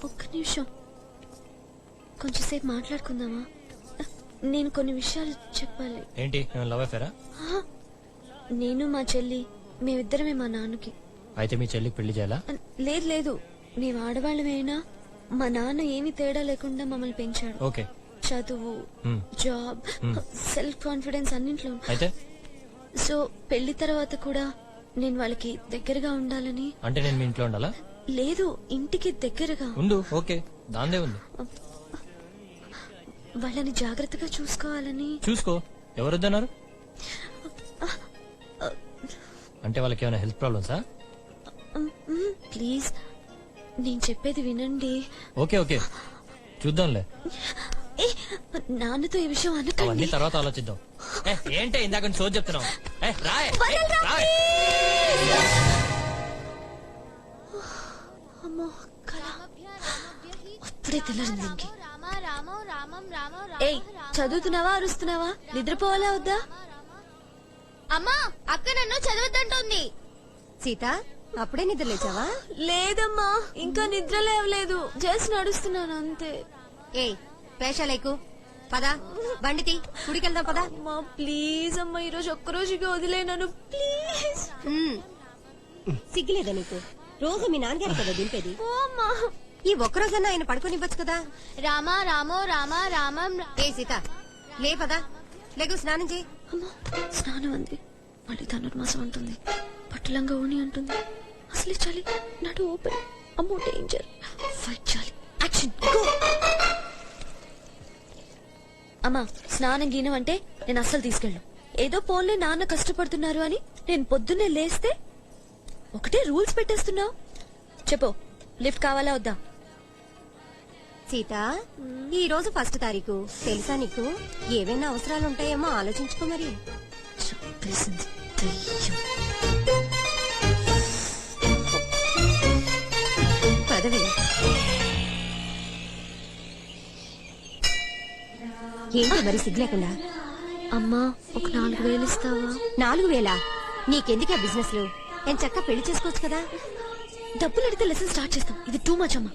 ఒక్క నిమిషం, కొంచెంసేపు మాట్లాడుకుందామా? నేను కొన్ని విషయాలు చెప్పాలి. ఏంటి, లవ్ అఫేరా? నేను మా చెల్లి మేమిద్దరమే మా నాన్నకి. అయితే మీ చెల్లికి పెళ్లి చేయాలా? లేదు లేదు, మేము ఆడవాళ్ళమైనా మా నాన్న ఏమీ తేడా లేకుండా మమ్మల్ని పెంచాడు. ఓకే. చదువు, జాబ్, సెల్ఫ్ కాన్ఫిడెన్స్ అన్నింట్లో. అయితే సో పెళ్లి తర్వాత కూడా నేను వాళ్ళకి దగ్గరగా ఉండాలని. అంటే నేను మీ ఇంట్లో ఉండాలా? లేదు, ఇంటికి దగ్గరగా ఉండు. ఓకే, దాందే ఉంది. వాళ్ళని జాగ్రత్తగా చూసుకోవాలని. చూసుకో, ఎవరొద్దన్నారు? అంటే వాళ్ళకి ఏమైనా హెల్త్ ప్రాబ్లమ్సా? ప్లీజ్ నేను చెప్పేది వినండి. ఓకే ఓకే, చూద్దాంలే. నాన్నతో ఈ విషయం అవన్నీ అనకండి. తర్వాత ఆలోచిద్దాం. ఏంటే ఇందాక సోది చెప్తున్నావు? అమ్మో, కళ. అప్పుడే తెల్లరింది ఇంకి. ఏయ్, చదువుతున్నావా అరుస్తున్నావా? నిద్రపోవాలా వద్దా? అమ్మా, అక్క నన్ను చదవద్దంటోంది. సీత, అప్పుడే నిద్ర లేచావా? లేదమ్మా, ఇంకా నిద్ర లేవలేదు, జస్ట్ నడుస్తున్నాను అంతే. ఏ పేషాలేకు పదా, బండితి గుడికెళ్దాం పదా. అమ్మా ప్లీజ్ అమ్మా, ఈ రోజు ఒక్కరోజుగా వదిలేనాను ప్లీజ్. సిగ్గులేదా నీకు? రోజు మీ నాన్నగారు కదా దింపేది. అమ్మా, ఈ ఒక్కరోజన్నా ఆయన పడుకోనివ్వచ్చు కదా. రామా రామో రామా రామం. ఏ సీత, లే పదా, లేకు స్నానం చేయి. అమ్మా స్నానం అంది, మళ్ళీ ధనుర్మాసం అంటుంది, పట్టులంగా ఓణి అంటుంది. అసలే చాలి, నడు ఓపెన్. అమ్మో డేంజర్, ఫైట్ చాలి, యాక్షన్ గో. అమ్మా స్నానం గీనం అంటే నేను అస్సలు తీసుకెళ్ళను. ఏదో పోన్లే నాన్న కష్టపడుతున్నారు అని నేను పొద్దున్నే లేస్తే ఒకటే రూల్స్ పెట్టేస్తున్నావు. చెప్పు, లిఫ్ట్ కావాలా వద్దా? సీత, ఈ రోజు 1 తారీఖు తెలుసా నీకు? ఏవైనా అవసరాలు ఉంటాయేమో ఆలోచించుకో మరి. చెప్పేసింది దెయ్యం. పదవి ఏంటి మరి సిగ్గులేకుండా? అమ్మా ఒక 4,000 ఇస్తావా? 4,000? నీకెందుకా బిజినెస్ లో? నేను చక్కగా పెళ్లి చేసుకోవచ్చు కదా. డబ్బులు అడిగితే లెసన్ స్టార్ట్ చేస్తాం, ఇది టూ మచ్ అమ్మా.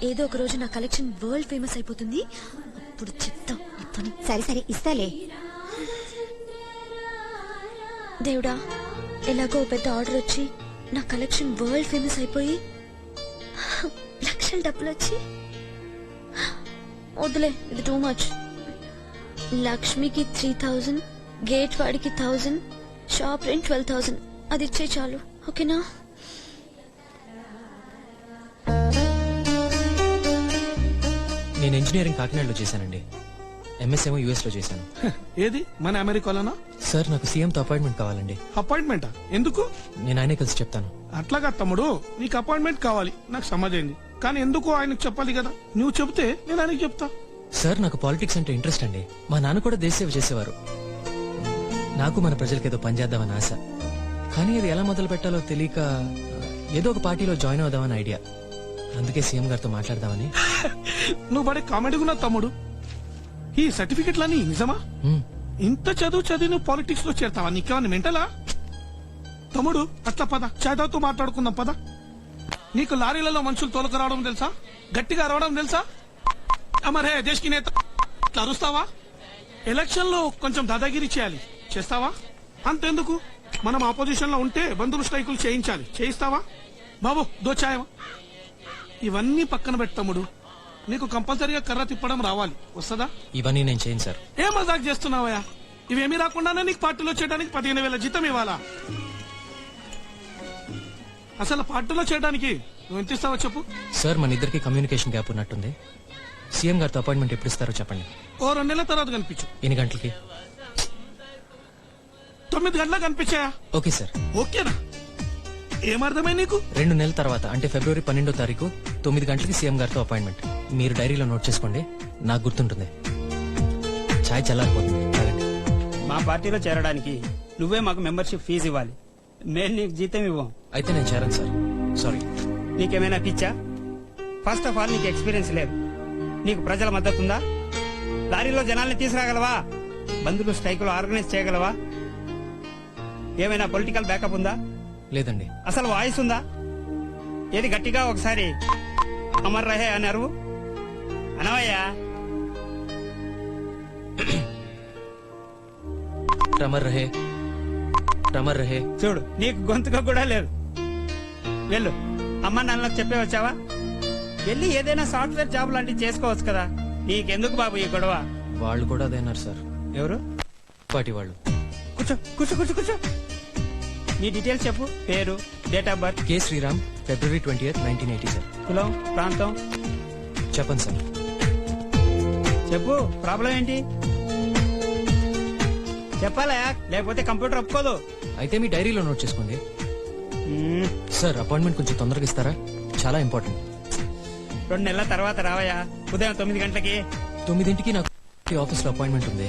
ఏదో ఒక రోజు నా కలెక్షన్ వరల్డ్ ఫేమస్ అయిపోతుంది, అప్పుడు చెప్తాం ఈ పని. సరే సరే ఇస్తాలే. దేవుడా, ఎలాగో పెద్ద ఆర్డర్ వచ్చి నా కలెక్షన్ వరల్డ్ ఫేమస్ అయిపోయి లక్షల డబ్బులు వచ్చి, వద్దులే ఇది టూ మచ్. లక్ష్మికి 3,000, గేట్ వాడికి 1,000, షాప్ రెంట్ 12,000, అది ఇచ్చే చాలు. ఓకేనా? నేను ఇంజనీరింగ్ కాకినాడలో చేశానండి, ఎంఎస్ ఏమో యుఎస్ లో చేశాను. ఏది మన అమెరికాలోనా? సార్ నాకు సీఎం తో అపాయింట్మెంట్ కావాలండి. అపాయింట్మెంటా? ఎందుకు? నేను ఆయనే కలిసి చెప్తాను. అట్లాగా తమ్ముడు, నీకు అపాయింట్మెంట్ కావాలి నాకు సమాజైంది, కానీ ఎందుకు ఆయనకు చెప్పాలి కదా. నువ్వు చెప్తే నేను ఆయనకి చెప్తా. సార్ నాకు పాలిటిక్స్ అంటే ఇంట్రెస్ట్ అండి. మా నాన్న కూడా దేశ సేవ చేసేవారు. నాకు మన ప్రజలకి ఏదో పనిచేద్దామని ఆశ, కానీ అది ఎలా మొదలు పెట్టాలో తెలియక ఏదో ఒక పార్టీలో జాయిన్ అవుదామని ఐడియా. అందుకే సీఎం గారితో మాట్లాడదామని. నువ్వు పడే కామెడీగున్నా తమ్ముడు. ఈ సర్టిఫికెట్లన్నీ నిజమా? ఇంత చదివి నువ్వు పాలిటిక్స్ లో చేరతావా? నీకేమన్నా మెంటలా? తమ్ముడు అట్లా పద, చేతతో మాట్లాడుకుందాం పద. నీకు లారీలలో మనుషులు తోలుకురావడం తెలుసా? గట్టిగా అరవడం తెలుసా? అమరే దేశ్ కి నేత ఇట్లా అరుస్తావా? ఎలక్షన్ లో కొంచెం దాదాగిరి చేయాలి, చేస్తావా? అంతెందుకు, మనం ఆపోజిషన్ లో ఉంటే బంధువులు స్ట్రైకులు చేయించాలి, చేయిస్తావా? బాబు దోచాయమా? ఇవన్నీ పక్కన పెట్టు తమ్ముడు, నీకు కంపల్సరీగా కర్ర తిప్పడం రావాలి, వస్తుందా? ఇవన్నీ నేను చేయను సార్. ఏం మజాక్ చేస్తున్నావయ్యా? ఇవేమీ రాకుండానే నీకు పార్టీలో చేయడానికి 15,000 జీతం ఇవ్వాలా? అసలు పార్టీలో చేయడానికి నువ్వు ఎంత ఇస్తావో చెప్పు. సార్ మన ఇద్దరికి కమ్యూనికేషన్ గ్యాప్ ఉన్నట్టుంది. సీఎం గారితో అపాయింట్మెంట్ ఎప్పుడు ఇస్తారో చెప్పండి. ఓ 2 నెలల తర్వాత కనిపించు. ఎన్ని గంటలకి? 9 గంటలకు కనిపించాయా? Okay sir. ఓకేనా? ఏమర్థమై నీకు? 2 నెలల తర్వాత అంటే ఫిబ్రవరి 12వ తారీఖు 9 గంటలకి సీఎం గారితో అపాయింట్మెంట్. మీరు డైరీలో నోట్ చేసుకోండి, నాకు గుర్తుంటుంది. ఛాయ్ చల్లారిపోతుంది. మా పార్టీలో చేరడానికి నువ్వే మాకు మెంబర్షిప్ ఫీజు ఇవ్వాలి, మేము నీకు జీతం ఇవ్వం. అయితే నేను చేరను సార్, సారీ. నీకేమైనా పిచ్చా? ఫస్ట్ ఆఫ్ ఆల్ నీకు ఎక్స్పీరియన్స్ లేదు. నీకు ప్రజల మద్దతు ఉందా? లారీలో జనాల్ని తీసుకురాగలవా? బంధువులు స్ట్రైకులు ఆర్గనైజ్ చేయగలవా? ఏమైనా పొలిటికల్ బ్యాకప్ ఉందా? లేదండి. అసలు వాయిస్ ఉందా? ఏది గట్టిగా ఒకసారి అమర్ రహే అన్నారు అనవయ్యా. రమర్ రహే, రమర్ రహే. చూడు, నీకు గొంతుగా కూడా లేదు. వెళ్ళు, అమ్మ నాన్నలకు చెప్పే వచ్చావా? వెళ్ళి ఏదైనా సాఫ్ట్వేర్ జాబ్ లాంటివి చేసుకోవచ్చు కదా. నీకెందుకు బాబు ఈ గొడవ? వాళ్ళు కూడా అదే అన్నారు సార్. ఎవరు? పార్టీ వాళ్ళు. కూర్చో కూర్చో కూర్చో కూర్చో. నీ డీటెయిల్స్ చెప్పు. పేరు, date of birth. K Sriram, February 20th, 1980 sir. కులం, ప్రాంతం చెప్పండి సార్. చెప్పు. ప్రాబ్లం ఏంటి చెప్పాలా? లేకపోతే కంప్యూటర్ ఒప్పుకోదు. అయితే మీ డైరీలో నోట్ చేసుకోండి. మ్మ్. సార్ అపాయింట్మెంట్ కొంచెం తొందరగా ఇస్తారా? చాలా ఇంపార్టెంట్. 2 నెలల తర్వాత రావయ్యా. ఉదయం 9 గంటలకి. 9ంటికి నాకు ఆఫీస్ లో అపాయింట్మెంట్ ఉంది.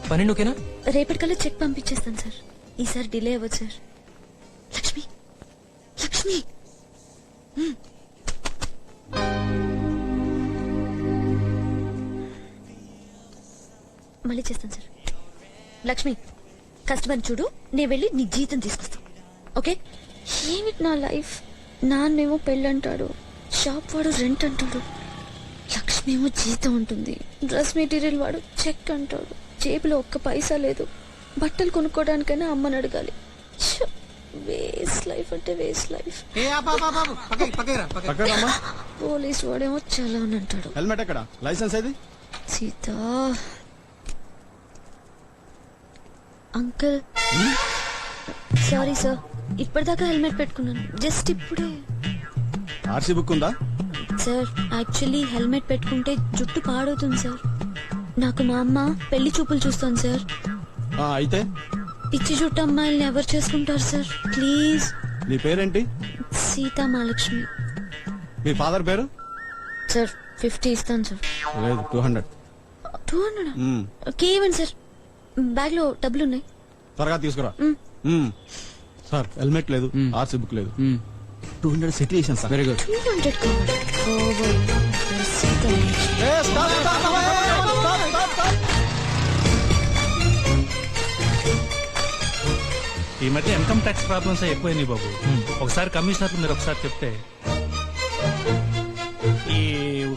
12 ఓకేనా? రేపటికల్లా చెక్ పంపించేస్తాను సార్. ఈసారి డిలే అవ్వదు సార్. లక్ష్మి, లక్ష్మి. మళ్ళీ చేస్తాను సార్. లక్ష్మి, కస్టమర్ చూడు, నేను వెళ్ళి నీ జీతం తీసుకొస్తాను. ఓకే? ఏమిటి నా లైఫ్? నాన్నేమో పెళ్ళంటాడు, షాప్ వాడు రెంట్ అంటాడు, లక్ష్మి ఏమో జీతం ఉంటుంది, డ్రెస్ మెటీరియల్ వాడు చెక్ అంటాడు, జేబులో ఒక్క పైసా లేదు, బట్టలు కొనుక్కోవడానికైనా అమ్మని అడగాలి. వేస్ట్ లైఫ్ అంటే వేస్ట్ లైఫ్. పోలీస్ వాడేమో చలాన్ అంటాడు. హెల్మెట్ ఎక్కడ? లైసెన్స్ ఏది? సీత అంకుల్, సారీ సార్, ఇప్పటిదాకా హెల్మెట్ పెట్టుకున్నాను, జస్ట్ ఇప్పుడే. ఆర్సీ బుక్ ఉందా? సార్ యాక్చువల్లీ హెల్మెట్ పెట్టుకుంటే జుట్టు పాడవుతుంది సార్. నాకు మా అమ్మ పెళ్లి చూపులు చూస్తాను సార్. అయితే పిచ్చి జుట్టు అమ్మాయిల్ని ఎవరు చేసుకుంటారు సార్? ప్లీజ్. నీ పేరేంటి? సీతా మహాలక్ష్మి. మీ ఫాదర్ పేరు? సార్ 50 ఇస్తాను సార్. లేదు, 200. 200 ఓకే ఇవ్వండి సార్. బ్యాగ్ లో డబ్బులు ఉన్నాయి. త్వరగా తీసుకురా. సార్ హెల్మెట్ లేదు, ఆర్సీ బుక్ లేదు. 200 సెటిల్ చేశాను సార్. Very good. 200 కావాలి. సీతా మహాలక్ష్మి. ఈ మధ్య ఇన్కమ్ ట్యాక్స్ ప్రాబ్లమ్స్ ఎక్కువైనాయి బాబు. ఒకసారి కమిషనర్ మీరు ఒకసారి చెప్తే. ఈ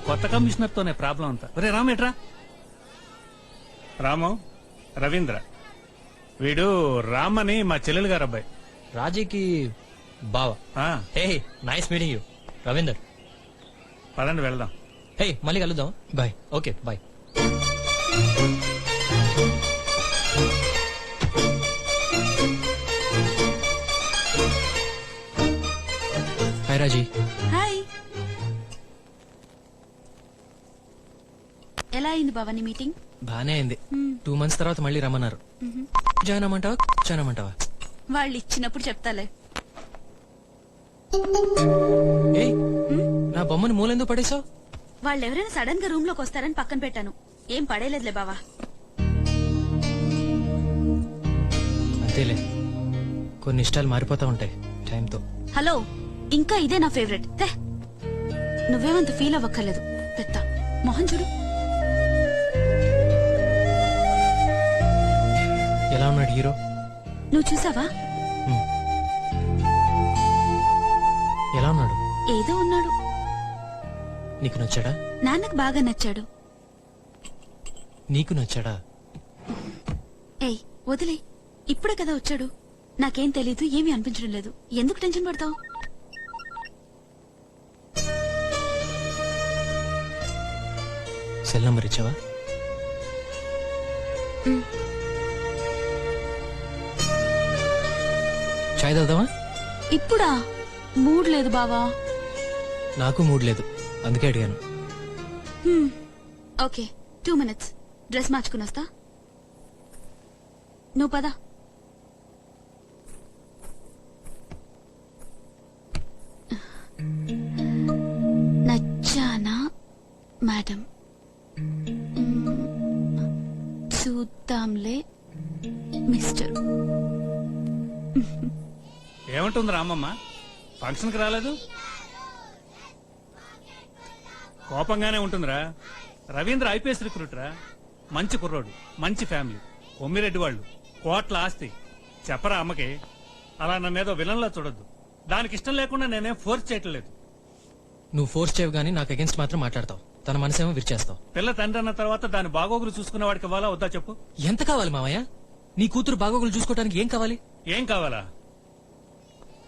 కొత్త కమిషనర్ తోనే ప్రాబ్లం అంతా. ఒరే రాము, ఎట్రా? రాము, రవీంద్ర. వీడు రామ్ అని మా చెల్లెలు గారు అబ్బాయి. రాజీకి బావ. Hey nice meeting you Ravinder. పదండి వెళ్దాం. హే మళ్ళీ కలుద్దాం. Bye. Okay bye. Hi Raji. Hi. ఎలా అయింది భవాని మీటింగ్? బానే అయింది. 2 months తర్వాత మళ్ళీ రమ్మన్నారు. జాయిన్ అమ్మంటావా, జాయిన్ అమ్మంటావా? వాళ్ళు ఇచ్చినప్పుడు చెప్తాలే. ఏయ్, నా బొమ్మను మూలెందుకు పడేసావు? వాళ్ళు ఎవరైనా సడన్ గా రూమ్ లోకి వస్తారని పక్కన పెట్టాను. ఏం పడేలేదులే బావా. అంతేలే, కొన్ని ఇష్టాలు మారిపోతా ఉంటాయి టైంతో. హలో, ఇంకా ఇదే నా ఫేవరెట్. నువ్వేమంత ఫీల్ అవ్వక్కర్లేదు. పెద్ద మొహం చూడు. ఎలా ఉన్నాడు హీరో? నువ్వు చూసావా? ఎలా ఉన్నాడు? ఏదో ఉన్నాడు. నీకు నచ్చాడా? నాన్నకు బాగా నచ్చాడు. నీకు నచ్చాడా? ఏయ్ వదిలే, ఇప్పుడే కదా వచ్చాడు. నాకేం తెలీదు, ఏమీ అనిపించడం లేదు. ఎందుకు టెన్షన్ పడతావు? సెల్ నంబర్ ఇచ్చావా? చాయ్ తాగుదామా? ఇప్పుడా? మూడ్ లేదు బావా. నాకు మూడ్ లేదు, అందుకే అడిగాను. Okay, 2 minutes. డ్రెస్ మార్చుకుని వస్తా. నువ్వు పదా. నచ్చానా మేడం? చూద్దాంలే మిస్టర్. ఏమంటుంది రామమ్మ? ఫంక్షన్కి రాలేదు? కోపంగానే ఉంటుందిరా. రవీంద్ర ఐపీఎస్ రిక్రూటరా, మంచి కుర్రోడు, మంచి ఫ్యామిలీ, కొమ్మిరెడ్డి వాళ్ళు, కోట్ల ఆస్తి. చెప్పరా అమ్మకి, అలా నన్నేదో విలన్లా చూడొద్దు. దానికి ఇష్టం లేకుండా నేనేం ఫోర్స్ చేయట్లేదు. నువ్వు ఫోర్స్ చేయవు గానీ నాకు అగేన్స్ట్ మాత్రం మాట్లాడతావు. తన మనసేమో విరిచేస్తావు. పిల్ల తండ్రి అన్న తర్వాత దాని బాగోగులు చూసుకునే వాడికి ఇవ్వాలా వద్దా చెప్పు? ఎంత కావాలి మావయ్య? నీ కూతురు బాగోగులు చూసుకోవడానికి ఏం కావాలి? ఏం కావాలా?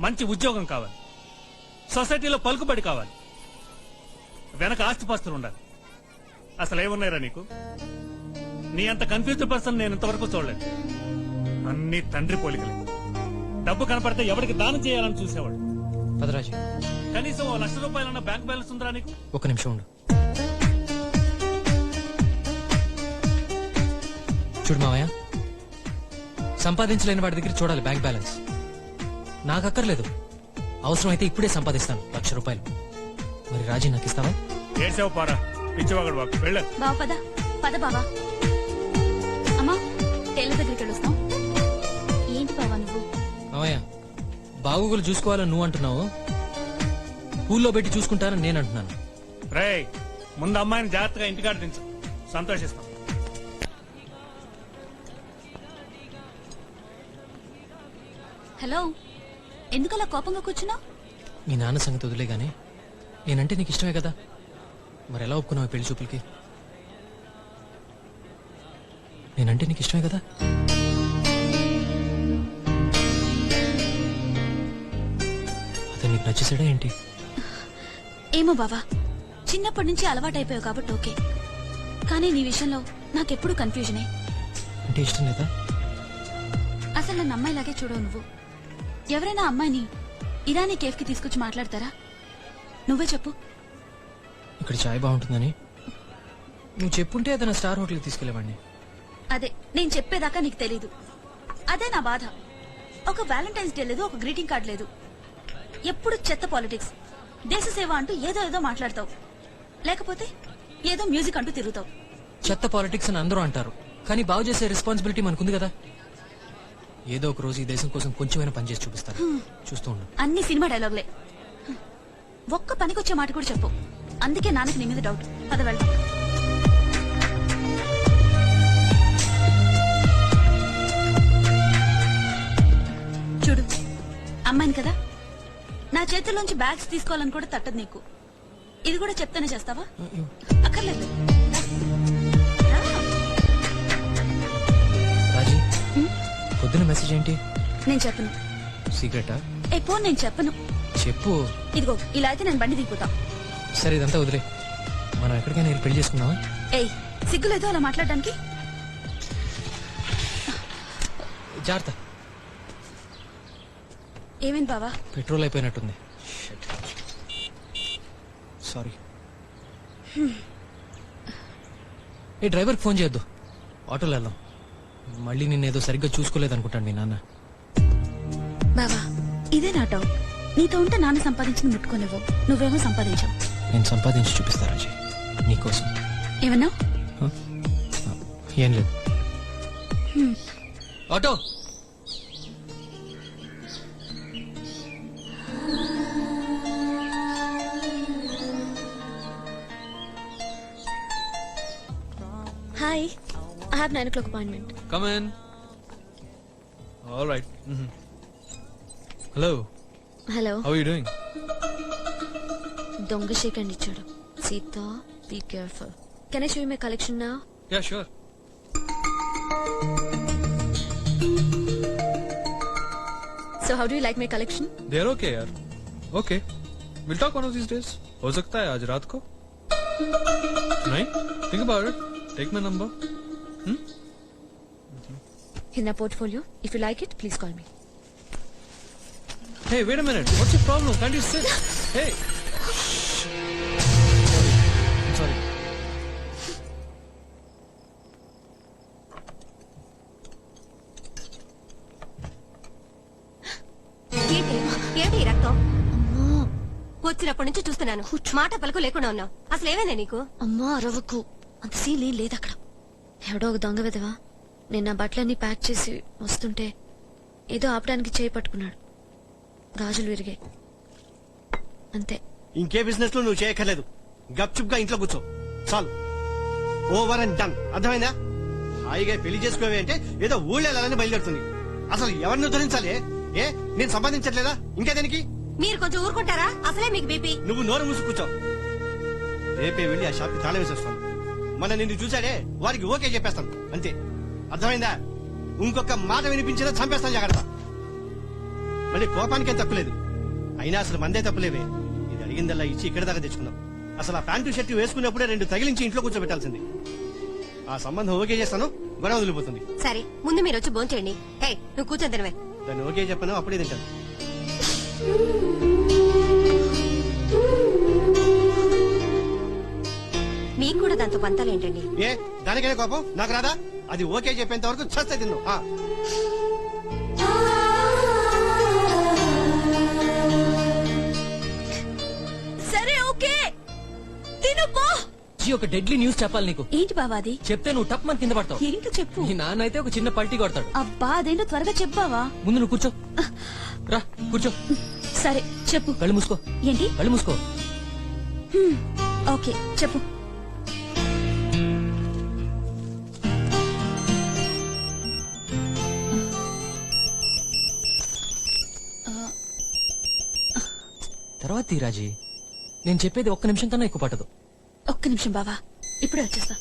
మంచి ఉద్యోగం కావాలి, సొసైటీలో పలుకుబడి కావాలి, వెనక ఆస్తిపాస్తులు ఉండాలి. అసలు ఏమున్నాయిరా నీకు? నీ అంత కన్ఫ్యూజ్డ్ పర్సన్ నేను ఇంతవరకు చూడలేదు. అన్ని తండ్రి పోలికలే. డబ్బు కనపడితే ఎవరికి దానం చేయాలని చూసేవాడు. పదరాజీ, కనీసం ఓ ₹1,00,000 బ్యాంక్ బ్యాలెన్స్ ఉందిరా నీకు? ఒక్క నిమిషం ఉండు. చూడు మావయ్య, సంపాదించలేని వాడి దగ్గర చూడాలి బ్యాంక్ బ్యాలెన్స్. నాకు అక్కర్లేదు. అవసరమైతే ఇప్పుడే సంపాదిస్తాను ₹1,00,000. మరి రాజీ నాకు ఇస్తావా? ఏడ్చావు పారా, పిచ్చివాగడు బాబు. వెళ్ళ బావ పద పద బావా. అమ్మా టైలర్ దగ్గరికి వెళ్ళొస్తాం. ఏంటి బావా నువ్వు? మావయ్య, బాగోగులు చూసుకోవాలని నువ్వు అంటున్నావు, పూల్లో పెట్టి చూసుకుంటానని నేను అంటున్నాను. రేయ్, ముందు అమ్మాయిని జాగ్రత్తగా ఇంటికాడ దించు, సంతోషిస్తాం. హలో, ఎందుకలా కోపంగా కూర్చున్నావు? మీ నాన్న సంగతి వదిలే గానీ నేనంటే నీకు ఇష్టమే కదా, మరి ఎలా ఒప్పుకున్నావు ఈ పెళ్లి చూపులకి? నేనంటే నీకు ఇష్టమే కదా? అతను నీకు నచ్చేసాడా ఏంటి? ఏమో బావా, చిన్నప్పటి నుంచి అలవాటైపోయావు కాబట్టి ఓకే, కానీ నీ విషయంలో నాకెప్పుడు కన్ఫ్యూజనే. అంటే ఇష్టం లేదా? అసలు నన్ను అమ్మాయిలాగే చూడవు నువ్వు. ఎవరైనా అమ్మాయిని ఇరానీ కేఫ్ కి తీసుకొచ్చి మాట్లాడతారా? నువ్వే చెప్పు. ఇక్కడ చాయ్ బాగుంటుందని నువ్వు చెప్పుంటే ఏదైనా స్టార్ హోటల్కి తీసుకెళ్లేవాడిని. అదే నేను చెప్పేదాకా నీకు తెలీదు. అదే నా బాధ. ఒక వ్యాలంటైన్స్ డే లేదు, ఒక గ్రీటింగ్ కార్డ్ లేదు. ఎప్పుడు చెత్త పాలిటిక్స్, దేశ సేవ అంటూ ఏదో ఏదో మాట్లాడతావు, లేకపోతే ఏదో మ్యూజిక్ అంటూ తిరుగుతావు. చెత్త పాలిటిక్స్ అని అందరూ అంటారు, కానీ బాగు చేసే రెస్పాన్సిబిలిటీ మనకుంది కదా. ఏదో ఒక రోజు ఈ దేశం కోసం కొంచెమైనా పనిచేసి చూపిస్తాను. చూస్తూ ఉండు. అన్ని సినిమా డైలాగులే. ఒక్క పనికొచ్చే మాట కూడా చెప్పు. అందుకే నాన్నకి నీ మీద డౌట్. పద వెళ్దాం. చూడు, అమ్మాయిని కదా, నా చేతుల్లోంచి బ్యాగ్స్ తీసుకోవాలని కూడా తట్టదు నీకు. ఇది కూడా చెప్తానే చేస్తావా? అక్కర్లేదు. రా. రాజీ, పొద్దున మెసేజ్ ఏంటి? నేను చెప్పను. సీక్రెటా? ఏ పో, నేను చెప్పను. చెప్పు. ఇదిగో ఇలా అయితే నేను బండి దిగిపోతా. సరే, ఇదంతా వదిలే. మనం ఎక్కడికైనా వెళ్ళి పెళ్లి చేసుకుందామా? ఏయ్, సిగ్గులేదో అలా మాట్లాడడానికి? జాగ్రత్త. ఏమేం బావా? పెట్రోల్ అయిపోయినట్టుంది. సారీ. ఏ డ్రైవర్కి ఫోన్ చేయొద్దు, ఆటోలో వెళ్దాం. మళ్ళీ నిన్నేదో సరిగ్గా చూసుకోలేదనుకుంటాను మీ నాన్న. బావా, ఇదే నా డౌట్. నీతో ఉంటే నాన్న సంపాదించింది ముట్టుకోలేవు, నువ్వేమో సంపాదించావు. నేను సంపాదించి చూపిస్తా రాజీ, నీకోసం. ఏమన్నా? ఏం లేదు. Auto. Hi, I have 9 o'clock appointment. Come in. All right. Hello. Hello. How are you doing? దొంగ షేక్ అండ్ ఇచ్చాడు. Sita, be careful. Can I show you my collection now? Yeah, sure. So how do you like my collection? They're okay, yaar. Okay. We'll talk one of these days. हो सकता है आज रात को. नहीं? Think about it. Take my number. In a portfolio. If you like it, please call me. Hey, wait a minute. What's your problem? Can't you sit? Hey. I'm sorry. ఏంటి ఈ రక్తం? వచ్చినప్పటి నుంచి చూస్తున్నాను, మాట పలుకు లేకుండా ఉన్నావు. అసలు ఏమైనా నీకు? అమ్మా అరవకు, అంత సీన్ ఏం లేదు అక్కడ. ఎవడో ఒక దొంగ విధవా నేను నా బట్టలన్నీ ప్యాక్ చేసి వస్తుంటే ఏదో ఆపడానికి చేయి పట్టుకున్నాడు. గాజులు విరిగాయి అంతే. ఇంకే బిజినెస్ లో నువ్వు చేయక్కర్లేదు. గప్చుప్ గా ఇంట్లో కూర్చో చాలు. Over and done. అర్థమైందా? హాయిగా పెళ్లి చేసుకోవే అంటే ఏదో ఊళ్ళో వెళ్ళాలని బయలుదేరుతుంది. అసలు ఎవరిని ఉద్ధరించాలి? ఏ నేను సంపాదించట్లేదా? ఇంకా దేనికి? మీరు కొంచెం ఊరుకుంటారా? అసలే మీకు బీపీ. నువ్వు నోరు మూసి కూర్చో. రేపే వెళ్ళి ఆ షాప్ కి తాళం వేసేస్తాను. మన నిన్ను చూసాడే వారికి ఓకే చెప్పేస్తాను అంతే. అర్థమైందా? ఇంకొక మాట వినిపించినా చంపేస్తాను, జాగ్రత్త. మళ్ళీ కోపానికేం తప్పులేదు. అయినా అసలు మందే తప్పులేవే. ఇది అడిగిందల్లా ఇచ్చి ఇక్కడ దాకా తెచ్చుకున్నాం. అసలు ఆ ప్యాంటు షర్ట్ వేసుకున్నప్పుడే 2 తగిలించి ఇంట్లో కూర్చోబెట్టాల్సింది. ఆ సంబంధం ఓకే చేస్తాను, గొడవ వదిలిపోతుంది. సరే ముందు మీరు వచ్చి భోంచేయండి. ఏయ్ నువ్వు కూర్చొని తినవే. దాన్ని ఓకే చెప్పాను, అప్పుడే తింటాను. మీకు కూడా దాంతో పంతాలేంటండి? ఏ దానికైనా కోపం నాకు రాదా? అది ఓకే చెప్పేంత వరకు చస్తే తిన్ను. సరే ఓకే తిను పో. ఒక డెడ్లీ న్యూస్ చెప్పాలి నీకు. ఏంటి బావా అది? చెప్తే నువ్వు టప్ మన కింద పడతావు. ఏంటో చెప్పు. నీ నాన్న అయితే ఒక చిన్న పల్టీ కొడతాడు. అబ్బా అదేంటో త్వరగా చెప్పావా? ముందు నువ్వు కూర్చో. రా కూర్చో. సరే చెప్పు. కళ్ళు మూసుకో. ఏంటి? కళ్ళు మూసుకో. ఓకే చెప్పు. తర్వాత తీరాజీ, నేను చెప్పేది ఒక్క నిమిషం కన్నా ఎక్కువ పట్టదు. ఒక్క నిమిషం బావా, ఇప్పుడే వచ్చేస్తా.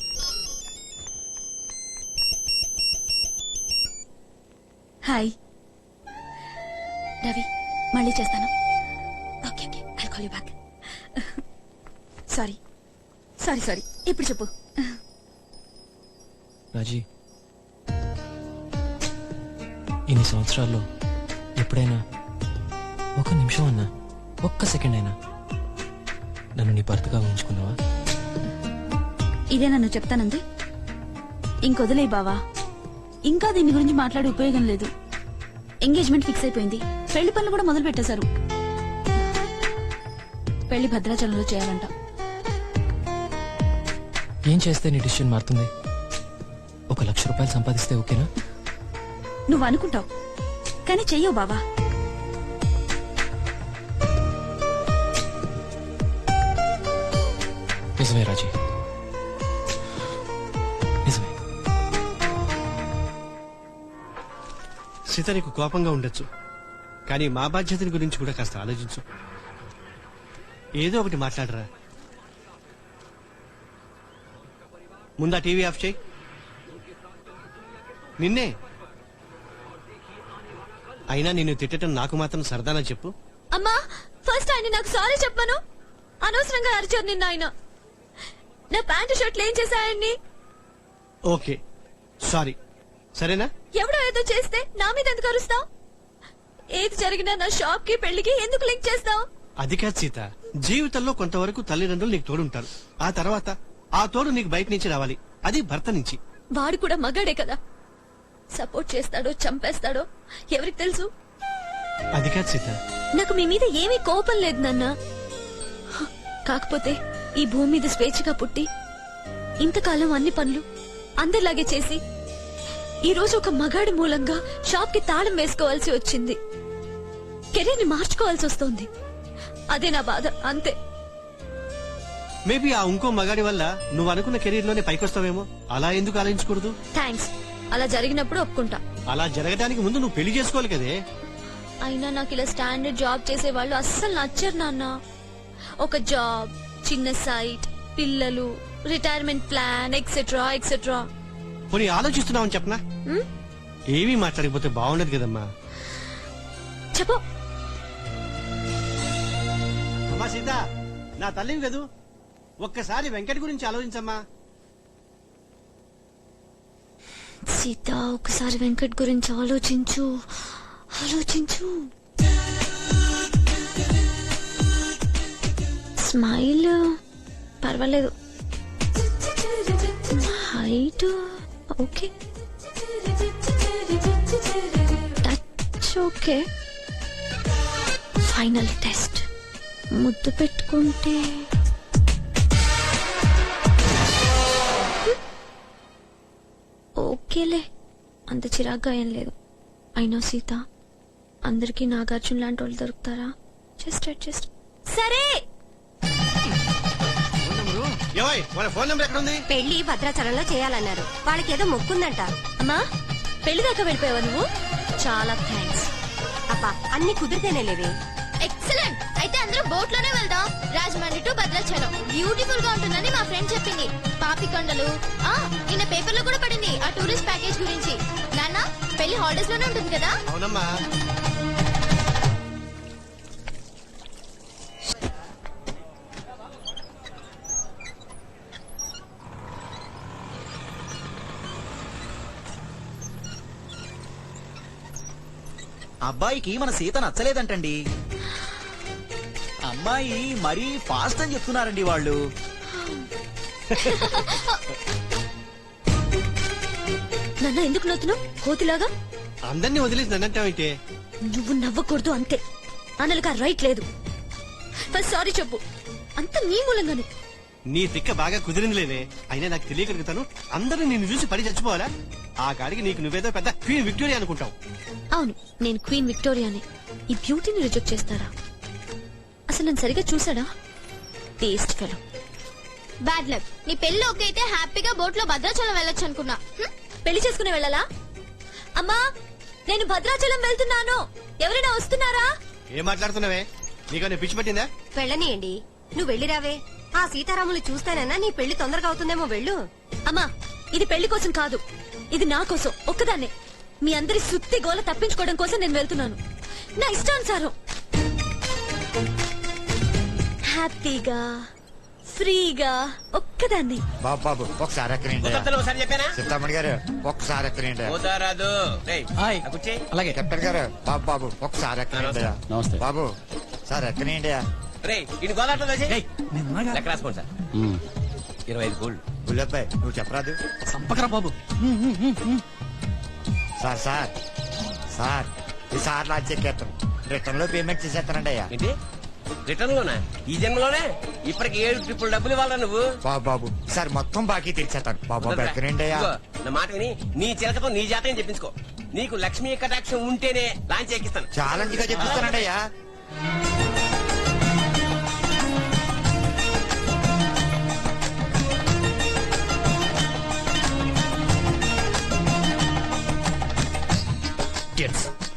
హాయ్ రవి, మళ్ళీ చేస్తాను. Okay okay, I call you back. Sorry sorry sorry, ఇప్పుడు చెప్పు. రాజీ, ఇన్ని సంవత్సరాల్లో ఎప్పుడైనా ఒక నిమిషం అన్నా, ఒక్క సెకండ్ అయినా నన్ను నీ భర్తగా ఊహించుకున్నావా? ఇదే నన్ను చెప్తానంది. ఇంకొదిలే బావా, ఇంకా దీని గురించి మాట్లాడే ఉపయోగం లేదు. ఎంగేజ్మెంట్ ఫిక్స్ అయిపోయింది, పెళ్లి పనులు కూడా మొదలు పెట్టేశారు. పెళ్లి భద్రాచలంలో చేయాలంట. ఏం చేస్తే నీ డిసిషన్ మారుతుంది? 1 లక్ష రూపాయలు సంపాదిస్తే ఓకేనా? నువ్వు అనుకుంటావు, కానీ చెయ్యవు బావా. నిజమే రాజీ, నిజమే. సీత నీకు కోపంగా ఉండొచ్చు, కానీ మా బాధ్యతని గురించి కూడా కాస్త ఆలోచించు. ఏదో ఒకటి మాట్లాడరా. ముందా టీవీ ఆఫ్ చేయి. నిన్నే. అయినా నిన్ను తిట్టడం నాకు మాత్రం సరదానా చెప్పు? అమ్మా, ఫస్ట్ ఆయన నాకు సారీ చెప్పను. అనవసరంగా అరిచారు నిన్న ఆయన. నా ప్యాంటు షర్ట్లు ఏం చేశాయన్ని? ఓకే సారీ, సరేనా? ఎవడో ఏదో చేస్తే నా మీద ఎందుకు అరుస్తావు? ఏది జరిగినా నా షాప్ కి పెళ్లికి ఎందుకు లింక్ చేస్తావు? అది కాదు సీత, జీవితంలో కొంతవరకు తల్లిదండ్రులు నీకు తోడుంటారు. ఆ తర్వాత ఆ తోడు నీకు బయట నుంచి రావాలి, అది భర్త నుంచి. వాడు కూడా మగాడే కదా, సపోర్ట్ చేస్తాడో చంపేస్తాడో ఎవరికి తెలుసు? అది కాదు సీత. నాకు మీ మీద ఏమీ కోపం లేదు నాన్న. కాకపోతే ఈ భూమి మీద స్వేచ్ఛగా పుట్టి ఇంతకాలం అన్ని పనులు అందరిలాగే చేసి ఈ రోజు ఒక మగాడి మూలంగా షాప్ కి తాళం వేసుకోవాల్సి వచ్చింది. కెరీర్ ని మార్చుకోవాల్సి వస్తోంది. అదే నా బాధ, అంతే. మేబీ ఆ ఇంకో మగాడి వల్ల నువ్వు అనుకున్న కెరీర్ లోనే పైకొస్తావేమో. అలా ఎందుకు ఆలోచించకూడదు? థ్యాంక్స్. అలా జరిగినప్పుడు ఒప్పుకుంటా. అలా జరగడానికి ముందు నువ్వు పెళ్లి చేసుకోవాలి కదే. అయినా నాకు ఇలా స్టాండర్డ్ జాబ్ చేసే వాళ్ళు అస్సలు నచ్చరు నాన్న. ఒక జాబ్, చిన్న సైట్, పిల్లలు, రిటైర్మెంట్ ప్లాన్ ఎక్సెట్రా ఎక్సెట్రా. పోనీ ఆలోచిస్తున్నావని చెప్పనా? ఏమీ మాట్లాడకపోతే బాగుండదు కదమ్మా. చెప్పు. అమ్మా సీత, నా తల్లివి కదూ, ఒక్కసారి వెంకట్ గురించి ఆలోచించమ్మా. సీత, ఒకసారి వెంకట్ గురించి ఆలోచించు, ఆలోచించు. స్మైల్ పర్వాలేదు, height okay, touch okay. Final test, ముద్దు పెట్టుకుంటే ఓకేలే, అంత చిరాగ్గా ఏం లేదు. అయినా సీత, అందరికీ నాగార్జున లాంటి వాళ్ళు దొరుకుతారా? Just adjust. సరే. వాళ్ళ ఫోన్ నెంబర్ ఎక్కడ ఉంది? పెళ్లి భద్రాచలంలో చేయాలన్నారు. వాళ్ళకి ఏదో మొక్కుందంట. అమ్మా, పెళ్లి దాకా వెళ్ళిపోయావా నువ్వు? చాలా థ్యాంక్స్. అబ్బా అన్ని కుదిరితేనే లేవే. ఎక్సలెంట్. అయితే అందరూ బోట్ లోనే వెళ్దాం. రాజమండ్రి టు భద్రాచలం బ్యూటిఫుల్ గా ఉంటుందని మా ఫ్రెండ్ చెప్పింది. పాపికొండలు నిన్న పేపర్ లో కూడా పడింది ఆ టూరిస్ట్ ప్యాకేజ్ గురించి. నాన్న పెళ్లి హాలిడేస్ లోనే ఉంటుంది కదా? అవునమ్మా. అబ్బాయికి మన సీత నచ్చలేదంటండి. అమ్మాయి మరీ ఫాస్ట్ అని చెప్తున్నారండి వాళ్ళు. నాన్న ఎందుకు నవ్వుతున్నావు కోతిలాగా? అందరినీ వదిలేసి నన్నంటావంటే? నువ్వు నవ్వకూడదు అంతే. అన్నలకు ఆ రైట్ లేదు. ఫస్ట్ సారీ చెప్పు. అంత నీ మూలంగానే. నీ తిక్క బాగా కుదిరిందిలేవే. అయినా నాకు తెలియగలుగుతాను అందరూ నిన్ను చూసి పడి చచ్చిపోవాలా? ఆ కాడికి నీకు నువ్వేదో పెద్ద క్వీన్ విక్టోరియా అనుకుంటావు. అవును, నేను క్వీన్ విక్టోరియానే. ఈ బ్యూటీని రిజెక్ట్ చేస్తారా? అసలు నన్ను సరిగా చూసాడా? Taste fellow. Bad luck. నీ పెళ్లి ఓకే అయితే హ్యాపీగా బోట్ లో భద్రాచలం వెళ్ళొచ్చు అనుకున్నా. పెళ్లి చేసుకునే వెళ్ళాలా? అమ్మా నేను భద్రాచలం వెళ్తున్నాను, ఎవరైనా వస్తున్నారా? ఏం మాట్లాడుతున్నావే? నీకన్నా పిచ్చి పట్టిందా? వెళ్ళనీయండి, నువ్వు వెళ్ళిరావే. ఆ సీతారాములు చూస్తానన్నా నీ పెళ్లి తొందరగా అవుతుందేమో. వెళ్ళు. అమ్మా ఇది పెళ్లి కోసం కాదు, ఇది నా కోసం ఒక్కదాన్నే. మీ అందరి సుత్తి గోల తప్పించుకోవడం కోసం నేను వెళ్తున్నాను. నా ఇష్టానుసారం హ్యాపీగా ఫ్రీగా ఒక్కదాన్ని. బాబు ఒకసారి సీతామణి గారు ఒక్కసారి ఎక్కనండి. అలాగే కెప్టెన్ గారు బాబు ఒకసారి ఎక్కనండి. నమస్తే బాబు సార్ ఎక్కనండి. 25 గోల్డ్. బుల్లబ్బాయి నువ్వు చెప్పరాదు. సంపకరా బాబు. సార్ ఈసారి నా చెక్కేస్తాను. రిటర్న్ లో పేమెంట్ చేసేస్తానండి అయ్యా. ఏంటి రిటర్న్ లోనా? ఈ జన్మలోనే ఇప్పటికి 7 ట్రిపుల్ డబ్బులు ఇవ్వాలా నువ్వు? బాబు సార్ మొత్తం బాకీ తీర్చేస్తాను. బాబు ఎక్కనండి అయ్యా. నా మాట విని నీ చిలకతో నీ జాతకం చెప్పించుకో. నీకు లక్ష్మీ కటాక్షం ఉంటేనే లాంచ్ ఎక్కిస్తాను. ఛాలెంజ్ గా చెప్పిస్తానండి అయ్యా.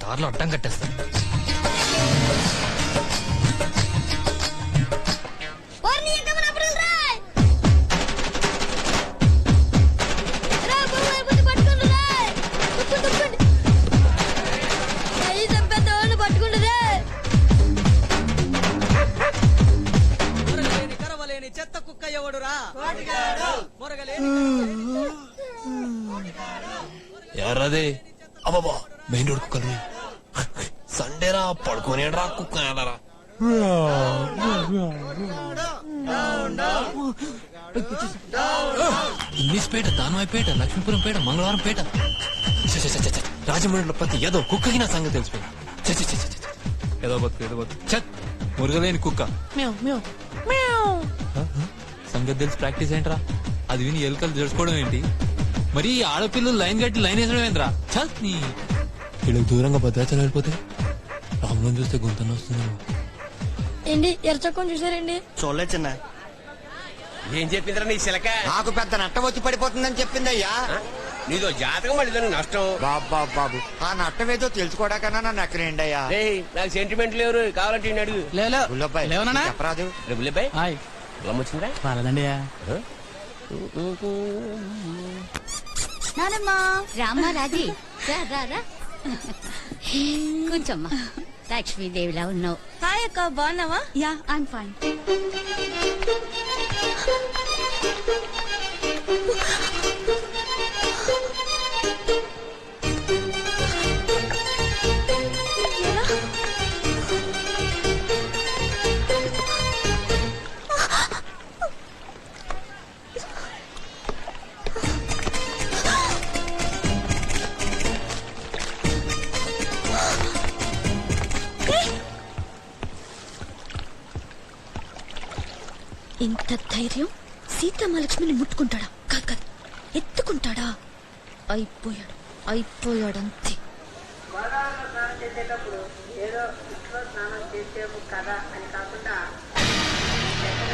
దారిలో అడ్డం కట్టేస్తాను. చెత్త కుక్క ఎవడురా? ఎర్రదే అబ్బాబా మెయిన్ రోడ్ కుక్కలు. సండేరా పడుకోనేడ్రా కుక్క ఎదరా. ఇంగ్లీష్పేట, దానవాయిపేట, లక్ష్మీపురంపేట, మంగళవారంపేట, రాజమండ్రిలో ప్రతి ఏదో కుక్కకి నా సంగతి తెలిసిపోయింది. ఏదో బతుకు చత్ మురగలేని కుక్క సంగతి తెలిసి ప్రాక్టీస్ ఏంట్రా? అది విని ఎలుకలు తెలుసుకోవడం ఏంటి? మరి ఆడపిల్లలు లైన్ కట్టి లైన్ వేసడం ఏంట్రా? చత్ నీ వీళ్ళకి దూరంగా భద్రాచలం వెళ్ళిపోతే రాములను చూస్తే గుంతన వస్తుంది. ఏంటి ఎర్రచక్కని చూసారండి? చూడలేదు చిన్న. ఏం చెప్పిందిరా నీ చిలక? నాకు పెద్ద నట్ట వచ్చి పడిపోతుందని చెప్పింది అయ్యా. నీదో జాతకం మళ్ళీ నష్టం. బాబు ఆ నట్టం ఏదో తెలుసుకోవడాకన్నా నన్ను ఎక్కనండి అయ్యా. నాకు సెంటిమెంట్ లేరు, కావాలంటే ఈయన అడుగు. బుల్లబ్బాయి చెప్పరాదు. బుల్లబ్బాయి పొలం వచ్చిందా? రాలేదండి. నానమ్మా రామ్మా రాజీ రా కొంచెమ్మా. లక్ష్మీదేవిలా ఉన్నావు. హాయ్ అక్క, బాగున్నావా? Yeah I'm fine. ఇంత ధైర్యం సీతామహాలక్ష్మిని ముట్టుకుంటాడా? కాదు ఎత్తుకుంటాడా? అయిపోయాడంతే.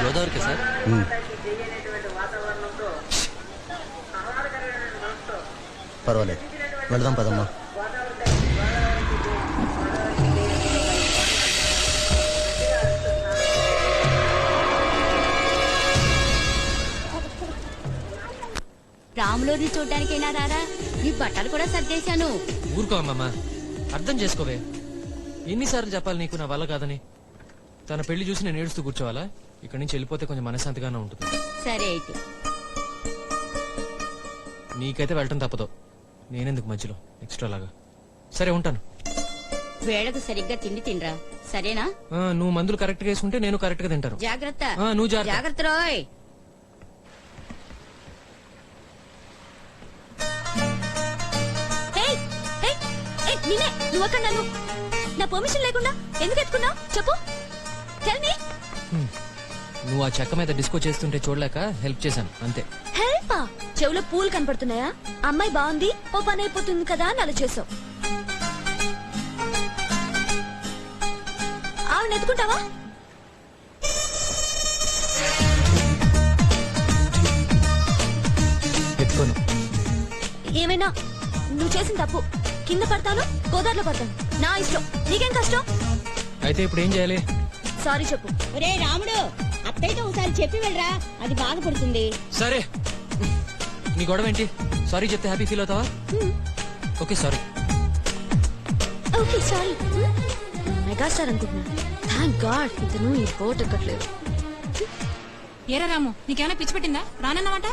గోదావరికి సార్ పర్వాలేదు వెళదాం పదమ్మా. రాములోని చూడ్డానికైనా రారా నీ బట్టలు కూడా సర్దేశాను. ఊరుకో అమ్మమ్మ, అర్థం చేసుకోవే. ఎన్నిసార్లు చెప్పాలి నీకు నా వల్ల కాదని? తన పెళ్లి చూసి నేను ఏడుస్తూ కూర్చోవాలా? ఇక్కడి నుంచి వెళ్ళిపోతే కొంచెం మనశ్శాంతిగానే ఉంటుంది. సరే అయితే నీకైతే వెళ్ళటం తప్పదు, నేనెందుకు మధ్యలో ఎక్స్ట్రా లాగా. సరే ఉంటాను. వేళకు సరిగ్గా తిండి తినరా, సరేనా? నువ్వు మందులు కరెక్ట్ గా వేసుకుంటే నేను కరెక్ట్ గా తింటాను. జాగ్రత్త. నువ్వు జాగ్రత్త. జాగ్రత్త రోయ్. ఏయ్, ఏయ్, ఏయ్, నిన్నే, నువ్వు అక్కడ నన్ను నా పర్మిషన్ లేకుండా ఎందుకు ఎత్తుకున్నావు చెప్పు. Tell me. నువ్వు ఆ చెక్క మీద డిస్కో చేస్తుంటే చూడలేక హెల్ప్ చేశాను అంతే. హెల్ప్? చెవులో పూలు కనపడుతున్నాయా? అమ్మాయి బాగుంది, ఓ పని అయిపోతుంది కదా అని అలా చేసావు. ఆవిడ ఎత్తుకుంటావా? ఎత్తుకోను. ఏమైనా నువ్వు చేసిన తప్పు. కింద పడతాను, గోదావరిలో పడతాను, నా ఇష్టం. నీకేం కష్టం? అయితే ఇప్పుడు ఏం చేయాలి? సారీ చెప్పు. ఒరే రాముడు, అత్తయ్యతో ఒకసారి చెప్పి వెళ్ళరా, అది బాధపడుతుంది. సరే, నీ గొడవ ఏంటి? సారీ చెప్తే హ్యాపీ ఫీల్ అవుతావా? Okay sorry. Okay sorry. Megastar అనుకుంటున్నా. థ్యాంక్ గాడ్ ఇతను ఈ బోట్ ఎక్కట్లేదు. ఏరా రాము, నీకేమైనా పిచ్చి పెట్టిందా? రానన్నమాట.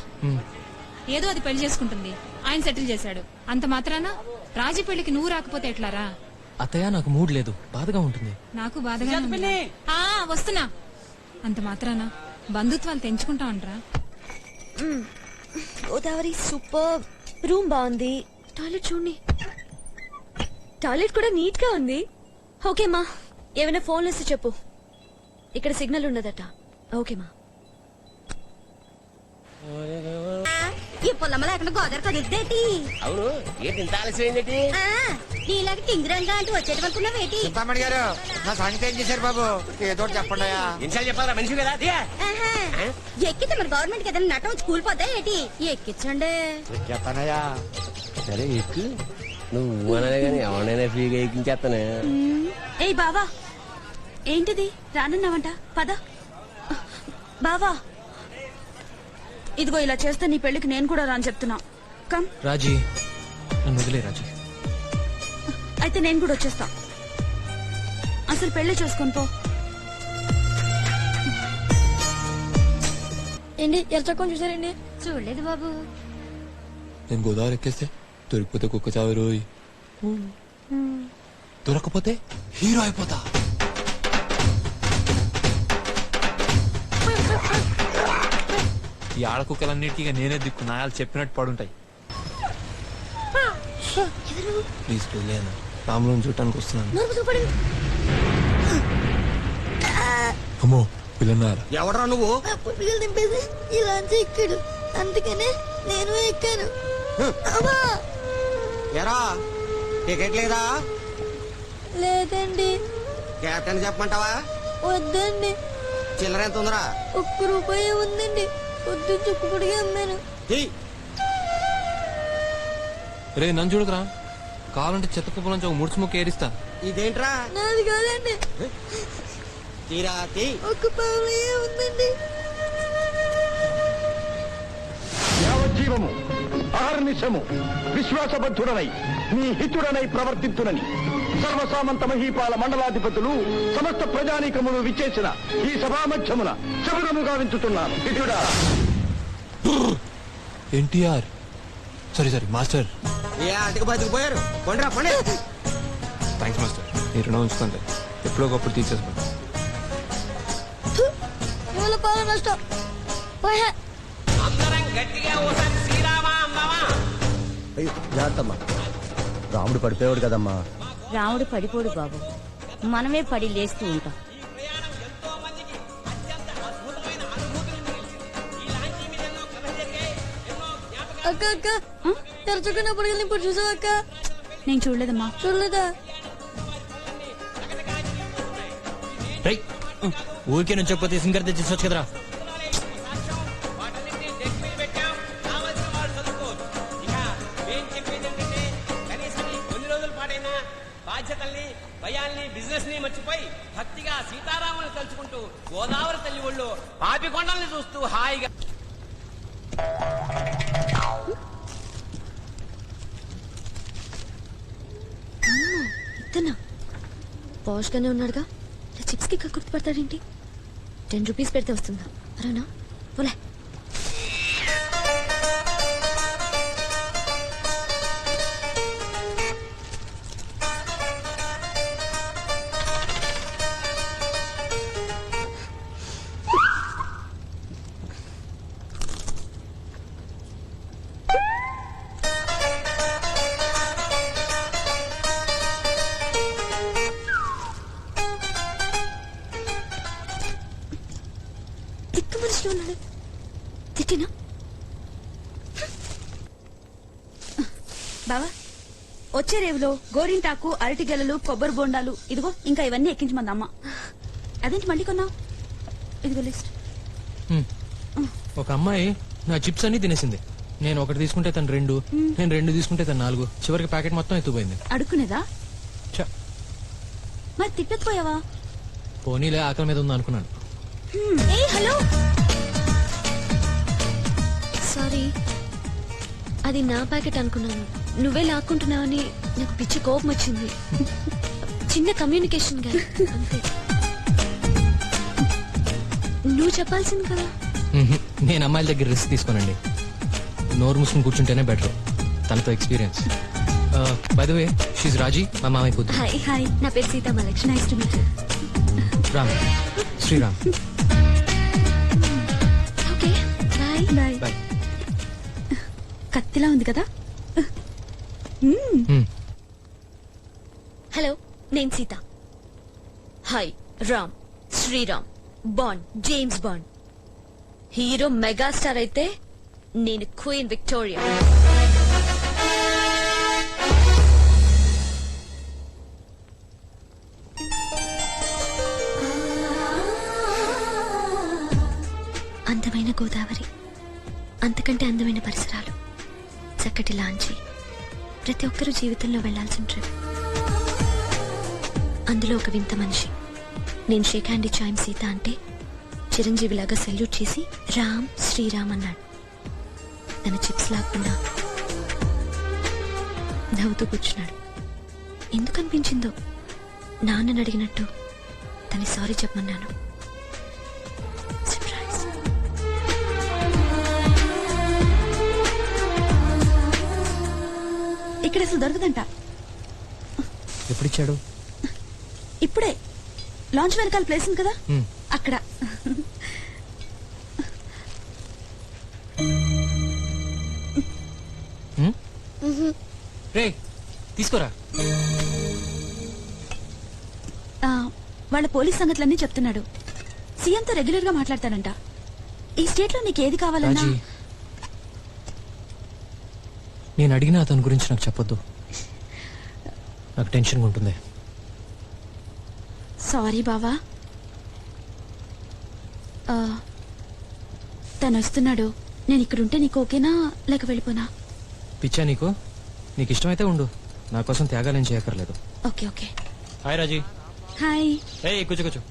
ఏదో అది పెళ్లి చేసుకుంటుంది, ఆయన సెటిల్ చేశాడు. అంత మాత్రాన రాజీ పెళ్లికి నువ్వు రాకపోతే ఎట్లారా? అత్తయ్య, నాకు మూడ్ లేదు, బాధగా ఉంటుంది. నాకు బాధగా ఉంది. వస్తున్నా. అంత మాత్రాన బంధుత్వాలు తెంచుకుంటావంట్రా? గోదావరి సూపర్. రూమ్ బాగుంది, టాయిలెట్ చూడండి. టాయిలెట్ కూడా నీట్ గా ఉంది. ఓకే మా, ఏమైనా ఫోన్ లిస్ట్ చెప్పు. ఇక్కడ సిగ్నల్ ఉండదట. ఓకే మా. ఈ పొలమ్మలో ఎక్కడ గోదావరి కదుద్దేటి? అవును, ఏంటి ఇంత ఆలస్యమైందేటి? నీలాగా టింగిరంగా అంటూ వచ్చేటనుకున్నావేటి? చింతామణి గారు, నా సంగతి ఏం చేశారు బాబు? ఏదో ఒకటి చెప్పండి. ఎన్నిసార్లు చెప్పాలా మనిషి కదా? ఎక్కితే మరి గవర్నమెంట్ ఏదైనా నటం వచ్చి కూలిపోతా ఏటి? ఎక్కించండి. చెప్పానయ్యా. సరే ఎక్కు. నువ్వు అనలే గానీ ఎవరైనా ఫ్రీగా ఎక్కించేస్తానే. ఏయ్ బావా, ఏంటిది రానన్నావంట? పద. బావా, ఇదిగో ఇలా చేస్తే నీ పెళ్లికి నేను కూడా రాని చెప్తున్నా. కమ్. రాజీ, నన్ను వదిలే రాజీ. అయితే నేను కూడా వచ్చేస్తా. అసలు పెళ్లి చేసుకొని పో. ఏంటి ఎర్చకొని చూసారండి? చూడలేదు బాబు. నేను గోదావరి ఎక్కేస్తే దొరికిపోతే కుక్క చావు రోయ్, దొరకపోతే హీరో అయిపోతా. ఈ ఆడ కుక్కలన్నిటికీ నేనే దిక్కు, నాయాలు చెప్పినట్టు పడుంటాయి. ప్లీజ్ పెళ్ళేనా, రాములను చూడటానికి వస్తున్నాను. అమ్మో, పిల్లన్నారా? ఎవడరా నువ్వు? పిల్లలు దింపేసి ఇలా ఎక్కాడు, అందుకనే నేను ఎక్కాను. ఎరా టికెట్ లేదా? లేదండి. కెప్టెన్ చెప్పమంటావా? వద్దండి. చిల్లర ఎంత ఉందరా? ₹1 ఉందండి. వద్దు, చుక్కుపుడిగా అమ్మాను. రే నన్ను చూడకరా, కావాలంటే చెత్త కుప్ప నుంచి ఒక ముడుచు ముక్క ఏరిస్తా. ఇదేంట్రా? నాది కాదండి. తీరా ₹1 ఉందండి. యావజ్జీవము అహర్నిశము విశ్వాసబద్ధుడనై నీ హితుడనై ప్రవర్తింతునని సర్వసామంత మహీపాల మండలాధిపతులు సమస్త ప్రజానీకములు విచ్చేసిన ఈ సభామధ్యమున శబరముగా వించుతున్నాను. హితుడా ఎన్టీఆర్. సరే సరే మాస్టర్. ఏ ఆటకు బతికిపోయారు? కొండ్రా పండి. థ్యాంక్స్ మాస్టర్, నీ రుణం ఉంచుకుంటే ఎప్పుడో ఒకప్పుడు తీసేసుకోండి. ఇవాళ పాల నష్టం. అందరం గట్టిగా ఓసారి శ్రీరామా అమ్మావా. అయ్యో జాగ్రత్తమ్మా, రాముడు పడిపోయాడు కదమ్మా. రాముడు పడిపోడు బాబు, మనమే పడి లేస్తూ ఉంటాం. అక్క అక్క తెరచుకున్నప్పుడు ఇప్పుడు చూసావు అక్క? నేను చూడలేదమ్మా. చూడలేదా? ఊరికే నుంచి చెప్పితే సింగర్ తెచ్చేసొచ్చు కదరా. బాధ్యతల్ని, భయాల్ని, బిజినెస్ ని మర్చిపోయి భక్తిగా సీతారాముని తలుచుకుంటూ గోదావరి తల్లి ఒళ్ళు పాపికొండల్ని చూస్తూ హాయిగా పాష్ గానే ఉన్నాడుగా, చిప్స్ కి కక్కుర్తి పడతాడేంటి? 10 రూపీస్ పెడితే వస్తుందా? అరేనా పోలే. తిక్కు మనిషిలో ఉన్నాడు. తిట్టినా బావా వచ్చే రేవులో గోరింటాకు, అరటి గెలలు, కొబ్బరి బొండాలు, ఇదిగో ఇంకా ఇవన్నీ ఎక్కించమంది అమ్మ. అదేంటి మళ్ళీ కొన్నావు? ఇదిగో లిస్ట్. ఒక అమ్మాయి నా చిప్స్ అన్ని తినేసింది. నేను ఒకటి తీసుకుంటే తను 2, నేను 2 తీసుకుంటే తను 4, చివరికి ప్యాకెట్ మొత్తం ఎత్తుపోయింది. అడుక్కునేదా? మరి తిట్టకపోయావా? పోనీలే, ఆకలి మీద ఉంది అనుకున్నాను. హలో, సారీ, అది నా ప్యాకెట్ అనుకున్నాను. నువ్వే లాక్కుంటున్నావని నాకు పిచ్చి కోపం వచ్చింది. చిన్న కమ్యూనికేషన్ గా అంతే. నువ్వు చెప్పాల్సింది కదా. నేను అమ్మాయిల దగ్గర రిస్క్ తీసుకోనండి. నోరు మూసుకుని కూర్చుంటేనే బెటర్. తనతో experience. By the way, she's Raji, మా మామయ్య కూతురు. హాయ్ హాయ్, నా పేరు Sita Mahalakshmi. Nice to meet you. Ram, Sriram. Okay, bye bye. Bye. కత్తిలా ఉంది కదా. హలో, నేను Sita. Hi, Ram, Sriram, Bond, James Bond. Hero megastar అయితే నేను క్వీన్ విక్టోరియా. అందమైన గోదావరి, అంతకంటే అందమైన పరిసరాలు, చక్కటి లాంచి, ప్రతి ఒక్కరూ జీవితంలో వెళ్లాల్సిన ట్రిప్. అందులో ఒక వింత మనిషి. నేను షేక్ హ్యాండ్ ఇచ్చి ఆయన సీత అంటే చిరంజీవిలాగా సెల్యూట్ చేసి రామ్, శ్రీరామ్ అన్నాడు. తన చిప్స్ లాక్కుండా నవ్వుతూ కూర్చున్నాడు. ఎందుకు అనిపించిందో నాన్నని అడిగినట్టు తన సారీ చెప్పమన్నాను. సర్ప్రైజ్. ఇక్కడ అసలు దొరకదంట. ఎప్పుడిచ్చాడు? ఇప్పుడే. లాంచ్ వెనకాల ప్లేస్ ఉంది కదా, అక్కడ. రే, తీసుకోరా. వాళ్ళ పోలీస్ సంగతులన్నీ చెప్తున్నాడు. సీఎంతో రెగ్యులర్ గా మాట్లాడతాడంట. ఈ స్టేట్ లో నీకు ఏది కావాలన్నా. రాజీ, నేను అడిగిన అతని గురించి నాకు చెప్పొద్దు. నాకు టెన్షన్గా ఉంటుంది. సారీ బావా. తను వస్తున్నాడు. నేను ఇక్కడుంటే నీకు ఓకేనా, లేక వెళ్ళిపోనా? పిచ్చా నీకు? నీకు ఇష్టమైతే ఉండు, నా కోసం త్యాగాలేం చేయక్కర్లేదు. Okay okay. Hi Raji. Hi. రే, కూర్చో కూర్చో.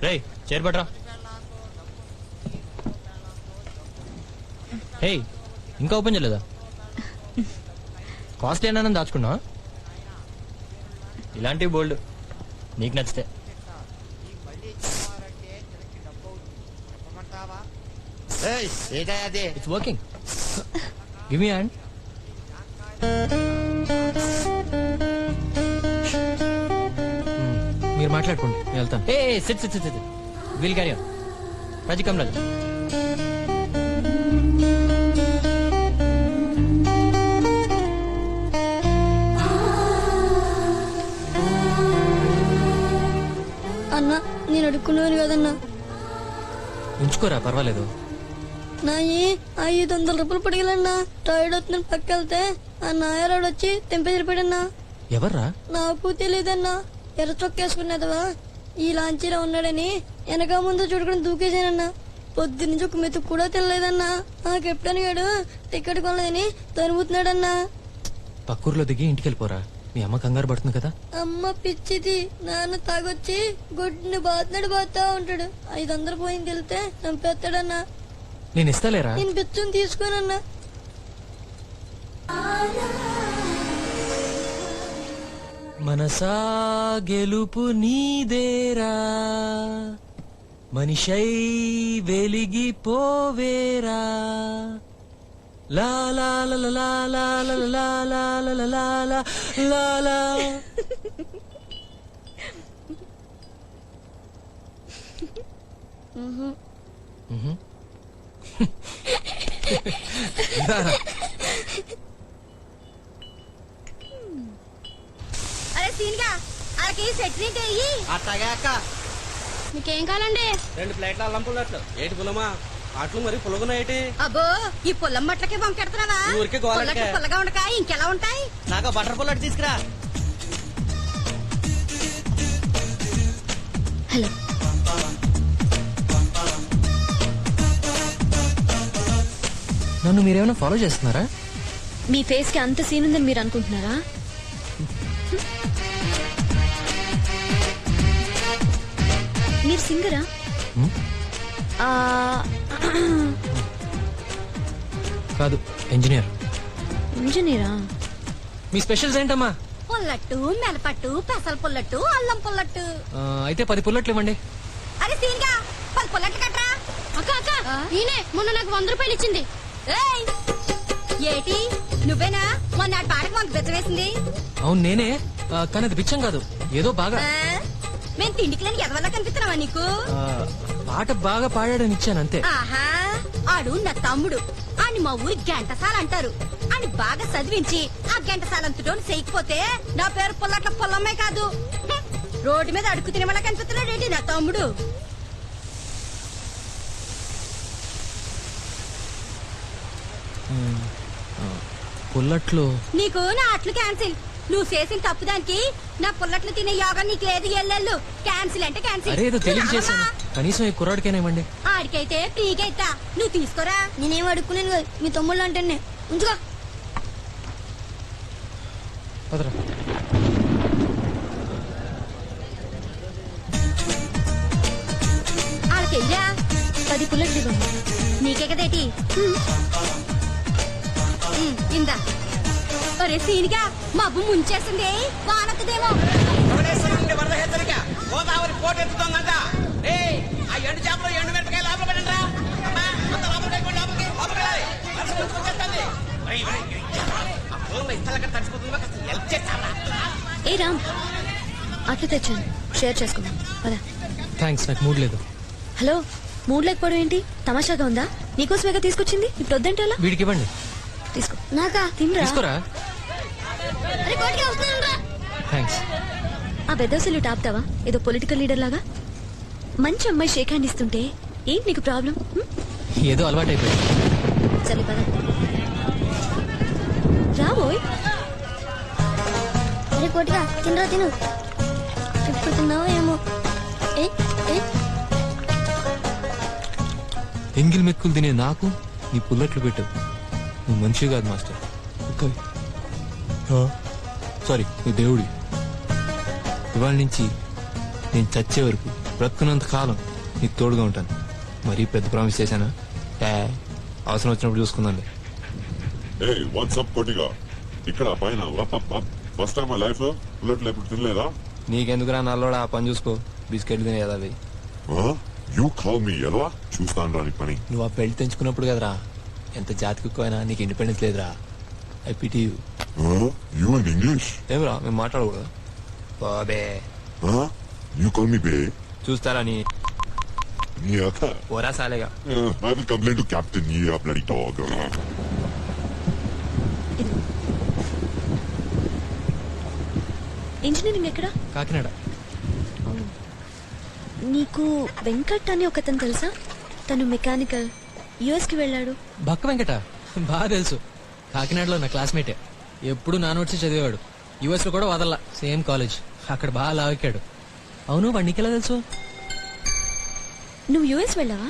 రే, చైర్ పడరా. హే, ఇంకా ఓపెన్ చేయలేదా? కాస్ట్ ఏమైనా దాచుకున్నా? ఇలాంటివి బోల్డ్ నీకు నచ్చితే. It's working. Give me hand. మీరు మాట్లాడుకోండి, నేను వెళ్తాను. ఏ sit sit sit. Will carry on. Raji, come Raji. అన్నా, నేను అడుక్కున్నాను కదన్నా. ఉంచుకోరా, పర్వాలేదు. నా 500 రూపాయలు పడిగలన్నా. టైర్డ్ అవుతుందని పక్కెళ్తే ఆ నాయరాడు వచ్చి తెంపేసిపోయాడన్నా. ఎవర్రా? నాకు తెలియదన్నా. ఎర్ర చొక్కేసుకున్నదవా ఈ లాంచీలో ఉన్నాడని వెనక ముందు చూడుకుని దూకేశానన్నా. పొద్దునుంచి ఒక మెతుకు కూడా తెలియదన్నా. ఆ కెప్టెన్ గాడు టికెట్ కొనలేదని తరుముతున్నాడన్నా. పక్కూర్లో దిగి ఇంటికి వెళ్ళిపోరా, మీ అమ్మ కంగారు పడుతుంది కదా. అమ్మ పిచ్చిది. నాన్న తాగొచ్చి గుడ్ని బాతా ఉంటాడు. 500 పోయింది వెళ్తే చంపేస్తాడన్నా. నేను ఇస్తాలేరా. నేను బిచ్చుని తీసుకోనన్నా. మనసా గెలుపు నీదేరా మనిషై వెలిగిపోవేరా లా లా లా లా లా లా లా లా లా లా లా లా లా. మ్హూ. రారా. అరే సీన్గా అలాగే సెట్రింగ్ అయ్యి అట్లాగే అక్క మీకేం కావాలండి 2 ప్లేట్ల అల్లం పుల్లట్లు ఏటి పుల్లమా అట్లు మరి పుల్లగున్నాయేటి అబ్బో ఈ పుల్లం మట్లకే వంకెడుతున్నావా ఈ ఊరికే గోలకే. పుల్లట్లు పుల్లగా ఉండక ఇంకెలా ఉంటాయి నాకు బటర్ పుల్లట్ తీసుకురా. హలో నన్ను మీరేమైనా ఫాలో చేస్తున్నారా? మీ ఫేస్ కి అంత సీన్ ఉందని మీరు అనుకుంటున్నారా? మీరు సింగరా? కాదు, ఇంజనీర్. ఇంజనీరా? మీ స్పెషల్స్ ఏంటమ్మా? పుల్లట్టు మెలపట్టు పెసల పుల్లట్టు అల్లం పుల్లట్టు. అయితే 10 పుల్లట్లు ఇవ్వండి. అరే సీన్గా 10 పుల్లట్లు కట్రా. అక్క అక్క నేనే మొన్న నాకు 100 రూపాయలు ఇచ్చింది. ఏయ్ ఏటి నువ్వేనా మొన్న నాటి పాటకు మాకు బెచ్చవేసింది? అవును నేనే, కానీ అది బిచ్చం కాదు, ఏదో బాగా మేము తిండికి లేని ఎదవల్లా కనిపిస్తున్నావా నీకు? పాట బాగా పాడాడని ఇచ్చాను అంతే. ఆహా ఆడు నా తమ్ముడు, అని మా ఊరి గంటసాల అంటారు. అని బాగా చదివించి ఆ గంటసాలంతటో చేయకపోతే నా పేరు పుల్లట్ల పొల్లమ్మే కాదు. రోడ్డు మీద అడుగు తినమలా కనిపిస్తున్నాడు ఏంటి నా తమ్ముడు? పుల్లట్లు నీకు నా అట్లు క్యాన్సిల్. నువ్వు చేసిన తప్పు దానికి నా పుల్లట్లు తినే యోగా నీకు లేదు. ఎల్లెళ్ళు క్యాన్సిల్ అంటే క్యాన్సిల్. అరే ఏదో తెలివి చేశాను, కనీసం ఈ కుర్రాడికైనా ఇవ్వండి. ఆడికైతే ఫ్రీగా ఇస్తా, నువ్వు తీసుకోరా. నేనేం అడుక్కునేది కాదు, మీ తమ్ముళ్ళు అంటే ఉంచుకో. పదరా. ఆడికెళ్ళా 10 పుల్లట్లు ఇవ్వండి. నీకే కదేటి ఇందా. ఒరే సీనిగా మబ్బు ముంచేసింది, వానొక్కదేమో. వరద హెచ్చరిక, గోదావరి పోటెత్తుతోందంట. ఆ ఎండు చేపలు ఎండు మిరపకాయ లోపల పెట్టండి రా. అమ్మా, అంత లోపలికి వెళ్ళిపోండి, లోపలికి వెళ్ళాలి. వర్షం వచ్చేస్తుంది. ఆ ఫోన్లో ఇస్తలక్కడ తడిచిపోతుందో కాస్త హెల్ప్ చేస్తారా? ఏ రామ్, అట్లు తెచ్చాను, షేర్ చేసుకుందాం పద. థ్యాంక్స్, నాకు మూడ్ లేదు. హలో, మూడ్ లేకపోవడం ఏంటి? తమాషాగా ఉందా? నీకోసమేగా తీసుకొచ్చింది, ఇప్పుడు వద్దంటే ఎలా? వీడికి ఇవ్వండి. తీసుకో. నాకా? తినరా? తీసుకోరా. అరే కోటికి వస్తున్నాను రా. థ్యాంక్స్. ఆ బెదవసలు టాపుతావా ఏదో పొలిటికల్ లీడర్ లాగా? మంచి అమ్మాయి షేక్ హ్యాండ్ ఇస్తుంటే ఏంటి నీకు ప్రాబ్లం? ఏదో అలవాటు అయిపోయింది. సరే పద రాబోయ్. అరే కోటిగా తినరా, తిను. ఎప్పుడు తిన్నావో ఏమో. ఎంగిల్ మెక్కులు తినే నాకు నీ పుల్లట్లు పెట్టావు. నువ్వు మనిషి కాదు మాస్టర్, సారీ నువ్వు దేవుడి. ఇవాళ నుంచి నేను చచ్చే వరకు బ్రతుకున్నంత కాలం నీకు తోడుగా ఉంటాను. మరీ పెద్ద ప్రామిస్ చేశానా? అవసరం వచ్చినప్పుడు చూసుకుందాంలే. వాట్సాప్ కోటిగా ఇక్కడ పైన ఫస్ట్ టైం మై లైఫ్ లో బుల్లెట్లు ఎప్పుడు తినలేదా? నీకెందుకురా నల్లోడా, ఆ పని చూసుకో. బిస్కెట్లు తినేదా అవి? యూ కాల్ మీ ఎలా చూస్తాను రాని పని. నువ్వు ఆ బెల్ట్ తెంచుకున్నప్పుడు కదరా ఎంత జాతి కుక్కైనా నీకు ఇండిపెండెన్స్ లేదురా. I pity you. You in English ఏమరా మేము మాట్లాడకూడదు? బాబే యూ కాల్ మీ బే. చూస్తారా నీ అక్క ఓరా సాలేగా. I will complaint to captain you bloody dog. Engineering ఎక్కడ? కాకినాడ. నీకు వెంకట్ అని ఒకతను తెలుసా? తను మెకానికల్, యుఎస్ కి వెళ్ళాడు. బక్క వెంకట బాగా తెలుసు, కాకినాడలో నా క్లాస్మేటే. ఎప్పుడు నా నోట్స్ చదివేవాడు. యుఎస్ లో కూడా వదల్లా, సేమ్ కాలేజ్. అక్కడ బాగా లావెక్కాడు. అవును, వాడు నీకెలా తెలుసు? నువ్వు యుఎస్ వెళ్ళావా?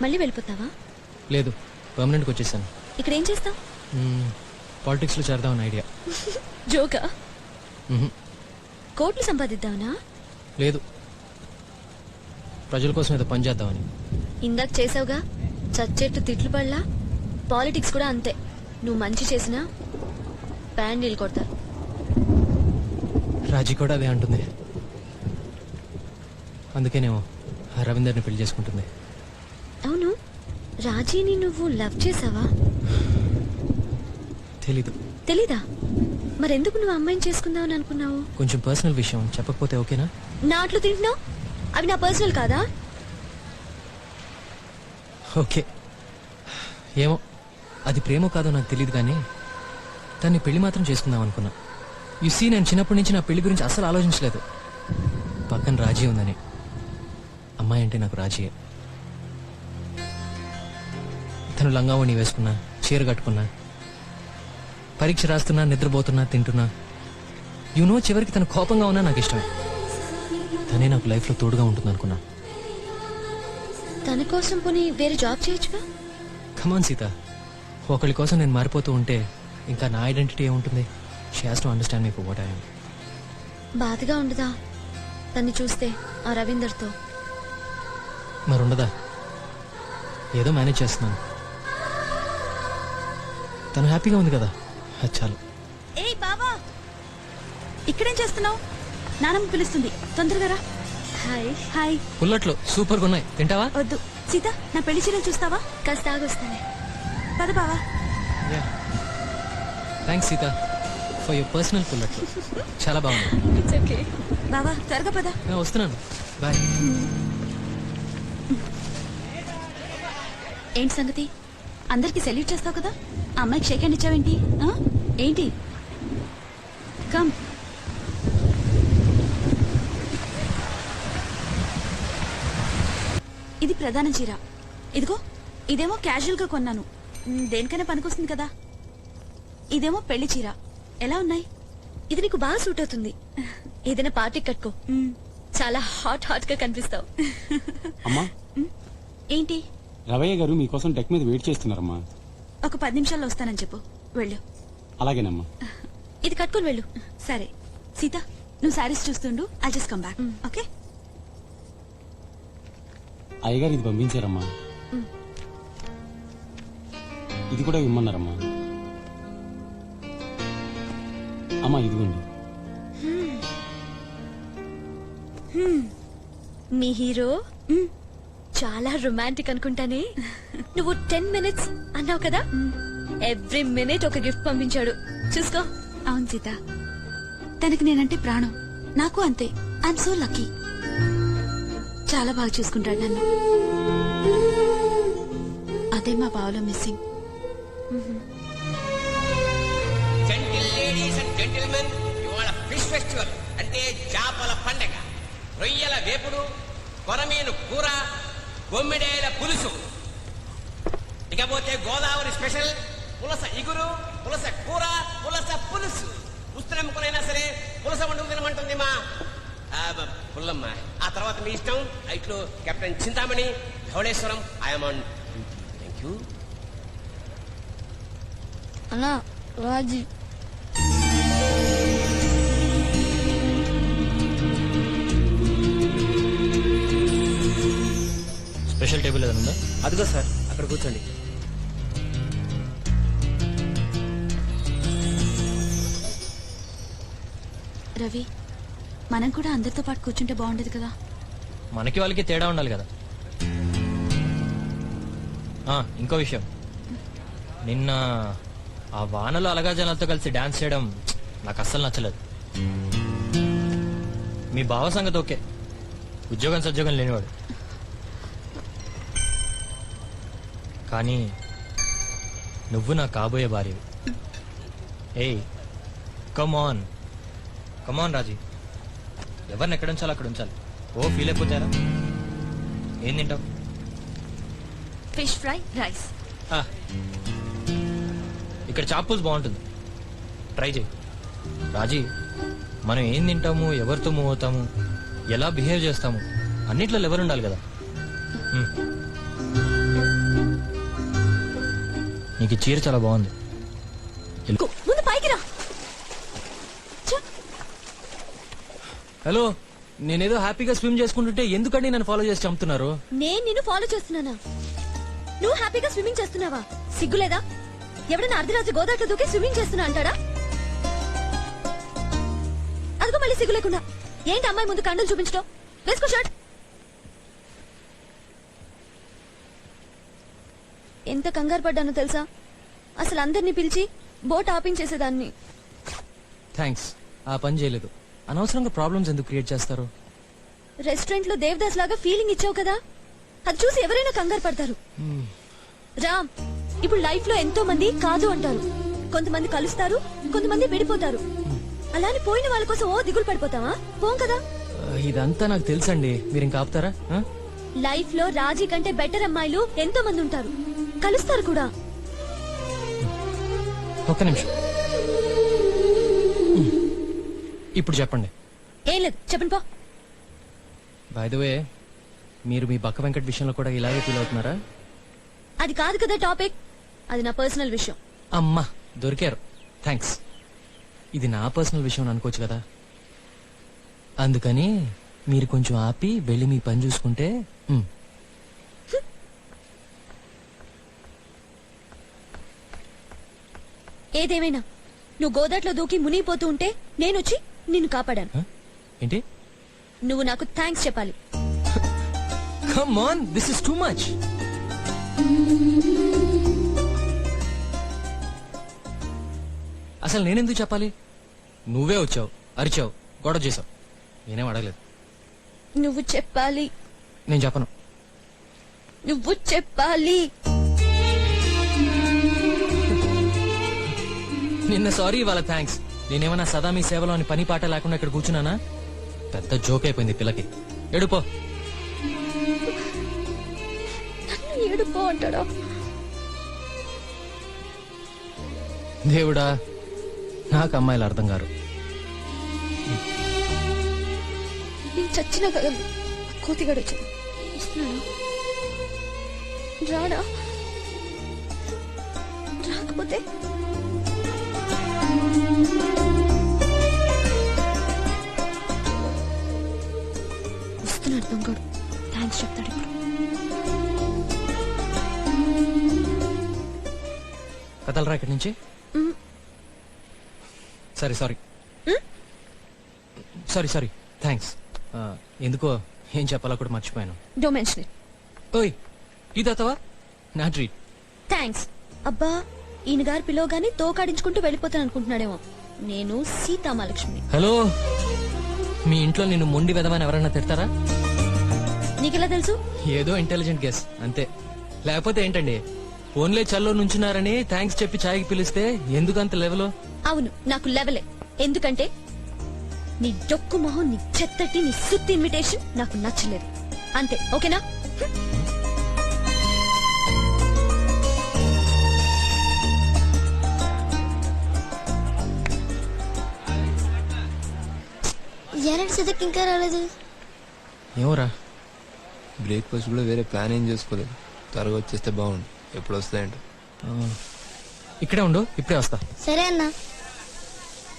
మళ్ళీ వెళ్ళిపోతావా? లేదు, పర్మనెంట్ గా వచ్చేసాను. ఇక్కడ ఏం చేస్తావు? పాలిటిక్స్ లో చేరదామని ఐడియా. జోకా? కోట్లు సంపాదిద్దామనా? లేదు, ప్రజల కోసం ఏదో పని చేద్దామని. ఇందాక చేసావుగా చచ్చేట్టు తిట్లు పడలా. పాలిటిక్స్ కూడా అంతే, నువ్వు మంచి చేసినా ప్యాండీలు కొడతారు. రాజీ కూడా అదే అంటుంది. అందుకేనేమో ఆ రవీందర్ని పెళ్లి చేసుకుంటుంది. అవును, రాజీని నువ్వు లవ్ చేసావా? తెలీదు. తెలీదా? మరెందుకు నువ్వు అమ్మాయిని చేసుకుందామని అనుకున్నావు? కొంచెం పర్సనల్ విషయం, చెప్పకపోతే ఓకేనా? నా అట్లు తింటున్నావు? అవి నా పర్సనల్ కాదా? ఓకే, ఏమో అది ప్రేమో కాదో నాకు తెలియదు, కానీ దాన్ని పెళ్లి మాత్రం చేసుకుందాం అనుకున్నా. సీ, నేను చిన్నప్పటి నుంచి నా పెళ్లి గురించి అసలు ఆలోచించలేదు. పక్కన రాజీ ఉందని. అమ్మాయి అంటే నాకు రాజీయే. తను లంగావణి వేసుకున్నా, చీర కట్టుకున్నా, పరీక్ష రాస్తున్నా, నిద్రపోతున్నా, తింటున్నా, చివరికి తను కోపంగా ఉన్నా నాకు ఇష్టమే. తనే నాకు లైఫ్లో తోడుగా ఉంటుంది అనుకున్నా. తన కోసం పోనీ వేరే జాబ్ చేయొచ్చుగా? కమాన్ సీత, ఒకరి కోసం నేను మారిపోతూ ఉంటే ఇంకా నా ఐడెంటిటీ ఏముంటుంది? She has to understand me for what I am. బాధగా ఉండదా తన్ని చూస్తే ఆ రవీందర్తో? మరుండదా? ఏదో మేనేజ్ చేస్తున్నాను. తను హ్యాపీగా ఉంది కదా, అది చాలు. ఏయ్ బావా, ఇక్కడేం చేస్తున్నావు? నానమ్మ పిలుస్తుంది, తొందరగా రా. హాయ్. హాయ్. పుల్లట్లు సూపర్గా ఉన్నాయి, తింటావా? వద్దు. సీత, నా పెళ్లి చీరలు చూస్తావా? కాస్త ఆగొస్తానే. పద బావా. Thanks Sita for your personal పుల్లట్లు, చాలా బాగుంది. బావా త్వరగా పద. వస్తున్నాను, బాయ్. ఏంటి సంగతి? అందరికి సెల్యూట్ చేస్తావు కదా, ఆ అమ్మాయికి షేక్ హ్యాండ్ ఇచ్చావేంటి? ఏంటి? కమ్. ఇది ప్రధాన చీర. ఇదిగో, ఇదేమో క్యాజువల్ గా కొన్నాను, దేనికైనా పనికొస్తుంది కదా. ఇదేమో పెళ్లి చీర. ఎలా ఉన్నాయి? ఇది నీకు బాగా సూట్ అవుతుంది. ఏదైనా పార్టీ కట్టుకో, చాలా హాట్ హాట్ గా కనిపిస్తావు. అమ్మా, ఏంటి? రవయ్య గారు మీకోసం డెక్ మీద వెయిట్ చేస్తున్నారమ్మా. ఒక 10 నిమిషాల్లో వస్తానని చెప్పు, వెళ్ళు. అలాగేనమ్మా. ఇది కట్టుకొని వెళ్ళు. సరే సీత, నువ్వు శారీస్ చూస్తుండు, I just come back. Okay? అయ్యగారు ఇది పంపించారమ్మా. ఇది కూడా ఇమ్మన్నారమ్మా. అమ్మా ఇదిగోండి. మీ హీరో చాలా రొమాంటిక్ అనుకుంటానే. నువ్వు 10 minutes అన్నావు కదా, ఎవ్రీ మినిట్ ఒక గిఫ్ట్ పంపించాడు, చూసుకో. అవును సీత, తనకి నేనంటే ప్రాణం. నాకు అంతే. I'm so lucky. చాలా బాగా చూసుకుంటాడు నన్ను. అదే మా బావలో missing. Gentle ladies and gentlemen, ఇవాళ ఫిష్ ఫెస్టివల్ అంటే చేపల పండగ. రొయ్యల వేపుడు, కొరమీను కూర, బొమ్మిడేల పులుసు, ఇకపోతే గోదావరి స్పెషల్ పులస ఇగురు, పులస కూర, పులస పులుసు. పుస్తనమ్ముకునైనా సరే పులస వండుకు తినమంటుంది మా పుల్లమ్మ. ఆ తర్వాత మీ ఇష్టం. ఇట్లు captain Chintamani, Dhavaleswaram. I'm on. Thank you. అన్నా రాజీ. స్పెషల్ టేబుల్ ఏదైనా ఉందా? అదిగో సార్, అక్కడ కూర్చోండి. రవి, మనం కూడా అందరితో పాటు కూర్చుంటే బాగుండేది కదా. మనకి వాళ్ళకి తేడా ఉండాలి కదా. ఇంకో విషయం, నిన్న ఆ వానలో అలగా జనాలతో కలిసి డాన్స్ చేయడం నాకు అస్సలు నచ్చలేదు. మీ బావ సంగతి ఓకే, ఉద్యోగం సద్యోగం లేనివాడు, కానీ నువ్వు నా కాబోయే భార్యవి. ఏయ్, కమాన్ కమాన్ రాజీ, ఎవరిని ఎక్కడ ఉంచాలి అక్కడ ఉంచాలి. ఓ ఫీల్ అయిపోతారా? ఏం తింటావు? Fish fry, rice. ఇక్కడ చాపూస్ బాగుంటుంది, ట్రై చేయి. రాజీ, మనం ఏం తింటాము, ఎవరితో మూవ్ అవుతాము, ఎలా బిహేవ్ చేస్తాము, అన్నిట్లో లెవెల్ ఉండాలి కదా. నీకు చీర చాలా బాగుంది. ముందు పైకి రా. హలో, నేనేదో హ్యాపీగా స్విమ్ చేసుకుంటుంటే ఎందుకండి నన్ను ఫాలో చేసి చంపుతున్నారు? నేను నిన్ను ఫాలో చేస్తున్నానా? నువ్వు హ్యాపీగా స్విమ్మింగ్ చేస్తున్నావా? సిగ్గులేదా? ఎవడన్నా అర్ధరాత్రి గోదావరిలో దూకి స్విమ్మింగ్ చేస్తున్నా అంటాడా? అదిగో మళ్ళీ సిగ్గు లేకుండా. ఏంటి అమ్మాయి ముందు కండలు చూపించడం? వేసుకో షర్ట్. ఎంత కంగారు పడ్డానో తెలుసా? అసలు అందరినీ పిలిచి బోట్ ఆపించేసేదాన్ని. థ్యాంక్స్, ఆ పని చేయలేదు. అనవసరంగా ప్రాబ్లమ్స్ ఎందుకు క్రియేట్ చేస్తారు? రెస్టారెంట్ లో దేవదాస్ లాగా ఫీలింగ్ ఇచ్చావు కదా, అది చూసి ఎవరైనా కంగారు పడతారు. రామ్, ఇప్పుడు లైఫ్ లో ఎంతో మంది కాదు అంటారు. కొంతమంది కలుస్తారు, కొంతమంది విడిపోతారు. అలానే పోయిన వాళ్ళ కోసం ఓ దిగులు పడిపోతావా? పోం కదా. ఇదంతా నాకు తెలుసండి, మీరు ఇంకా ఆపుతారా? లైఫ్ లో రాజీ కంటే బెటర్ అమ్మాయిలు ఎంతో మంది ఉంటారు, కలుస్తారు కూడా. ఒక్క నిమిషం, ఇప్పుడు చెప్పండి. ఏం లేదు, చెప్పండి పో. బై ద వే, మీరు మీ బక్క వెంకట్ విషయంలో కూడా ఇలాగే ఫీల్ అవుతున్నారా? అది కాదు కదా టాపిక్, అది నా పర్సనల్ విషయం. అమ్మా దొరికారు, థ్యాంక్స్. ఇది నా పర్సనల్ విషయం అనుకోవచ్చు కదా, అందుకని మీరు కొంచెం ఆపి వెళ్ళి మీ పని చూసుకుంటే. ఏదేమైనా నువ్వు గోదాట్లో దూకి మునిగిపోతూ ఉంటే నేనొచ్చి నిన్ను కాపాడాను. ఏంటి? నువ్వు నాకు థ్యాంక్స్ చెప్పాలి. Come on, this is too much. అసలు నేనెందుకు చెప్పాలి? నువ్వే వచ్చావు, అరిచావు, గొడవ చేసావు, నేనేం అడగలేదు. నువ్వు చెప్పాలి. నేను చెప్పను. నువ్వు చెప్పాలి. నిన్న సారీ, ఇవాళ థ్యాంక్స్. నేనేమన్నా సదా మీ సేవలో అని పని పాట లేకుండా ఇక్కడ కూర్చున్నానా? పెద్ద జోక్ అయిపోయింది పిల్లకి. ఎడుపో. ఏడుపో అంటాడా? దేవుడా, నాకు అమ్మాయిలు అర్థం కారు. నేను చచ్చిన కదా. కోతిగాడు వచ్చాడు, వస్తున్నాడు. రాడా? రాకపోతే వస్తున్నాడు దొంగడు. థ్యాంక్స్ చెప్తాడు ఇప్పుడు. కదలరా ఇక్కడి నుంచి. సరే సారీ సారీ సారీ థ్యాంక్స్. ఎందుకో ఏం చెప్పాలో కూడా మర్చిపోయాను. Don't mention it. ఓయ్, టీ తాతావా? నా ట్రీట్. థ్యాంక్స్. అబ్బా, ఈయన గారు పిలవగానే తోకాడించుకుంటూ వెళ్ళిపోతాను అనుకుంటున్నాడేమో. నేను సీతామహాలక్ష్మిని. హలో, మీ ఇంట్లో నిన్ను మొండి వెదవని ఎవరన్నా తిడతారా? నీకెలా తెలుసు? ఏదో ఇంటెలిజెంట్ గెస్ అంతే. లేకపోతే ఏంటండి, ఫోన్లే చల్లో నుంచున్నారని థ్యాంక్స్ చెప్పి ఛాయ్కి పిలిస్తే ఎందుకంత లెవెల్? అవును, నాకు లెవెలే. ఎందుకంటే నీ డొక్కు మొహం, నీ చెత్తటి, నీ సుత్తి ఇన్విటేషన్ నాకు నచ్చలేదు. అంతే, ఓకేనా? జనరల్ సిద్ధకి ఇంకా రాలేదు. ఏమోరా, బ్రేక్ఫాస్ట్ కూడా వేరే ప్లాన్ ఏం చేసుకోలేదు. త్వరగా వచ్చేస్తే బాగుండు. ఎప్పుడు వస్తాయంట? ఇక్కడే ఉండు, ఇప్పుడే వస్తా. సరే అన్నా.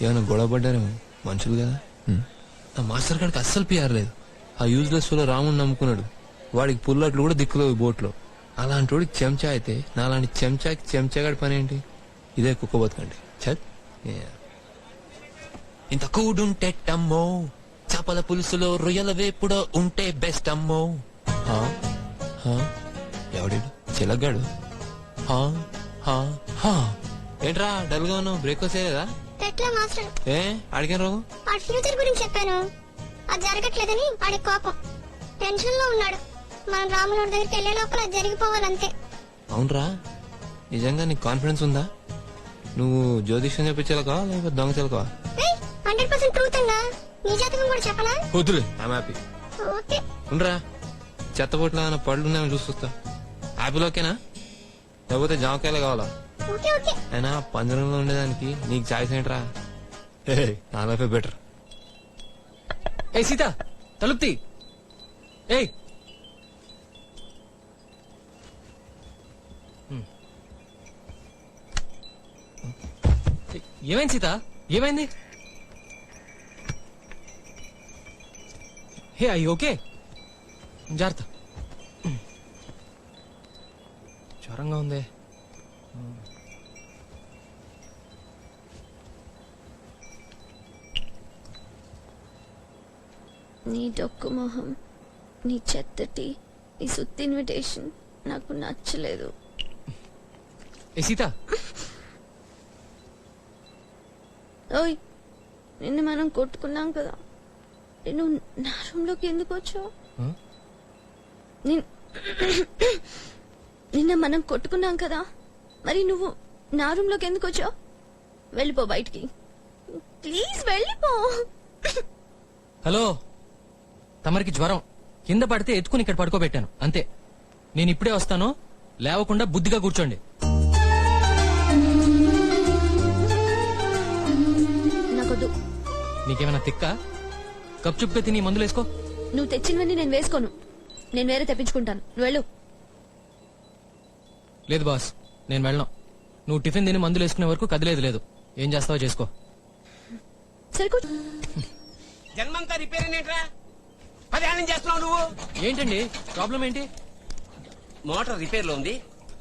ఏమైనా గొడవ పడ్డారేమో, మనుషులు కదా. ఆ మాస్టర్ గారికి అస్సలు పిఆర్ లేదు. ఆ యూజ్లెస్ లో రాముని నమ్ముకున్నాడు. వాడికి పుల్లట్లు కూడా దిక్కులేవు బోట్లో. అలాంటి వాడికి చెంచా అయితే నాలాంటి చెంచాకి చెంచాగాడి పని ఏంటి? ఇదే కుక్క బతకండి. చత్ ఇంత కూడుంటెట్టమ్మో, చేపల పులుసులో రొయ్యల వేపుడో ఉంటే బెస్ట్ అమ్మో. ఎవడు చిలగ్గాడు? ఏంట్రా డల్ గా ఉన్నావు? బ్రేక్ఫాస్ట్ చేయలేదా? ఏ అడిగిన రోగం? వాడి ఫ్యూచర్ గురించి చెప్పాను, అది జరగట్లేదని వాడి కోపం. టెన్షన్ లో ఉన్నాడు. మనం రాముల దగ్గరికి వెళ్లే లోపల అది జరిగిపోవాలంతే. అవునరా, నిజంగా నీకు కాన్ఫిడెన్స్ ఉందా? నువ్వు జ్యోతిష్యం చెప్పించాలకా లేకపోతే దొంగ చిలకవా? 100% ట్రూత్ అన్నా. నీ జాతకం కూడా చెప్పనా? వద్దులే, ఐమ్ హ్యాపీ. ఓకే. ఉండరా, చెత్తపోట్ల పళ్ళు ఉన్నాయని చూసుకొస్తా. యాపిల్ ఓకేనా? లేకపోతే జామకాయలు కావాలా? Okay okay. అయినా పంజరంలో ఉండేదానికి నీకు చాయిస్ ఏంట్రా? నా లైఫ్ బెటర్. ఏ సీత, తలుపుతి. ఏయ్, ఏమైంది సీత? ఏమైంది? హే, అయ్యి ఓకే? జాగ్రత్త. జ్వరంగా ఉంది. నీ డొక్కు మొహం, నీ చెత్తటి, నీ సుత్తి ఇన్విటేషన్ నాకు నచ్చలేదు. ఏ సీత, ఓయ్ నిన్న మనం కొట్టుకున్నాం కదా, నేను నా రూమ్ లోకి ఎందుకు వచ్చావు? నిన్న మనం కొట్టుకున్నాం కదా, మరి నువ్వు నా రూమ్ లోకి ఎందుకు వచ్చావు? వెళ్ళిపో బయటికి, ప్లీజ్ వెళ్ళిపో. హలో, తమరికి జ్వరం, కింద పడితే ఎత్తుకుని ఇక్కడ పడుకోబెట్టాను అంతే. నేను ఇప్పుడే వస్తాను, లేవకుండా బుద్ధిగా కూర్చోండి. నాకొద్దు. నీకేమైనా తిక్క? కప్చుప్గా తిని మందులు వేసుకో. నువ్వు తెచ్చినవన్నీ నేను వేసుకోను, నేను వేరే తెప్పించుకుంటాను. నువ్వు వెళ్ళు. లేదు బాస్, నేను వెళ్ళను. నువ్వు టిఫిన్ తిని మందులు వేసుకునే వరకు కదిలేదు లేదు. ఏం చేస్తావో చేసుకో. సరికో. జన్మంతా రిపేర్ ఏంట్రా? పదేళ్ళని చేస్తున్నావు నువ్వు. ఏంటండి ప్రాబ్లం ఏంటి? మోటార్ రిపేర్ లో ఉంది,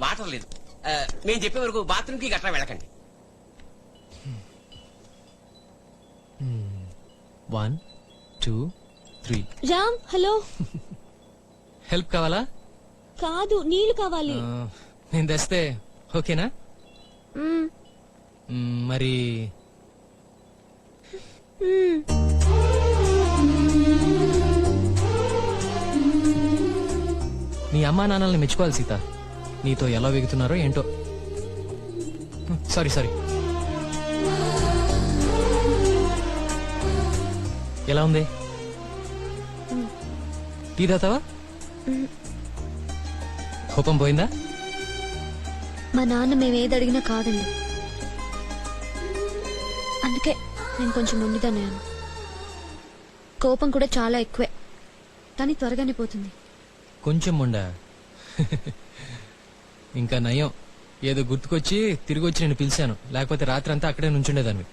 వాటర్ లేదు. నేను చెప్పే వరకు బాత్రూమ్ కి గట్రా వెళ్ళకండి. 1 2 3. రామ్, హలో. హెల్ప్ కావాలా? కాదు, నీళ్లు కావాలి. నేను తెస్తే ఓకేనా? మరి నీ అమ్మా నాన్నల్ని మెచ్చుకోవాలి సీత. నీతో ఎలా వెగుతున్నారో ఏంటో. Sorry sorry. ఎలా ఉంది? టీ తాతావా? కోపం పోయిందా? మా నాన్న మేమేది అడిగినా కాదండి, అందుకే నేను కొంచెం మొండిదాన్నాను. కోపం కూడా చాలా ఎక్కువే, కానీ త్వరగానే పోతుంది. కొంచెం ఉండా. ఇంకా నయం, ఏదో గుర్తుకొచ్చి తిరిగి వచ్చి నేను పిలిచాను, లేకపోతే రాత్రి అంతా అక్కడే నుంచుండేదాన్ని.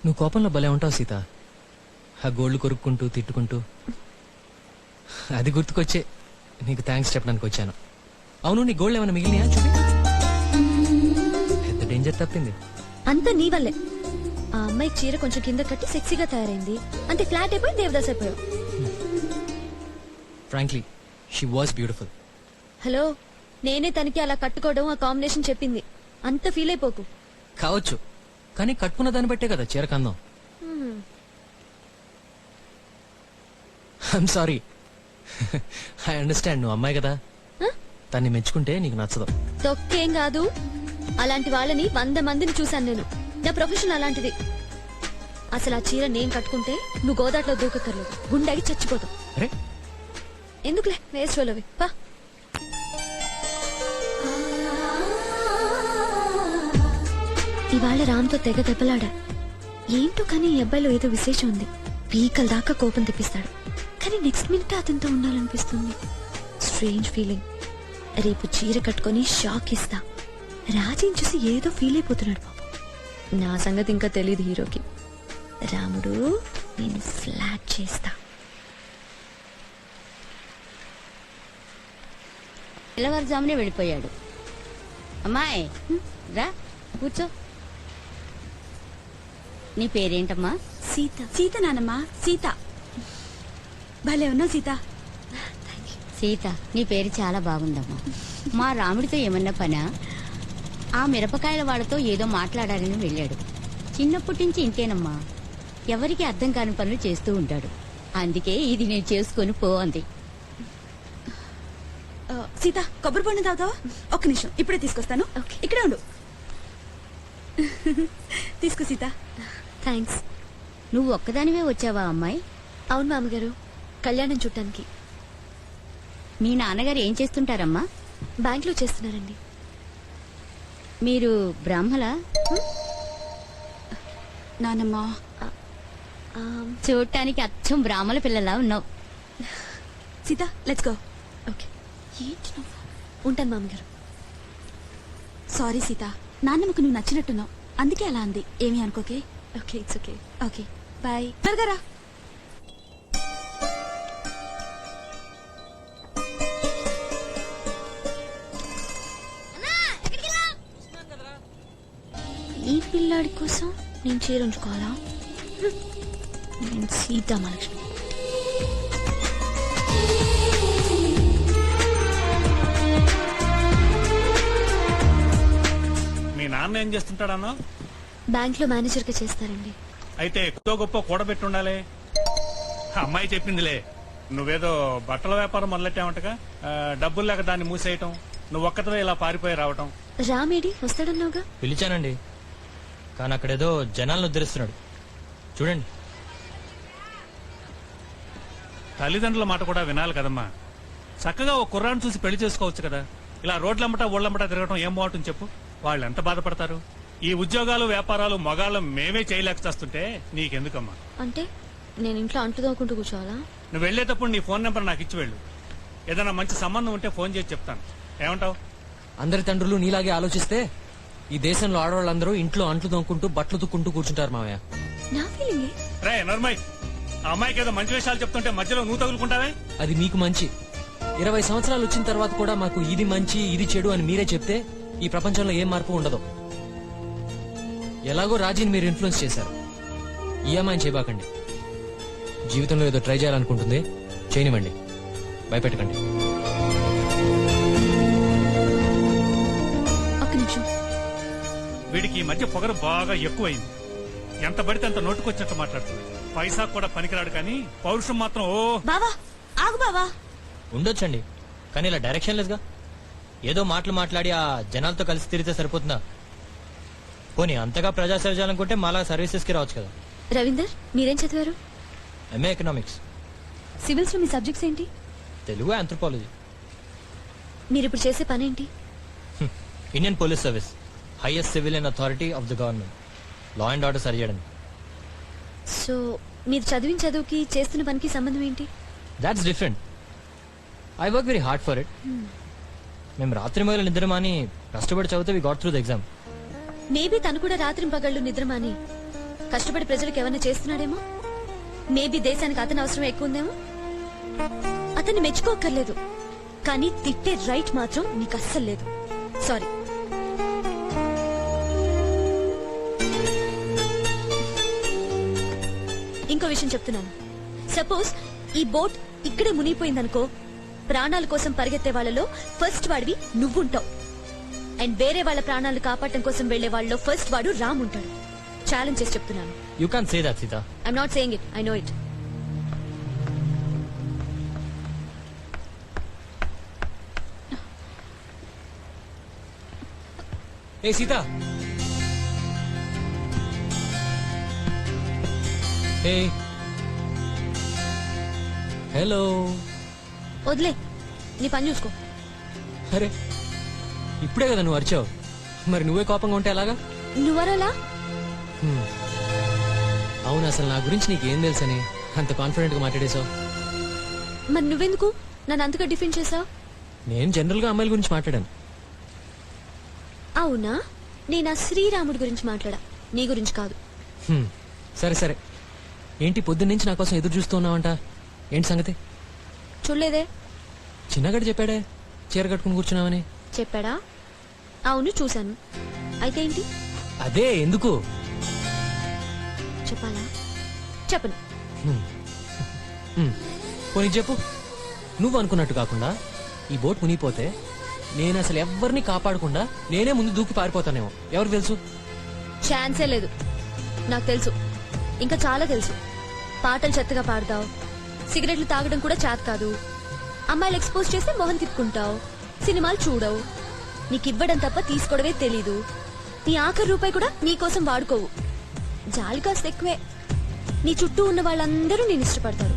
నువ్వు కోపంలో భలే ఉంటావు సీత, ఆ గోళ్లు కొరుక్కుంటూ తిట్టుకుంటూ. అది గుర్తుకొచ్చే నీకు థ్యాంక్స్ చెప్పడానికి వచ్చాను. అవును, నీ గోల్డ్ ఏమైనా మిగిలినాయా? చూపి. పెద్ద డేంజర్ తప్పింది. అంతా నీ వల్లే. ఆ అమ్మాయి చీర కొంచెం కింద కట్టి సెక్సీగా తయారైంది, అంతే ఫ్లాట్ అయిపోయి దేవదాస్ అయిపోయావు. Frankly she was beautiful. Hello, నేనే తనకి అలా కట్టుకోవడం ఆ కాంబినేషన్ చెప్పింది, అంత ఫీల్ అయిపోకు. కావచ్చు, కానీ కట్టుకున్న దాన్ని బట్టే కదా చీర కందం. I'm sorry. ఐ అండర్స్టాండ్, నువ్వు అమ్మాయి కదా, తన్ని మెచ్చుకుంటే నీకు నచ్చదు. తొక్కేం కాదు, అలాంటి వాళ్ళని 100 మందిని చూశాను నేను. నా ప్రొఫెషన్ అలాంటిది. అసలు ఆ చీర నేను కట్టుకుంటే నువ్వు గోదాట్లో దూకక్కర్లేదు, గుండెకి చచ్చిపోతావు. అరే ఎందుకులే వేస్ట్ వాళ్ళవి. పా. ఇవాళ రామ్తో తెగ దెబ్బలాడా. ఏంటో కానీ ఈ అబ్బాయిలో ఏదో విశేషం ఉంది. పీకల దాకా కోపం తెప్పిస్తాడు, కానీ నెక్స్ట్ మినిట్ అతనితో ఉండాలనిపిస్తుంది. Strange feeling. రేపు చీర కట్టుకొని షాక్ ఇస్తా. రాజీని చూసి ఏదో ఫీల్ అయిపోతున్నాడు పాపం. నా సంగతి ఇంకా తెలియదు హీరోకి. రాముడు, నేను ఫ్లాట్ చేస్తా. తెల్లవారుజామునే వెళ్ళిపోయాడు. అమ్మాయి రా కూర్చో. నీ పేరేంటమ్మా? సీత. సీత నానమ్మా, సీత. భలే ఉన్నావు సీత. సీత, నీ పేరు చాలా బాగుందమ్మా. మా రాముడితో ఏమన్నా పనా? ఆ మిరపకాయల వాళ్ళతో ఏదో మాట్లాడాలని వెళ్ళాడు. చిన్నప్పటి నుంచి ఇంతేనమ్మా, ఎవరికి అర్థం కాని పనులు చేస్తూ ఉంటాడు. అందుకే ఇది నేను చేసుకొని పో అంది. సీత, కొబ్బరి బొండం తాగుతావా? ఒక్క నిమిషం, ఇప్పుడే తీసుకొస్తాను. ఇక్కడే ఉండు. తీసుకో సీత. థ్యాంక్స్. నువ్వు ఒక్కదానివే వచ్చావా అమ్మాయి? అవును మామగారు, కళ్యాణం చుట్టానికి. మీ నాన్నగారు ఏం చేస్తుంటారమ్మా? బ్యాంక్ లో చేస్తున్నారండి. మీరు బ్రాహ్మల? నానమ్మా, చూడటానికి అచ్చం బ్రాహ్మల పిల్లలా ఉన్నావు. Sita, let's go. ఓకే. ఏంటి నువ్వు? ఉంటాను మామగారు. సారీ సీత, నాన్నమ్మకు నువ్వు నచ్చినట్టున్నావు, అందుకే అలా అంది. ఏమీ అనుకోకే. Okay, it's okay. Okay, bye. త్వరగా రా. ఈ పిల్లాడి కోసం నేను చీర ఉంచుకోవాలా? నేను సీతా మహాలక్ష్మి. మీ నాన్న ఏం చేస్తుంటాడన్నా? బ్యాంక్ లో మేనేజర్ గా చేస్తారండి. అయితే ఎక్కువ గొప్ప కూడబెట్టి ఉండాలి. అమ్మాయి చెప్పిందిలే, నువ్వేదో బట్టల వ్యాపారం మొదలెట్టావంటగా, డబ్బులు లేక దాన్ని మూసేయటం, నువ్వు ఒక్కతవే ఇలా పారిపోయి రావటం. రామేడి వస్తాడన్నావుగా? పిలిచానండి, కానీ అక్కడేదో జనాలను ఉద్ధరిస్తున్నాడు చూడండి. తల్లిదండ్రుల మాట కూడా వినాలి కదమ్మా. చక్కగా ఓ కుర్రాన్ని చూసి పెళ్లి చేసుకోవచ్చు కదా. ఇలా రోడ్లమ్మట ఊళ్ళమ్మట తిరగటం ఏం బాగుంటుంది చెప్పు? వాళ్ళు ఎంత బాధపడతారు. ఈ ఉద్యోగాలు వ్యాపారాలు మగాళ్ళం మేమే చేయలేక చేస్తుంటే నీకెందుకమ్మా? అంటే నేను ఇంట్లో అంటు తోకుంటూ కూర్చోవాలా? నువ్వు వెళ్లేటప్పుడు నీ ఫోన్ నెంబర్ నాకు ఇచ్చి వెళ్ళు. ఏదైనా మంచి సంబంధం ఉంటే ఫోన్ చేసి చెప్తాను. ఏమంటావు? అందరి తండ్రులు నీలాగే ఆలోచిస్తే ఈ దేశంలో ఆడవాళ్ళందరూ ఇంట్లో అంట్లు తోముకుంటూ బట్టలు తుక్కుంటూ కూర్చుంటారు మావయ్య. నా ఫీలింగ్. రే నర్మయ్, ఆ అమ్మాయికి ఏదో మంచి విషయాలు చెప్తుంటే మధ్యలో నువ్వు తగులుకుంటావే. అది మీకు మంచి. 20 సంవత్సరాలు వచ్చిన తర్వాత కూడా మాకు ఇది మంచి ఇది చెడు అని మీరే చెప్తే ఈ ప్రపంచంలో ఏం మార్పు ఉండదు. ఎలాగో రాజీని మీరు ఇన్ఫ్లుయెన్స్ చేశారు. ఈ అమ్మాయిని చేయబాకండి. జీవితంలో ఏదో ట్రై చేయాలనుకుంటుంది, చేయనివ్వండి, భయపెట్టకండి. ఒక్క నిమిషం. వీడికి ఈ మధ్య పొగరు బాగా ఎక్కువైంది. ఎంత పడితే అంత నోటుకొచ్చినట్టు మాట్లాడుతున్నాడు. పైసా కూడా పనికిరాడు కానీ పౌరుషం మాత్రం ఓ. బావా ఆగు బావా. ఉండొచ్చండి, కానీ ఇలా డైరెక్షన్ లెస్ గా ఏదో మాటలు మాట్లాడి ఆ జనాలతో కలిసి తిరిగితే సరిపోతుందా? పోనీ అంతగా ప్రజాసేవ చేయాలనుకుంటే మాలా సర్వీసెస్ కి రావచ్చు కదా. రవీందర్, మీరేం చదివారు? MA economics. సివిల్స్ లో మీ సబ్జెక్ట్స్ ఏంటి? తెలుగు, ఆంథ్రోపాలజీ. మీరు ఇప్పుడు చేసే పనేంటి? Indian police service, highest civilian authority of the government. Law and order సరి చేయడం. సో మీరు చదివిన చదువుకి చేస్తున్న పనికి సంబంధం ఏంటి? That's different. I work very hard for it. మేము రాత్రి మొదలు నిద్రమాని కష్టపడి చదివితే we got through the exam. Maybe తను కూడా రాత్రి పగళ్ళు నిద్రమాని కష్టపడి ప్రజలకు ఏమైనా చేస్తున్నాడేమో. మేబీ దేశానికి అతని అవసరం ఎక్కువ ఉందేమో. అతన్ని మెచ్చుకోక్కర్లేదు, కానీ తిట్టే రైట్ మాత్రం నీకు అస్సలు లేదు. సారీ. ఇంకో విషయం చెప్తున్నాను. సపోజ్ ఈ బోట్ ఇక్కడే మునిగిపోయిందనుకో, ప్రాణాల కోసం పరిగెత్తే వాళ్ళలో ఫస్ట్ వాడివి నువ్వుంటావు. అండ్ వేరే వాళ్ళ ప్రాణాలు కాపాడటం కోసం వెళ్లే వాళ్ళలో ఫస్ట్ వాడు రామ్ ఉంటాడు. ఛాలెంజ్ చేసి చెప్తున్నాను. You can say that Sita. I'm not saying it, I know it. ఏ సీతా, ఏ హలో. వదిలే, నీ పని చూసుకో. అరే ఇప్పుడే కదా నువ్వు అరిచావు, మరి నువ్వే కోపంగా ఉంటే ఎలాగా? నువ్వరలా? అవును, అసలు నా గురించి నీకేం తెలుసని అంత కాన్ఫిడెంట్ గా మాట్లాడేశావు? మరి నువ్వెందుకు నన్ను అంతగా డిఫెండ్ చేసావు? నేను జనరల్ గా అమ్మాయిల గురించి మాట్లాడాను. అవునా? నేను ఆ శ్రీరాముడి గురించి మాట్లాడా, నీ గురించి కాదు. సరే సరే, ఏంటి పొద్దున్నుంచి నా కోసం ఎదురు చూస్తున్నావంట? ఏంటి సంగతి? చూడలేదే. చిన్నగడ్డ చెప్పాడే చీర కట్టుకుని కూర్చున్నావని. చెప్పాడా? అవును చూశాను. అయితే ఏంటి? అదే ఎందుకు చెప్పాలా? చెప్పను. పోనీ చెప్పు. నువ్వు అనుకున్నట్టు కాకుండా ఈ బోట్ మునిగిపోతే నేను అసలు ఎవరిని కాపాడకుండా నేనే ముందు దూకి పారిపోతానేమో. ఎవరికి తెలుసు? ఛాన్సే లేదు. నాకు తెలుసు, ఇంకా చాలా తెలుసు. పాటలు చెత్తగా పాడతావు, సిగరెట్లు తాగడం కూడా చేత కాదు, అమ్మాయిలు ఎక్స్పోజ్ చేస్తే మొహం తిప్పుకుంటావు, సినిమాలు చూడవు, నీకు ఇవ్వడం తప్ప తీసుకోవడమే తెలీదు, నీ ఆఖరి రూపాయి కూడా నీకోసం వాడుకోవు, జాలి కాస్త ఎక్కువే. నీ చుట్టూ ఉన్న వాళ్ళందరూ నేను ఇష్టపడతారు,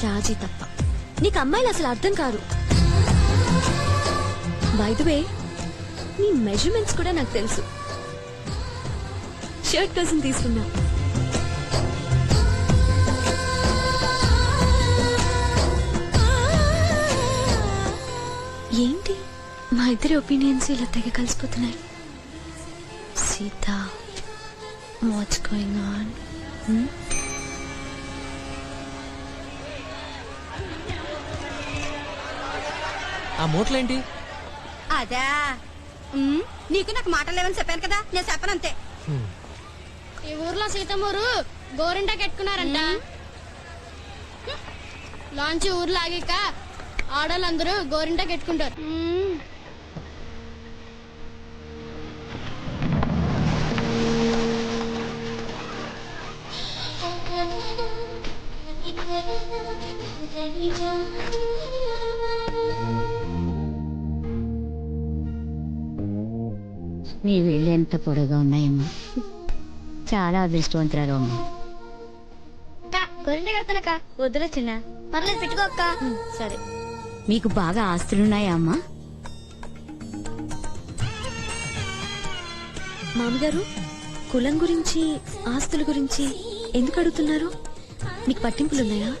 రాజీ తప్ప. నీకు అమ్మాయిలు అసలు అర్థం కారు. బై ది వే, నీ మెజర్మెంట్స్ కూడా నాకు తెలుసు. షర్ట్ కోసం తీసుకున్నా. ఏంటి మా ఇద్దరి ఒపీనియన్స్ ఇలా తెగ కలిసిపోతున్నాయి? Sita, what's going on? ఆ మూటలేంటి? అదా నీకు నాకు మాటలు లేవని చెప్పాను కదా, నేను చెప్పనంతే. ఈ ఊర్లో సీతమ్మూరు గోరింటా కట్టుకున్నారంట. లాంచ్ ఊర్లో ఆగాక ఆడవాళ్ళందరూ గోరింట కట్టుకుంటారు. నీ వీళ్ళు ఎంత పొడగా ఉన్నాయమ్మా, చాలా అదృష్టవంతురాలు అమ్మా. గోరింట కడతానక్క. వద్దులే చిన్న. పర్లేదు పెట్టుకోక్క. సరే. మీకు బాగా ఆస్తులున్నాయా అమ్మా? మామగారు కులం గురించి ఆస్తుల గురించి ఎందుకు అడుగుతున్నారు? మీకు పట్టింపులున్నాయా?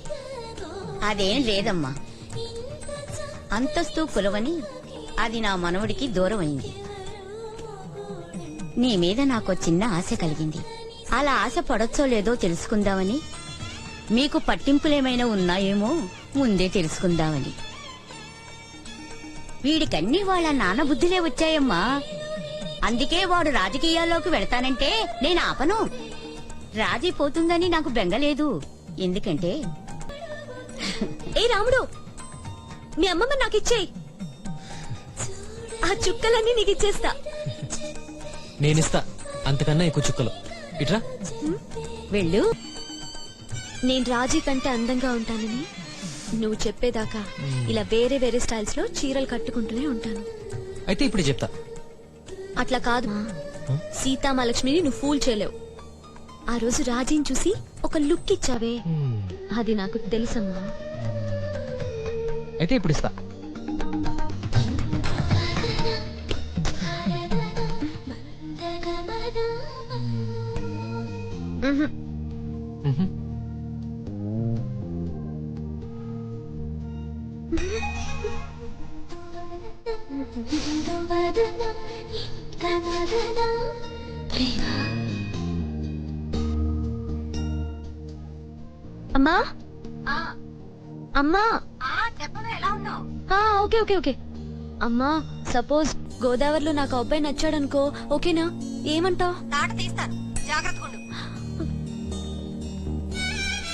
అదేం లేదమ్మా, అంతస్తు కులవని అది నా మనవడికి దూరం అయింది. నీ మీద నాకు చిన్న ఆశ కలిగింది. అలా ఆశ పడొచ్చో లేదో తెలుసుకుందామని, మీకు పట్టింపులేమైనా ఉన్నాయేమో ముందే తెలుసుకుందామని. వీడికన్నీ వాళ్ళ నాన్న బుద్ధిలే వచ్చాయమ్మా. అందుకే వాడు రాజకీయాల్లోకి వెళతానంటే నేను ఆపను. రాజీ పోతుందని నాకు బెంగలేదు. ఎందుకంటే ఏ రాముడు, మీ అమ్మమ్మ నాకు ఇచ్చేయి. ఆ చుక్కలన్నీ నీకు ఇచ్చేస్తా. నేనిస్తా అంతకన్నా ఎక్కువ చుక్కలు. ఇట్రా. వెళ్ళు. నేను రాజీ కంటే అందంగా ఉంటానని నువ్వు చెప్పేదాకా ఇలా వేరే వేరే స్టైల్స్ లో చీరలు కట్టుకుంటూనే ఉంటాను. అయితే ఇప్పుడు చెప్తా. అట్లా కాదు, సీతామహాలక్ష్మిని నువ్వు ఫూల్ చేయలేవు. ఆ రోజు రాజీని చూసి ఒక లుక్ ఇచ్చావే, అది నాకు తెలుసమ్మా. అయితే ఇప్పుడు ఇస్తా. అమ్మా అమ్మా, ఓకే ఓకే ఓకే. అమ్మా, సపోజ్ గోదావరిలో నాకు అబ్బాయి నచ్చాడనుకో, ఓకేనా? ఏమంటావు? జాగ్రత్తగా.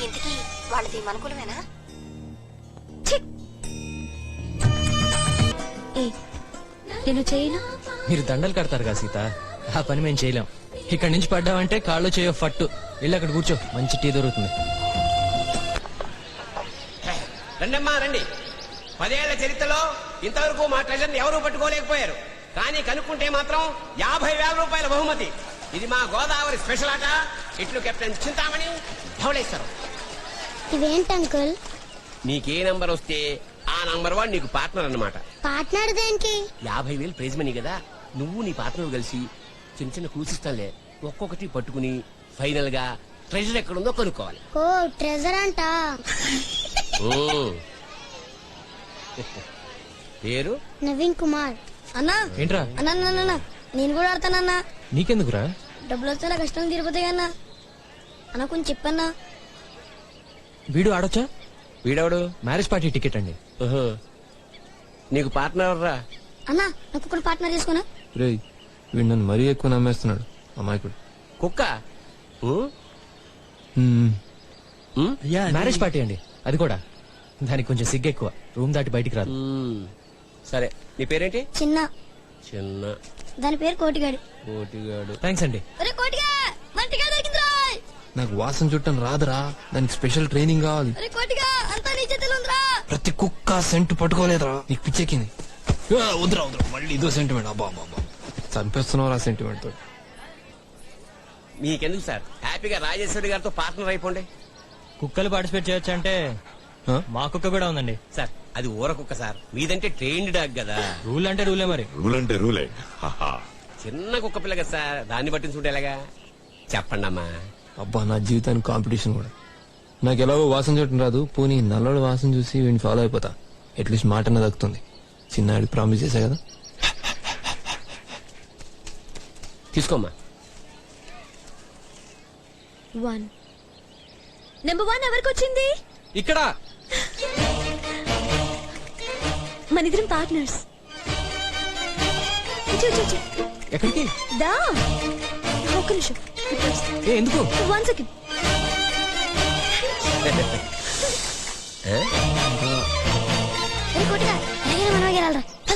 ఇంతకీ వాళ్ళది మనకులమేనా? ఏ నేను చేయను. మీరు దండలు కడతారు కదా సీత, ఆ పని మేము చేయలేం. ఇక్కడి నుంచి పడ్డామంటే కాళ్ళు చేయో ఫట్టు. వెళ్ళి అక్కడ కూర్చో, మంచి టీ దొరుకుతుంది. రండమ్మా రండి. 10 ఏళ్ల చరిత్రలో ఇంతవరకు మా ట్రెజర్ని ఎవరూ పట్టుకోలేకపోయారు. కానీ కనుక్కుంటే మాత్రం 50,000 రూపాయల బహుమతి. ఇది మా గోదావరి స్పెషల్ ఆట. ఇట్లు కెప్టెన్ చింతామణి, ధవళేశ్వరం. ఇవేంటి అంకుల్? నీకే నంబర్ వస్తే ఆ నంబర్ వాడు నీకు పార్ట్నర్ అన్నమాట. పార్ట్నర్ దేనికి? 50,000 ప్రైజ్ మనీ కదా. నువ్వు నీ పార్ట్నర్ కలిసి చిన్న చిన్న క్లూస్ ఇస్తానులే, ఒక్కొక్కటి పట్టుకుని ఫైనల్ గా ట్రెజర్ ఎక్కడుందో కనుక్కోవాలి. ఓ ట్రెజర్ అంట. పేరు నవీన్ కుమార్. అన్నా ఏంట్రా? అన్నా నేను కూడా ఆడతానన్నా. నీకెందుకురా? డబ్బులు వస్తే నా కష్టం తీరిపోతాయి అన్నా. అన్న కొంచెం చెప్పన్నా. వీడు ఆడొచ్చా? వీడెవడు? మ్యారేజ్ పార్టీ టికెట్ అండి. నీకు పార్ట్నర్ రా? అన్నా నాకు కూడా పార్ట్నర్ చేసుకున్నా. రేయ్, వీడు నన్ను మరీ ఎక్కువ నమ్మేస్తున్నాడు అమాయకుడు. కుక్క. మ్యారేజ్ పార్టీ అండి, అది కూడా. దానికి కొంచెం సిగ్గు ఎక్కువ, రూమ్ దాటి బయటికి రాదు. సరే, నీ పేరేంటి? చిన్న. చిన్న. దాని పేరు కోటిగాడు. కోటిగాడు. థ్యాంక్స్ అండి. అరే కోటిగా, మన టికెట్ దొరికిందిరా. నాకు వాసన చుట్టం రాదురా, దానికి స్పెషల్ ట్రైనింగ్ కావాలి. అరే కోటిగా, అంతా నీ చేతిలో ఉందిరా. ప్రతి కుక్క సెంట్ పట్టుకోలేదురా, నీకు పిచ్చెక్కింది. వద్దురా వద్దురా, మళ్ళీ ఇదో సెంటిమెంట్. అబ్బా అబ్బా, చంపేస్తున్నావు ఆ సెంటిమెంట్ తో. మీకెందుకు సార్, హ్యాపీగా రాజేశ్వరి గారితో పార్ట్నర్ అయిపోండి. కుక్కలు పార్టిసిపేట్ చేయొచ్చు అంటే మా కుక్క కూడా ఉందండి. సార్ అది ఊర కుక్క సార్, మీదంటే ట్రైన్డ్ డాగ్ కదా. రూల్ అంటే రూలే మరి. రూల్ అంటే రూలే. చిన్న కుక్క పిల్ల కదా సార్, దాన్ని పట్టించుకుంటే ఎలాగా? చెప్పండి అమ్మా. అబ్బా, నా జీవితానికి కాంపిటీషన్ కూడా. నాకు ఎలాగో వాసన చూడటం రాదు, పోనీ నల్లడు వాసన చూసి వీడిని ఫాలో అయిపోతా. అట్లీస్ట్ మాట అన్న దక్కుతుంది. చిన్నాడికి ప్రామిస్ చేశా కదా. తీసుకోమ్మా. 1 నెంబర్ 1 ఎవరికి వచ్చింది? ఇక్కడ మనిద్దరం పార్ట్నర్స్. ఎక్కడికి? దా ఒక్క నిమిషం. ఎందుకు? 1 సెకండ్.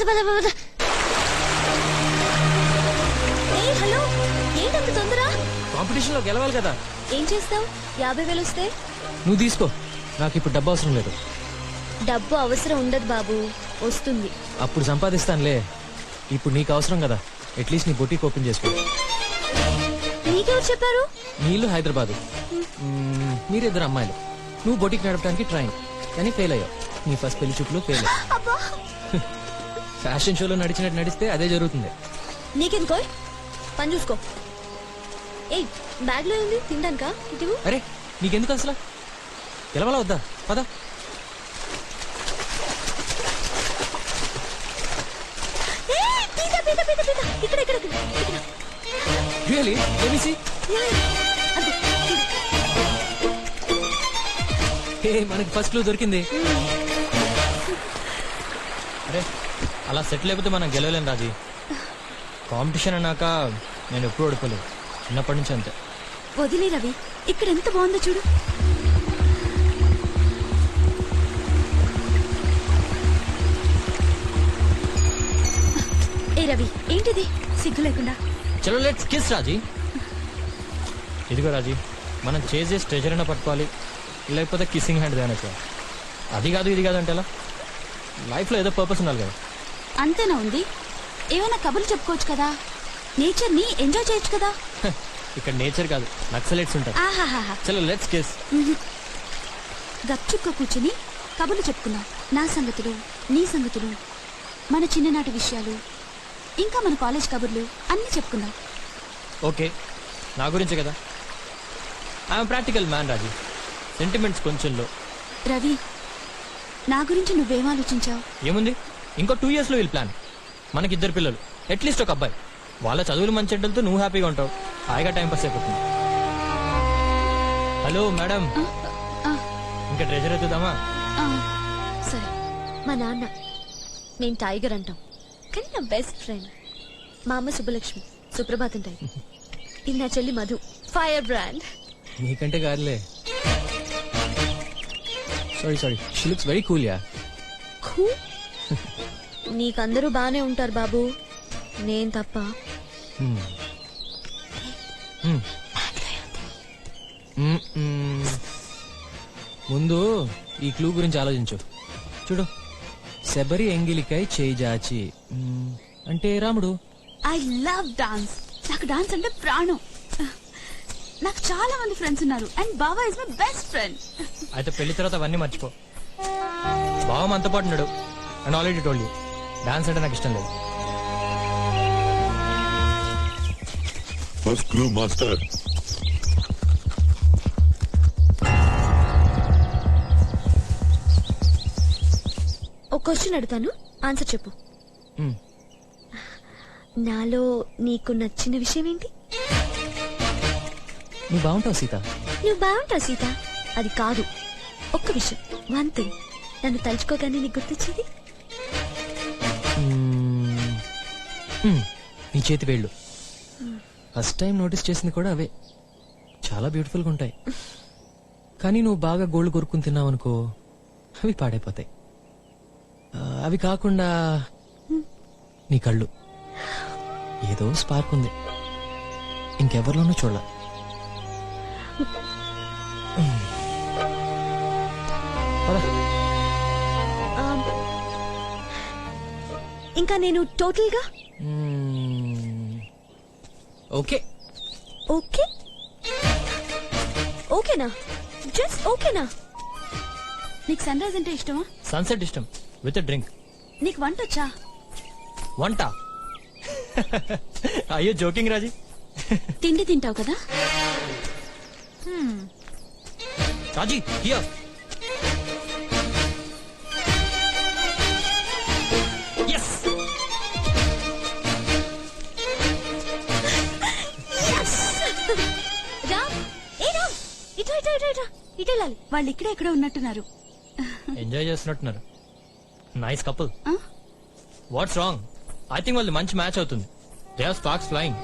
పద పద. ఏయ్ హలో, ఏంటంత తొందర? కాంపిటీషన్ లో గెలవాలి కదా. ఏం చేస్తావు? 50,000 వస్తే నువ్వు తీసుకో, నాకు ఇప్పుడు డబ్బు అవసరం లేదు. డబ్బు అవసరం ఉండదు బాబు, వస్తుంది. అప్పుడు సంపాదిస్తానులే, ఇప్పుడు నీకు అవసరం కదా. అట్లీస్ట్ నీ బొటీక్ ఓపెన్ చేసుకో. నీకెవరు చెప్పారు? నీళ్ళు హైదరాబాద్, మీరిద్దరు అమ్మాయిలు. నువ్వు బొటీక్ నడపడానికి ట్రైన్, కానీ ఫెయిల్ అయ్యావు. నీ ఫస్ట్ పెళ్లి చూపులో ఫెయిల్ అయ్యావు. ఫ్యాషన్ షోలో నడిచినట్టు నడిస్తే అదే జరుగుతుంది. నీకెందుకో పని చూసుకో. ఏయ్ బ్యాగ్ లో ఉంది తినడానికా? ఇటు అరే నీకెందుకు అసలు? గెలవాలా వద్దా? పద. ఇక్కడ ఇక్కడ really? Let me see. Hey, మనకి ఫస్ట్ క్లూ దొరికింది. అరే అలా సెటిల్ అయిపోతే మనం గెలవలేం రాజీ. కాంపిటీషన్ అన్నాక నేను ఎప్పుడు ఓడిపోలేదు, చిన్నప్పటి నుంచి అంతే. వదిలే రవి, ఇక్కడ ఎంత బాగుందో చూడు. ఏ రవి, ఏంటిది సిగ్గు లేకుండా? చలో లెట్స్ కిస్ రాజీ. ఇదిగో రాజీ, మనం చేసే ట్రెజర్ అయినా పట్టుకోవాలి, లేకపోతే కిస్సింగ్ హ్యాండ్ దాని. అది కాదు ఇది కాదు అంటే ఎలా? లైఫ్లో ఏదో పర్పస్ ఉండాలి కదా. అంతేనా ఉంది? ఏమైనా కబుర్లు చెప్పుకోవచ్చు కదా, నేచర్ ని ఎంజాయ్ చేయొచ్చు కదా. ఇక్కడ నేచర్ కాదు, నక్సలైట్స్ ఉంటారు. ఆహాహా. చలో లెట్స్ కిస్. గప్చుక్క కూర్చుని కబుర్లు చెప్పుకున్నాం. నా సంగతులు, నీ సంగతులు, మన చిన్ననాటి విషయాలు, ఇంకా మన కాలేజ్ కబుర్లు అన్ని చెప్పుకుందాం. ఓకే, నా గురించే కదా. I'm practical man Raji, sentiments కొంచెం లో. రవి, నా గురించి నువ్వేం ఆలోచించావు? ఏముంది, ఇంకో 2 years లో వీళ్ళు ప్లాన్. మనకిద్దరు పిల్లలు, అట్లీస్ట్ ఒక అబ్బాయి. వాళ్ళ చదువులు మంచి చెడ్డలతో నువ్వు హ్యాపీగా ఉంటావు, హాయిగా టైం పాస్ అయిపోతుంది. హలో మేడం, ఇంకా ట్రెజర్ ఎత్తుదామా? సరే. మా నాన్న, నేను టైగర్ అంటాం, కానీ నా బెస్ట్ ఫ్రెండ్. మా అమ్మ సుబ్బలక్ష్మి, సుప్రభాతం టైగర్. ఇది నా చెల్లి మధు, ఫైర్ బ్రాండ్. నీకంటే కాదులే. Sorry sorry, she looks very cool yeah. నీకందరూ బానే ఉంటారు బాబు, నేను తప్ప. ముందు ఈ క్లూ గురించి ఆలోచించు. చూడు, శబరి ఎంగిలికై చేయి జాచి అంటే రాముడు. I love dance. నాకు డాన్స్ అంటే ప్రాణం. నాకు చాలా మంది ఫ్రెండ్స్ ఉన్నారు and Baba is my best friend. అయితే పెళ్లి తర్వాత అవన్నీ మర్చిపో. బావ మనతో పాటు ఉన్నాడు and already told you, dance అంటే నాకు ఇష్టం లేదు. First clue master. ఒక క్వశ్చన్ అడుగుతాను, ఆన్సర్ చెప్పు. నాలో నీకు నచ్చిన విషయం ఏంటి? నువ్వు బాగుంటావు సీత. నువ్వు బాగుంటావు సీత, అది కాదు. ఒక్క విషయం, వన్ థింగ్, నన్ను తలుచుకోగానే నీకు గుర్తొచ్చేది. నీ చేతి వేళ్ళు. ఫస్ట్ టైం నోటీస్ చేసింది కూడా అవే. చాలా బ్యూటిఫుల్ గా ఉంటాయి, కానీ నువ్వు బాగా గోల్డ్ కొరుక్కుని తిన్నావు అనుకో, అవి పాడైపోతాయి. అవి కాకుండా నీ కళ్ళు, ఏదో స్పార్క్ ఉంది, ఇంకెవరిలోనూ చూడాల. ఇంకా నేను టోటల్ గా ఓకే. ఓకే ఓకేనా? జస్ట్ ఓకేనా? నీకు సన్ రైజ్ అంటే ఇష్టమా? సన్సెట్ ఇష్టం, విత్ డ్రింక్. నీకు వంట వచ్చా? వంట? అయ్యో జోకింగ్ రాజీ. తిండి తింటావు కదా. రాజీ హియర్. yes రామ్, ఏ రామ్, ఇటు ఇటు ఇటు ఇటు ఇటు వెళ్ళాలి. వాళ్ళు ఇక్కడే ఎక్కడ ఉన్నట్టున్నారు. ఎంజాయ్ చేస్తున్నట్టున్నారు. Nice couple. What's wrong? I think వాళ్ళు మంచి మ్యాచ్ అవుతుంది. They have sparks flying.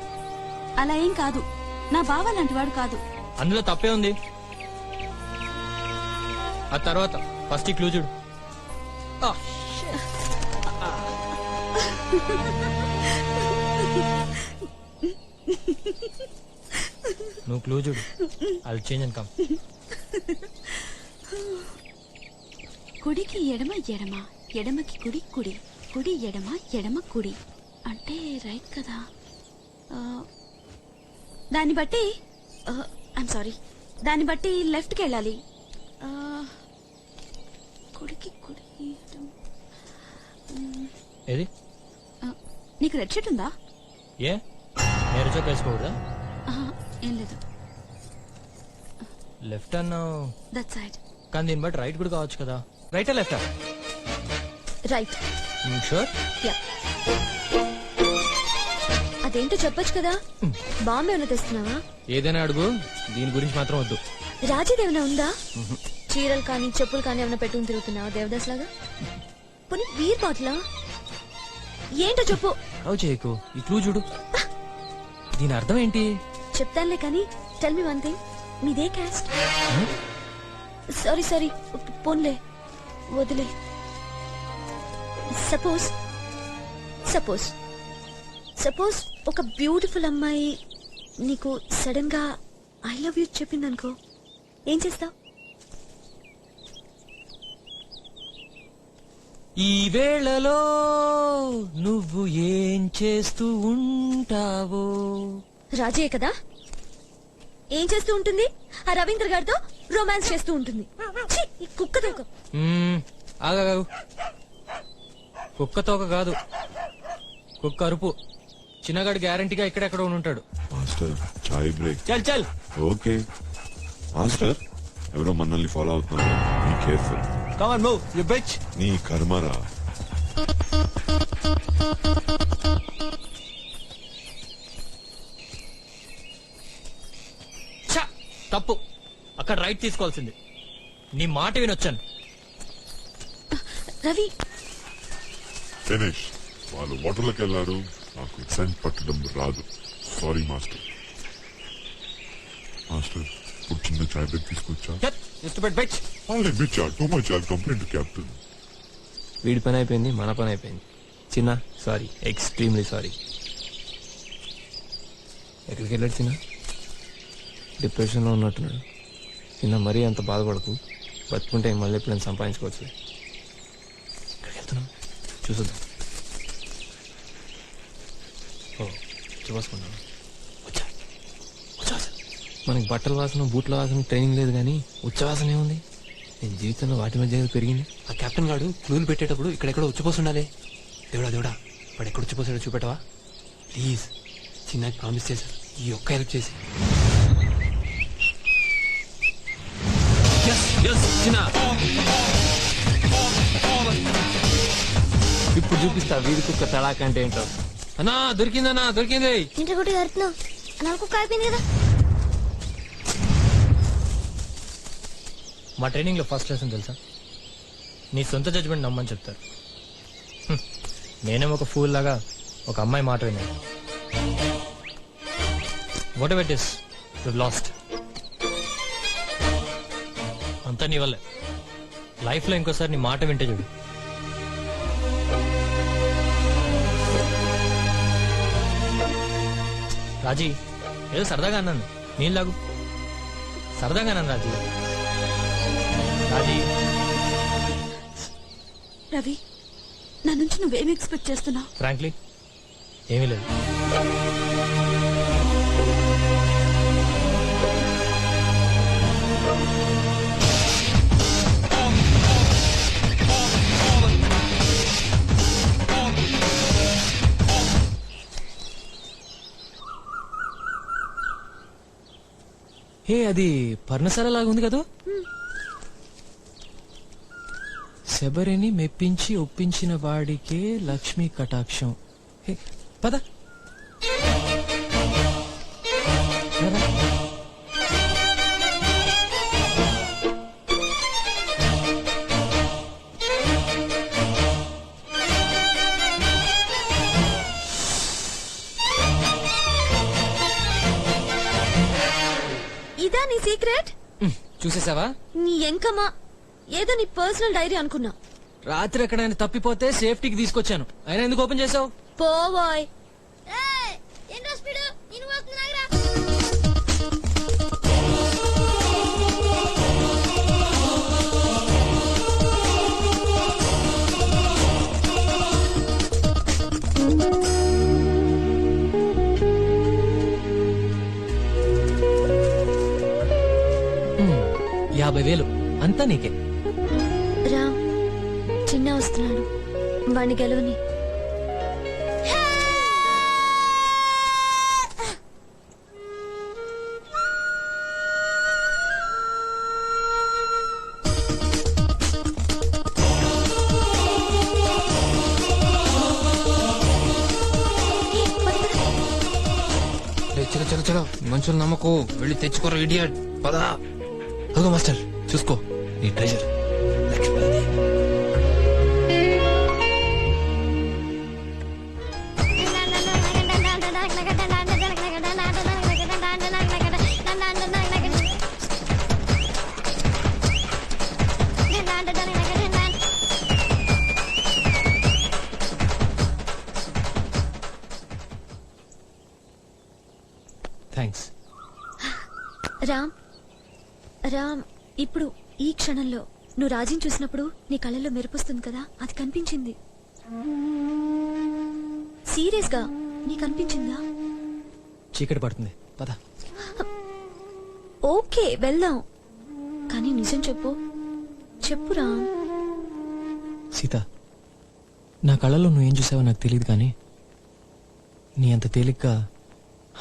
అలా ఏం కాదు, నా బావ లాంటి వాడు కాదు. అందులో తప్పే ఉంది. ఆ తర్వాత ఫస్ట్ ఈ క్లూ చూడు. నువ్వు క్లూ చూడు, అది చేంజ్ అండ్ కమ్. కుడికి ఎడమ ఎడమ, ఎడమకి కుడి కుడి, కుడి ఎడమ ఎడమ కుడి అంటే రైట్ కదా. దాన్ని బట్టి ఐమ్ సారీ, దాన్ని బట్టి లెఫ్ట్కి వెళ్ళాలి. కుడికి కుడి ఎడమ. ఏది నీకు రెడ్ షర్ట్ ఉందా? ఏ నేను చోక వేసుకోకూడదా? ఏం లేదు. లెఫ్ట్ అన్నావు, దట్ సైడ్. కానీ దీన్ని బట్టి రైట్ కూడా కావచ్చు కదా. రైటా లెఫ్టా? రైట్. షూర్? యా. అదేంటో చెప్పొచ్చు కదా. బాంబే ఏమైనా తెస్తున్నావా? ఏదైనా అడుగు, దీని గురించి మాత్రం వద్దు. రాజీది ఏమైనా ఉందా? చీరలు కానీ చెప్పులు కానీ ఏమైనా పెట్టుకుని తిరుగుతున్నావా దేవదాస్ లాగా? పోనీ బీర్ బాటిలా? ఏంటో చెప్పు. రావు చేయకు, ఈ క్లూ చూడు. దీని అర్థం ఏంటి? చెప్తానులే కానీ టెల్ మీ వన్ థింగ్. మీదే క్యాస్ట్? సారీ సారీ, పోన్లే వదిలే. సపోజ్ సపోజ్ సపోజ్ ఒక బ్యూటిఫుల్ అమ్మాయి నీకు సడన్ గా ఐ లవ్ యూ చెప్పిందనుకో, ఏం చేస్తావు? ఈ వేళలో నువ్వు ఏం చేస్తూ ఉంటావో? రాజే కదా. ఏం చేస్తూ ఉంటుంది? ఆ రవీంద్ర గారితో రొమాన్స్ చేస్తూ ఉంటుంది. ఛీ, ఈ కుక్క తోక. ఆగాగు, కుక్క తోక కాదు, కుక్క అరుపు. చిన్నగాడు గ్యారంటీగా ఇక్కడెక్కడ ఉంటాడు. Master chai break. చల్ చల్. ఓకే మాస్టర్, ఎవరో మనల్ని ఫాలో అవుతున్నారు. Be careful. Come on move you bitch. నీ కర్మరా. తప్పు, అక్కడ రైట్ తీసుకోవాల్సింది. నీ మాట వినొచ్చాను. రవి ఫినిష్. వాళ్ళు హోటల్కి వెళ్ళారు, నాకు సెంట్ పట్టడం రాదు. Sorry master. మాస్టర్, ఇప్పుడు చిన్న చాయ్ బ్రేక్ తీసుకొచ్చా. Too much complaint captain. వీడి పని అయిపోయింది, మన పని అయిపోయింది. చిన్న సారీ, ఎక్స్ట్రీమ్లీ సారీ. ఎక్కడికి వెళ్ళాడు చిన్న? డిప్రెషన్లో ఉన్నట్టున్నాడు. చిన్న మరీ అంత బాధపడకు, బతుకుంటే మళ్ళీ ఎప్పుడైనా సంపాదించుకోవచ్చు. ఎక్కడికి వెళ్తున్నాం చూసొద్దాం. ఓ చూసుకున్నాను. వచ్చా మనకి బట్టల వాసన బూట్ల వాసన ట్రైనింగ్ లేదు, కానీ ఉచ్చవాసన ఏముంది? నేను జీవితంలో వాటి మధ్య పెరిగింది. ఆ కెప్టెన్ గాడు క్లూలు పెట్టేటప్పుడు ఇక్కడెక్కడ ఉచ్చిపోతుండాలి. దేవుడా దేవుడా, వాడు ఎక్కడ ఉచ్చిపోసాడో చూపెట్టవా ప్లీజ్? చిన్నకి ప్రామిస్ చేశారు, ఈ ఒక్క హెల్ప్ చేసి. ఇప్పుడు చూపిస్తా వీధి కుక్క తడాక అంటే ఏంటో. అన్నా దొరికిందన్నా, దొరికింది. ఇంటి గుడి కడుతున్నావు, నాకు అయిపోయింది కదా. మా ట్రైనింగ్ లో ఫస్ట్ లెసన్ తెలుసా? నీ సొంత జడ్జ్మెంట్ నమ్మని చెప్తారు. నేనేమో ఒక ఫూల్ లాగా ఒక అమ్మాయి మాట విన్నాను. What ever it is, you last. అంతా నీ వల్లే. లైఫ్ లో ఇంకోసారి నీ మాట వింటే చూడు. రాజీ, ఏదో సరదాగా అన్నాను, నీళ్ళు లాగు. సరదాగా అన్నాను రాజీ. రాజీ, రవి, నా నుంచి నువ్వేమి ఎక్స్పెక్ట్ చేస్తున్నావు? ఫ్రాంక్లీ ఏమీ లేదు. హే, అది పర్ణశాల లాగా ఉంది కదా. శబరిని మెప్పించి ఒప్పించిన వాడికే లక్ష్మీ కటాక్షం. హే పద. ఇదా నీ సీక్రెట్? చూసేసావా? నీ ఎంకమ్మా, ఏదో నీ పర్సనల్ డైరీ అనుకున్నా. రాత్రి ఎక్కడైనా తప్పిపోతే సేఫ్టీకి తీసుకొచ్చాను, అయినా ఎందుకు ఓపెన్ చేసావు? పోవాయ్. ఏంట్రా స్పీడ్ నేను వస్తున్నారా హ్మ్, 50,000 అంతా నీకే. రామ్ చిన్న వస్తున్నాడు, వాణ్ణి గెలవని. చలో చలో చలో, మనుషులు నమ్మకు, వెళ్ళి తెచ్చుకోరా ఇడియట్. పదా అదిగో మాస్టర్, చూసుకో నీ ట్రెజర్. థ్యాంక్స్. రామ్ రామ్, ఇప్పుడు ఈ క్షణంలో నువ్వు రాజీని చూసినప్పుడు నీ కళ్ళల్లో మెరుపొస్తుంది కదా, అది కనిపించింది. సీరియస్ గా నీకు అనిపించిందా? చీకటి పడుతుంది, పద. ఓకే వెళ్దాం, కానీ నిజం చెప్పు. చెప్పు రామ్. సీత, నా కళ్ళల్లో నువ్వేం చూసావో నాకు తెలియదు, కానీ నీ అంత తేలిగ్గా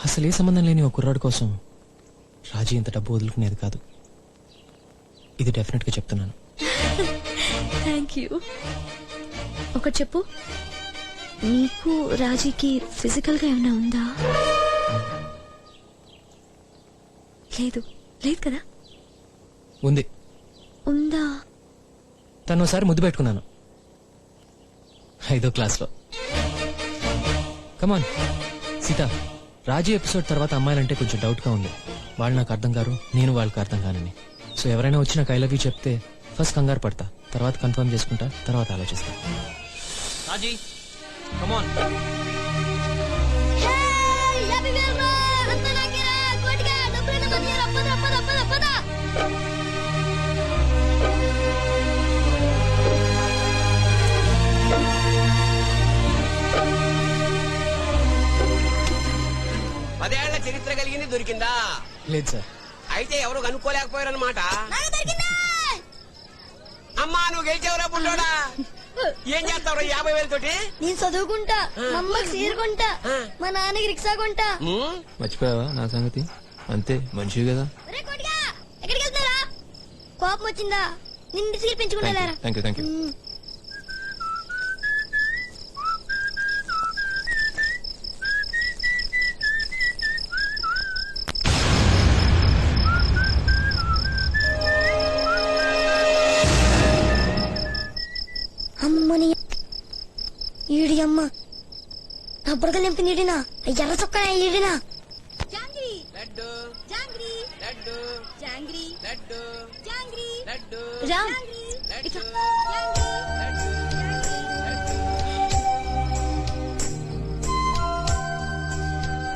అసలు ఏ సంబంధం లేని ఒక కుర్రాడు కోసం రాజీ ఇంత డబ్బు వదులుకునేది కాదు. ఇది డెఫినెట్ గా చెప్తున్నాను. Thank you. ఒకటి చెప్పు, నీకు రాజీకి ఫిజికల్ గా ఏమైనా ఉందా? లేదు లేదు కదా? ఉంది. ఉందా? తను ఒకసారి ముద్దు పెట్టుకున్నాను 5వ క్లాస్లో. కమాన్ సీత, రాజీ ఎపిసోడ్ తర్వాత అమ్మాయిలంటే కొంచెం డౌట్ గా ఉంది. వాళ్ళు నాకు అర్థం కారు, నేను వాళ్ళకి అర్థం కానని. సో ఎవరైనా వచ్చి నాకు ఐ లవ్ యూ చెప్తే ఫస్ట్ కంగారు పడతా, తర్వాత కన్ఫర్మ్ చేసుకుంటా, తర్వాత ఆలోచిస్తా. రాజీ కమాన్. పదేళ్ల చరిత్ర కలిగింది దొరికిందా? లేదు సార్. అయితే ఎవరు కనుక్కోలేకపోయారన్నమాట. అమ్మా నువ్వు గెలిచావురా బుల్లోడా. ఏం చేస్తావు 50,000 తోటి? నేను చదువుకుంటా, మా అమ్మకి సీరుకుంటా, మా నాన్నకి రిక్షా కొంటా. మర్చిపోయావా నా సంగతి? అంతే, మనిషి కదా. ఎక్కడికి వెళ్తారా? కోపం వచ్చిందా? నిన్ను సీరు పెంచుకుంటా. Thank you thank you. అమ్మని ఈడి అమ్మ నా బుడగలు నింపింది ఈడినా, ఎర్ర చొక్క ఈడినా. రామ్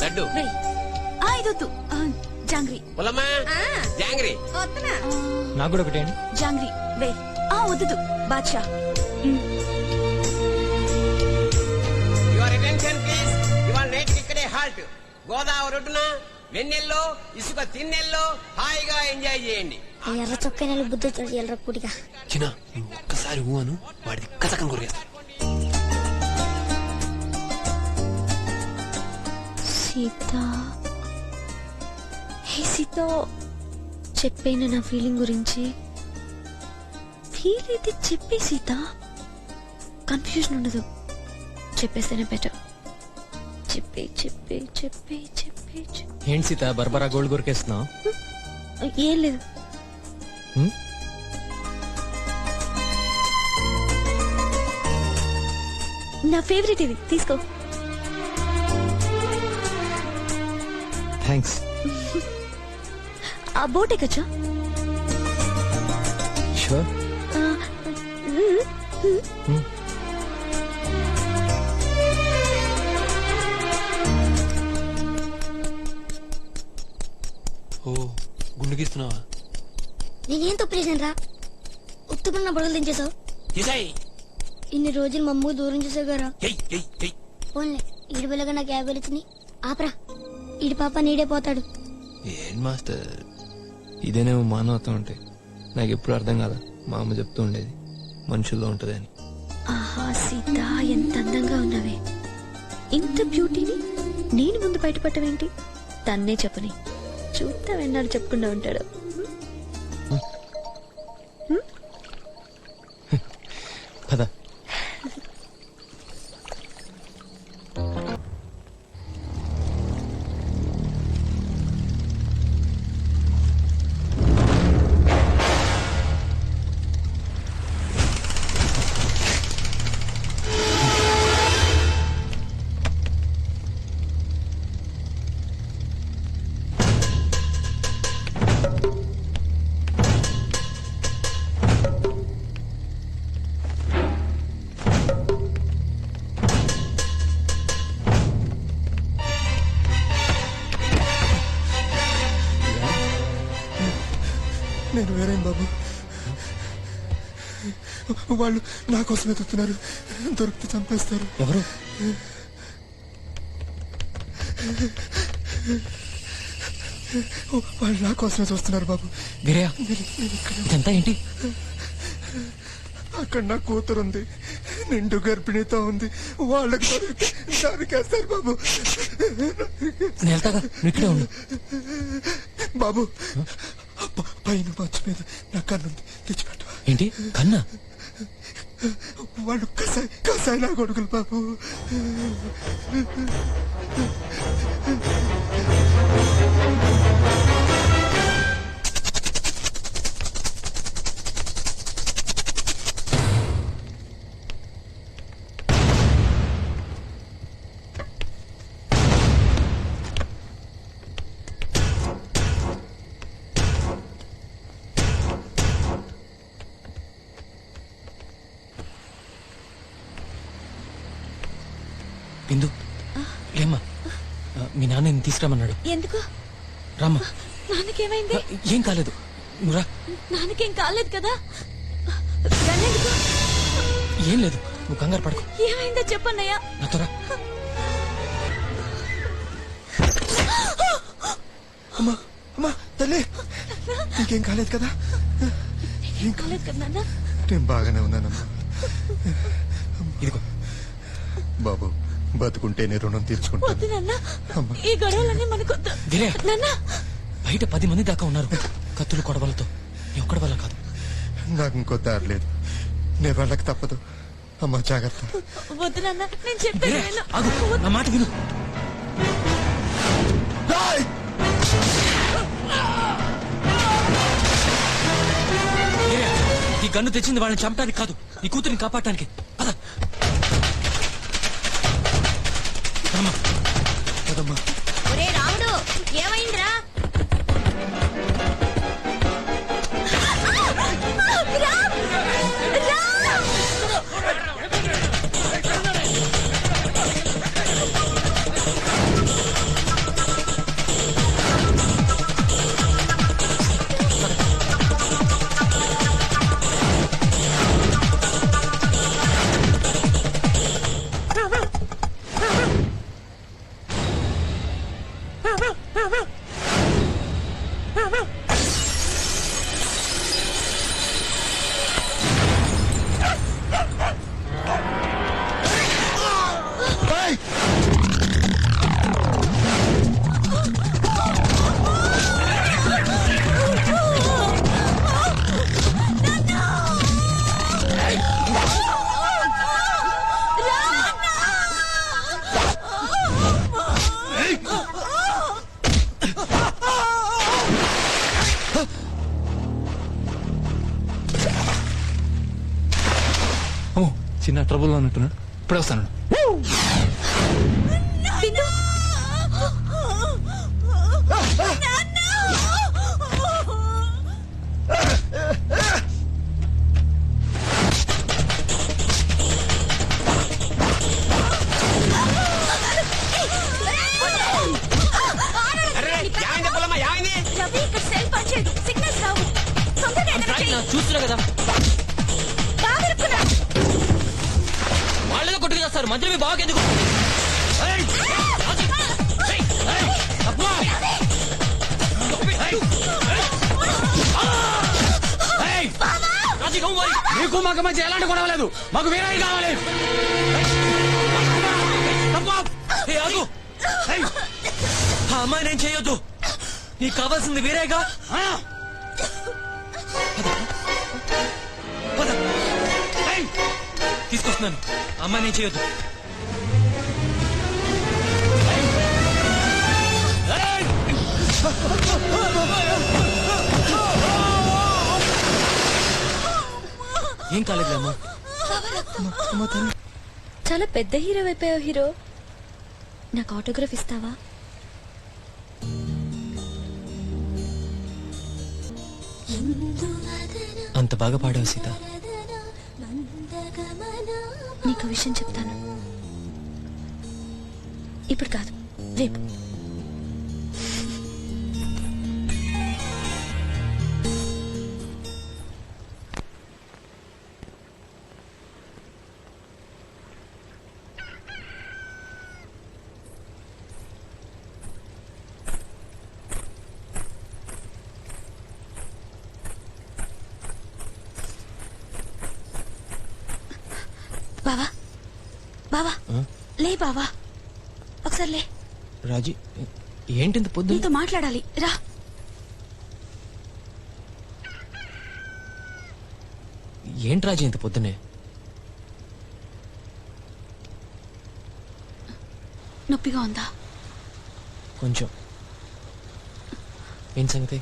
లడ్డు ఇదొద్దు, జాంగ్రీ. పుల్లమ్మా జాంగ్రీ. నాకు కూడా ఒకటేండి. జాంగ్రీ వే. వద్దు బాద్షా. Your attention please. ఇవాళ నైట్ ఇక్కడే హాల్ట్. గోదావరి ఒడ్డున వెన్నెల్లో ఇసుక తిన్నెల్లో హాయిగా ఎంజాయ్ చేయండి. ఎర్ర చొక్క నెల బుద్ధి వచ్చాడు ఎర్ర పూడిగా. చిన్న ఒక్కసారి ఊహను వాడిది కథకం కొరిగేస్తా. సీత, హే సీత, చెప్పేను నా ఫీలింగ్ గురించి. ఫీల్ అయితే చెప్పే సీత, కన్ఫ్యూజన్ ఉండదు. చెప్పేస్తేనే బెటర్. చెప్పే చెప్పే చెప్పే చెప్పే. ఏంటి సీత బర్బరా గోల్డ్ కొరికేస్తున్నావు? ఏం లేదు. నా ఫేవరెట్ ఇది, తీసుకో. థ్యాంక్స్. ఆ బోట్ ఎక్కచ్చా? షూర్. ఓ గుండు గీస్తున్నావా? నేనేం తప్పు చేశాను రా? ఉత్తుకున్న బడులు దించేసావు. ఇన్ని రోజులు మమ్మ దూరం చేసావు గారా. పోన్లే ఈడు పిల్లగా నాకు 50 ఇచ్చి ఆపరా. ఈడి పాప నీడే పోతాడు. ఏం మాస్టర్ ఇదేనేమో మానవత్వం అంటే నాకు ఎప్పుడు అర్థం కాదా. మా అమ్మ చెప్తూ ఉండేది మనుషుల్లో ఉంటది అని. ఆహా సీత, ఎంత అందంగా ఉన్నావే. ఇంత బ్యూటీని నేను ముందు బయటపడటమేంటి? తన్నే చెప్పని చూస్తా వెన్నాడు చెప్పుకుంటూ ఉంటాడు. పద. నేను వేరేం బాబు, వాళ్ళు నా కోసం వెతుకుతున్నారు. దొరికితే చంపేస్తారు. ఎవరు? వాళ్ళు నా కోసమే చూస్తున్నారు బాబు. గిరియా ఇదంతా ఏంటి? అక్కడ నా కూతురు ఉంది, నిండు గర్భిణితో ఉంది. వాళ్ళకి దొరికితే దానికేస్తారు బాబు. నేను వెళ్తాగా, నువ్వు ఇక్కడే ఉండు. బాబు పైన మంచు మీద నా కన్నుంది, తెచ్చిపెట్టు. ఏంటి కన్నా? వాళ్ళు కసాయి నా కొడుకులు బాబు. బిందు లేమ్మా, మీ నాన్న నిన్ను తీసుకురామన్నాడు. ఎందుకు? రామ్మా. నాన్నకేమైంది? ఏం కాలేదు, నువ్వు రా. నాన్నకేం కాలేదు కదా? రానెందుకు? ఏం లేదు, నువ్వు కంగారు పడకు. ఏమైందో చెప్పన్నయ్యా. నాతో రా. అమ్మా అమ్మా తల్లి, నీకేం కాలేదు కదా? ఏం కాలేదు కదా నాన్న? నేను బాగానే ఉన్నానమ్మా. ఇదిగో బాబు, బతుకుంటే నీ రుణం తీర్చుకుంటాను. వద్దు నాన్న, ఈ గొడవలన్నీ మనకొద్దు. గిరే, నాన్న బయట 10 మంది దాకా ఉన్నారు కత్తులు కొడవలతో. నీ ఒక్కడి వల్ల కాదు. నాకు ఇంకో దారి లేదు, నేను వాళ్ళకి తప్పదు. అమ్మా జాగ్రత్త. వద్దు నాన్న, నేను చెప్పేది విను. ఆగు, నా మాట విను. గిరే, ఈ గన్ను తెచ్చింది వాళ్ళని చంపడానికి కాదు, నీ కూతురిని కాపాడటానికి. పద. ఒరే రాముడు, ఏమైందిరా? చిన్న ట్రబుల్ అన్నట్టున్నాడు. ఇప్పుడే వస్తాను. గారు మంత్రి మీ బావకెందుకు? ఏయ్! రాజీ! ఏయ్! ఏయ్! అబ్బా! ఏయ్! రాజీ, come on! నీకు మాకు మధ్య ఎలాంటి గొడవ లేదు, మాకు వీరయ్య కావాలి. ఏయ్, ఆగు! ఏయ్! ఆ అమ్మాయి నేను చేయొద్దు, నీకు కావాల్సింది వీరేగా. తీసుకొస్తున్నాను, అమ్మాయి నేను చేయొద్దు. ఏం కాలేదు అమ్మా. చాలా పెద్ద హీరో అయిపోయావు హీరో. నాకు ఆటోగ్రాఫ్ ఇస్తావా? అంత బాగా పాడావు సీత. నీకు విషయం చెప్తాను, ఇప్పుడు కాదు రేపు. బావా బావా లే బావా, ఒకసారి లే. రాజీ, ఏంటి పొద్దు? నీతో మాట్లాడాలి, రా. ఏంటి రాజీ ఇంత పొద్దునే? నొప్పిగా ఉందా? కొంచెం. ఏం సంగతి?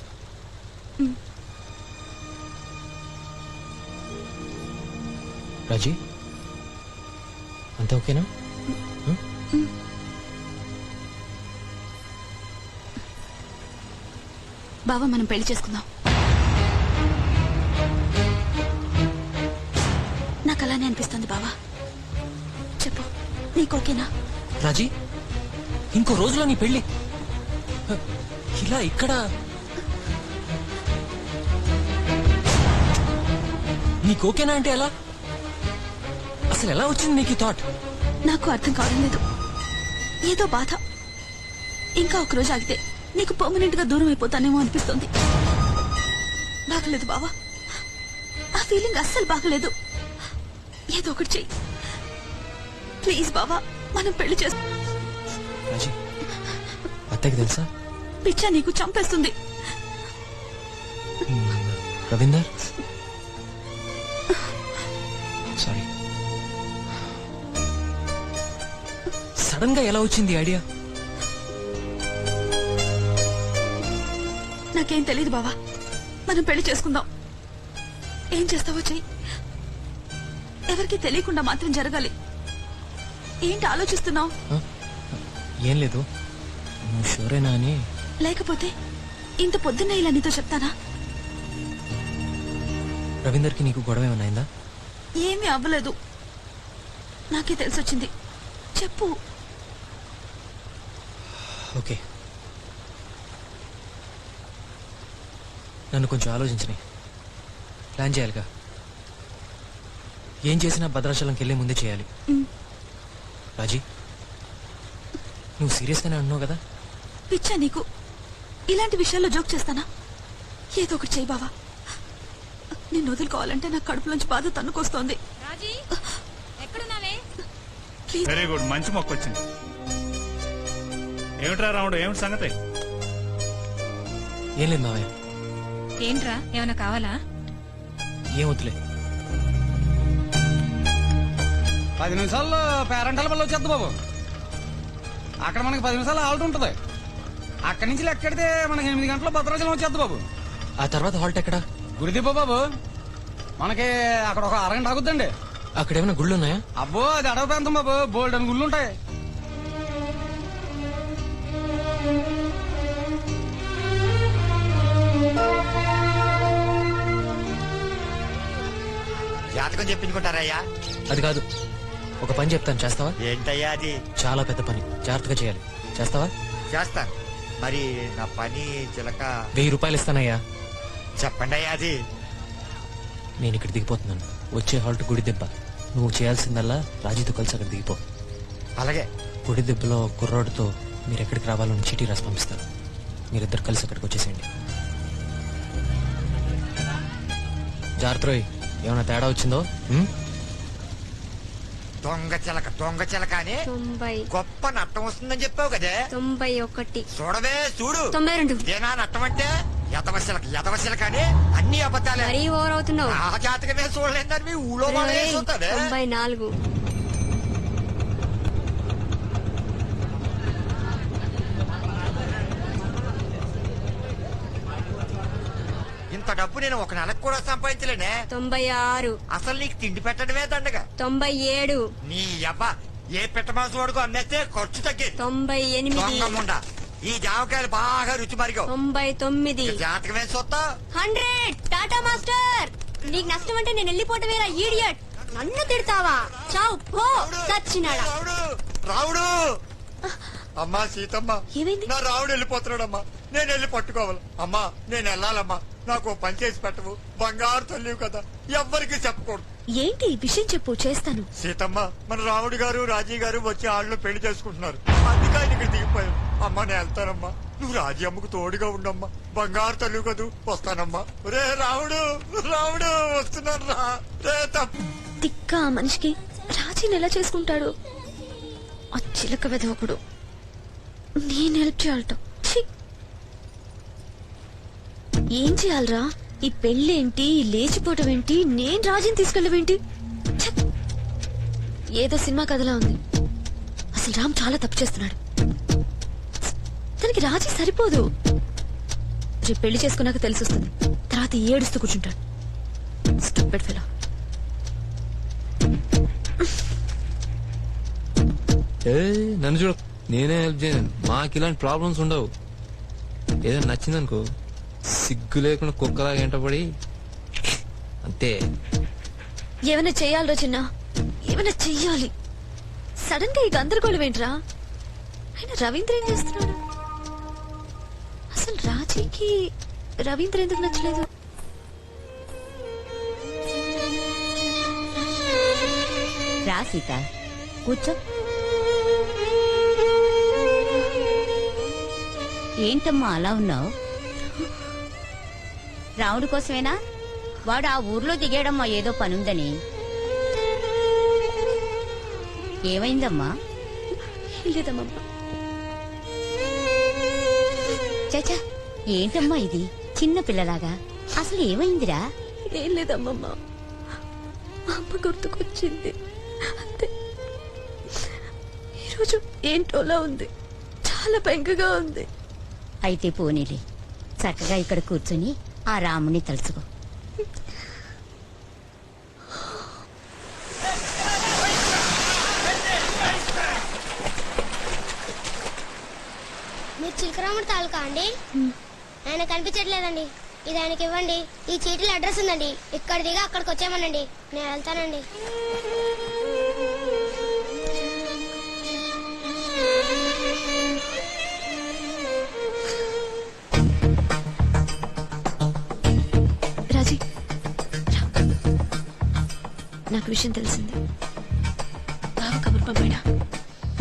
రాజీ, అంతా ఓకేనా? బావా, మనం పెళ్లి చేసుకుందాం. నాకు అలానే అనిపిస్తుంది బావా. చెప్పు, నీకు ఓకేనా? రాజీ, ఇంకో రోజులో నీ పెళ్లి. ఇలా ఇక్కడ నీకు ఓకేనా అంటే ఎలా? అసలు ఎలా వచ్చింది నీకు ఈ థాట్? నాకు అర్థం కావడం లేదు, ఏదో బాధ. ఇంకా ఒక రోజు ఆగితే నీకు పర్మనెంట్ గా దూరం అయిపోతానేమో అనిపిస్తుంది. బాగలేదు బావా, ఆ ఫీలింగ్ అస్సలు బాగలేదు. ఏదో ఒకటి చెయ్యి ప్లీజ్ బావా, మనం పెళ్లి చేస్తాం. రాజీ, అత్తకి తెలుసా? పిచ్చా, నీకు చంపేస్తుంది. రవీందర్, సారీ. సడన్ గా ఎలా వచ్చింది ఐడియా? నాకేం తెలియదు బావా, మనం పెళ్లి చేసుకుందాం. ఏం చేస్తావో చెయ్యి, ఎవరికి తెలియకుండా మాత్రం జరగాలి. ఏంటి ఆలోచిస్తున్నావు? ఏం లేదు, నువ్వు షూరేనా అని. లేకపోతే ఇంత పొద్దున్నే ఇలా నీతో చెప్తానా? రవీందర్కి నీకు గొడవ ఏమైనా అయిందా? ఏమీ అవ్వలేదు, నాకే తెలిసొచ్చింది. చెప్పు. ఓకే, నన్ను కొంచెం ఆలోచించని. ప్లాన్ చేయాలిగా. ఏం చేసినా భద్రాచలంకి వెళ్ళే ముందే చేయాలి. రాజీ, నువ్వు సీరియస్గానే అంటున్నావు కదా? పిచ్చా నీకు, ఇలాంటి విషయాల్లో జోక్ చేస్తానా? ఏదో ఒకటి చెయ్యి బావా. నిన్ను వదులుకోవాలంటే నా కడుపులోంచి బాధ తన్నుకొస్తోంది. వెరీ గుడ్, మంచి మొక్క వచ్చింది. ఏమిట్రా రాముడు, ఏమిటి సంగతి? ఏం లేదు మావయ్య. ఏంట్రా, ఏమైనా కావాలా? ఏం వద్దులే. 10 నిమిషాల్లో పేరెంటాల వల్ల వచ్చేద్దు బాబు. అక్కడ మనకి 10 నిమిషాలు ఆల్ట్ ఉంటుంది. అక్కడి నుంచి లెక్కెడితే మనకి 8 గంటల భద్రాచలం వచ్చేద్దు బాబు. ఆ తర్వాత హాల్ట్ ఎక్కడా? గురిదిబ్బ బాబు. మనకి అక్కడ ఒక అరగంట ఆగుద్దండి. అక్కడ ఏమైనా గుళ్ళు ఉన్నాయా? అబ్బో, అది అడవి ప్రాంతం బాబు, బోల్డ్ అని గుళ్ళు ఉంటాయి. జాతకం చెప్పించుకుంటారయ్యా? అది కాదు, ఒక పని చెప్తాను, చేస్తావా? ఏంటయ్యా అది? చాలా పెద్ద పని, జాగ్రత్తగా చేయాలి. చేస్తావా? చేస్తాను. మరి నా పని చిలక 1000 రూపాయలు ఇస్తానయ్యా. చెప్పండి అయ్యా అది. నేను ఇక్కడ దిగిపోతున్నాను, వచ్చే హాల్ట్ గుడి దెబ్బ. నువ్వు చేయాల్సిందల్లా రాజీతో కలిసి అక్కడ దిగిపో. అలాగే. పొడి దెబ్బలో కుర్రాడితో మీరు ఎక్కడికి రావాలని చీటీ రాసి పంపిస్తారు. మీరిద్దరు కలిసి అక్కడికి వచ్చేసేయండి. జాగ్రత్త, ఏమైనా తేడా వచ్చిందో దొంగ చిలక అని 90 గొప్ప నష్టం వస్తుందని చెప్పావు కదే. 91 చూడవే చూడు 92 ఇదేనా నష్టం అంటే? ఎదవశిలక అని అన్ని అబద్ధాలే. మరీ ఓవర్ అవుతున్నావు. ఆ జాతకమే చూడలేదని మీ ఊళ్ళో వాళ్ళే చూస్తావే. 94 ఇంత డబ్బు నేను ఒక నెలకు కూడా సంపాదించలేనే. 96 అసలు నీకు తిండి పెట్టడమే దండగా. 97 నీ అబ్బా ఏ పెట్టమాసు వాడుకో అమ్మేస్తే ఖర్చు తగ్గేది. 98 ఈ జామకాయలు బాగా రుచి మరిగావు. 99 జాతకమే చూస్తా. 100 టాటా మాస్టర్. నీకు నష్టం అంటే నేను వెళ్ళిపోవటమేరా ఈడియట్. నన్ను తిడతావా? చావు పో సచ్చినాడా. రావుడు అమ్మా సీతమ్మ, నా రావుడు వెళ్ళిపోతున్నాడమ్మా. నేను వెళ్ళి పట్టుకోవాలి. అమ్మా నేను వెళ్ళాలమ్మా. నాకు పని చేసి పెట్టవు. బంగారు తల్లివి కదా, ఎవ్వరికి చెప్పకూడదు. ఏంటి ఈ విషయం చెప్పు, చేస్తాను. సీతమ్మ, మన రాముడు గారు రాజీ గారు వచ్చి ఆళ్ళు పెళ్లి చేసుకుంటున్నారు. అందుకే ఆయన ఇక్కడ దిగిపోయారు. అమ్మా నేను వెళ్తానమ్మా. నువ్వు రాజీ అమ్మకు తోడుగా ఉండమ్మా. బంగారు తల్లి కదూ. వస్తానమ్మా. రే రావుడు వస్తున్నాను రా. రే తప్పు తిక్క ఆ మనిషికి. రాజీని ఎలా చేసుకుంటాడు? ఆ చిలక వెదవకుడు. నేను హెల్ప్ చేయాలట. ఏం చేయాలరా? ఈ పెళ్ళేంటి, ఈ లేచిపోవటం ఏంటి, నేను రాజీని తీసుకెళ్ళవేంటి? ఏదో సినిమా కథలా ఉంది. అసలు రామ్ చాలా తప్పు చేస్తున్నాడు. తనకి రాజీ సరిపోదు. రేపు పెళ్లి చేసుకున్నాక తెలిసొస్తుంది. తర్వాత ఏడుస్తూ కూర్చుంటాడు. Stupid fellow. నన్ను చూడ, నేనే హెల్ప్ చేయను. మాకు ఇలాంటి ప్రాబ్లమ్స్ ఉండవు. ఏదైనా నచ్చిందనుకో సిగ్గు లేకుండా కుక్కలాగా ఎంటపడి అంతే. ఏమైనా చెయ్యాలరా చిన్న, ఏమైనా చెయ్యాలి. సడన్ గా ఈ గందరగోళం ఏంట్రా? ఆయన రవీంద్ర ఏం చేస్తున్నాడు? అసలు రాజీకి రవీంద్ర ఎందుకు నచ్చలేదు? రా సీత, కూర్చో. ఏంటమ్మా అలా ఉన్నావు? రాముడి కోసమేనా? వాడు ఆ ఊర్లో దిగాడమ్మా, ఏదో పనుందని. ఏమైందమ్మా? లేదమ్మా. చచా, ఏంటమ్మా ఇది చిన్న పిల్లలాగా? అసలు ఏమైందిరా? ఏం లేదమ్మమ్మ, అమ్మ గుర్తుకొచ్చింది అంతే. ఈరోజు ఏంటోలా ఉంది, చాలా బెంగగా ఉంది. అయితే పోనీలే, చక్కగా ఇక్కడ కూర్చుని ఆ రాముని తలుచుకో. మీరు చిలకరాముడి తాలూకా అండి? ఆయన కనిపించట్లేదండి. ఇది ఆయనకి ఇవ్వండి. ఈ చీటీలో అడ్రస్ ఉందండి. ఇక్కడ దిగా అక్కడికి వచ్చామనండి. నేను వెళ్తానండి. రాజీ, నాకు విషయం తెలిసింది. బావ కబుర్ పంపాడా?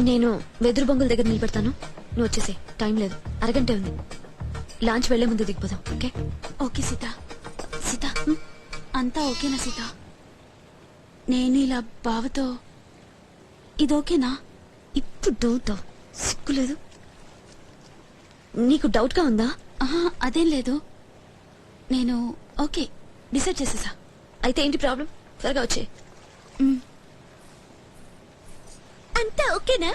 నేను వెదురు బొంగుల దగ్గర నిలబెడతాను, నువ్వు వచ్చేసే. టైం లేదు, అరగంటే ఉంది. లాంచ్ వెళ్లే ముందు దిగిపోదాం. ఓకే? ఓకే సీత. సీత, అంతా ఓకేనా సీత? నేను ఇలా బావతో ఇది ఓకేనా? ఇప్పుడు డౌట్ సిగ్గులేదు నీకు? డౌట్ గా ఉందా? అదేం లేదు, నేను ఓకే డిసైడ్ చేసేసా. అయితే ఏంటి ప్రాబ్లం? త్వరగా వచ్చే. అంతా ఓకేనా?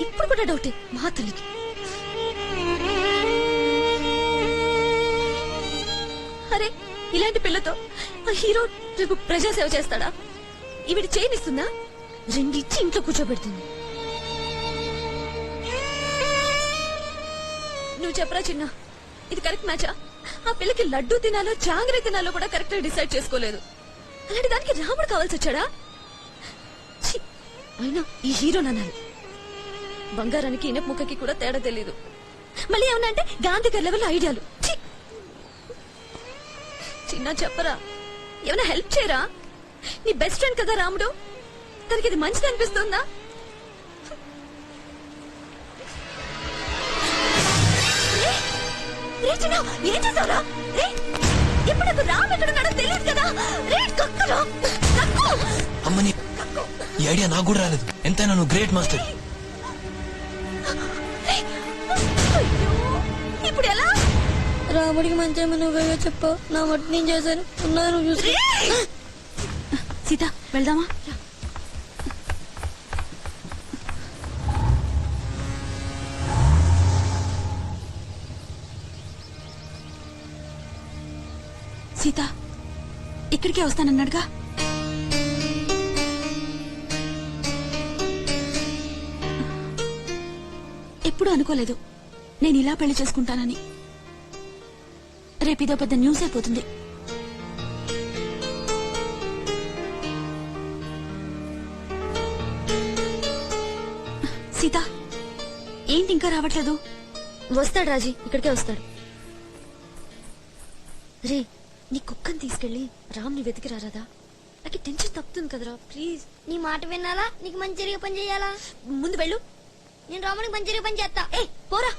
ఇప్పుడు కూడా డౌటే మా తల్లికి. అరే, ఇలాంటి పిల్లతో ఆ హీరో రేపు ప్రజాసేవ చేస్తాడా? ఈవిడ చేయనిస్తుందా? రెండిచ్చి ఇంట్లో కూర్చోబెడుతుంది. నువ్వు చెప్పరా చిన్న, ఇది కరెక్ట్ మ్యాచా? ఆ పిల్లకి లడ్డూ తినాలో జాంగ్రీ తినాలో కూడా కరెక్ట్ గా డిసైడ్ చేసుకోలేదు. అలాంటి దానికి రాముడు కావాల్సి వచ్చాడా? అయినా ఈ హీరో నన్నాను. బంగారానికి ఇనప ముక్కకి కూడా తేడా తెలీదు. మళ్ళీ ఏమన్నా అంటే గాంధీ గారి లెవెల్ ఐడియాలు. చిన్న చెప్పరా, ఏమైనా హెల్ప్ చేయరా? నీ బెస్ట్ ఫ్రెండ్ కదా రాముడు, తనకి ఇది మంచిది అనిపిస్తుందా? చిన్న ఏం చేసావురా రే ఇప్పుడు నాకు రామ్ ఎక్కడున్నాడో తెలియదు కదా రే కక్కురా కక్కు అమ్మని ఈ ఐడియా నాకు కూడా రాలేదు ఎంతైనా నువ్వు గ్రేట్ మాస్టర్. ఇప్పుడు ఎలా రాముడికి మంచి నువ్వే చెప్పు. నా మట్టి నేను చేశాను. ఉన్నాను చూసి. సీత వెళ్దామా? సీత ఇక్కడికే వస్తానన్నాడుగా. ఎప్పుడు అనుకోలేదు నేను ఇలా పెళ్లి చేసుకుంటానని. రేపిదో పెద్ద న్యూస్ అయిపోతుంది. సీత ఏంటి ఇంకా రావట్లేదు? వస్తాడు రాజీ, ఇక్కడికే వస్తాడు. రే నీ కుక్కని తీసుకెళ్ళి రామ్ని వెతికి రారాదా? నాకు టెన్షన్ తప్పుతుంది కదరా, ప్లీజ్. నీ మాట వినాలా? నీకు మంచిగా పని చేయాలా? ముందు వెళ్ళు. నేను రామునికి మంచిగా పని చేస్తా. ఏ పోరా.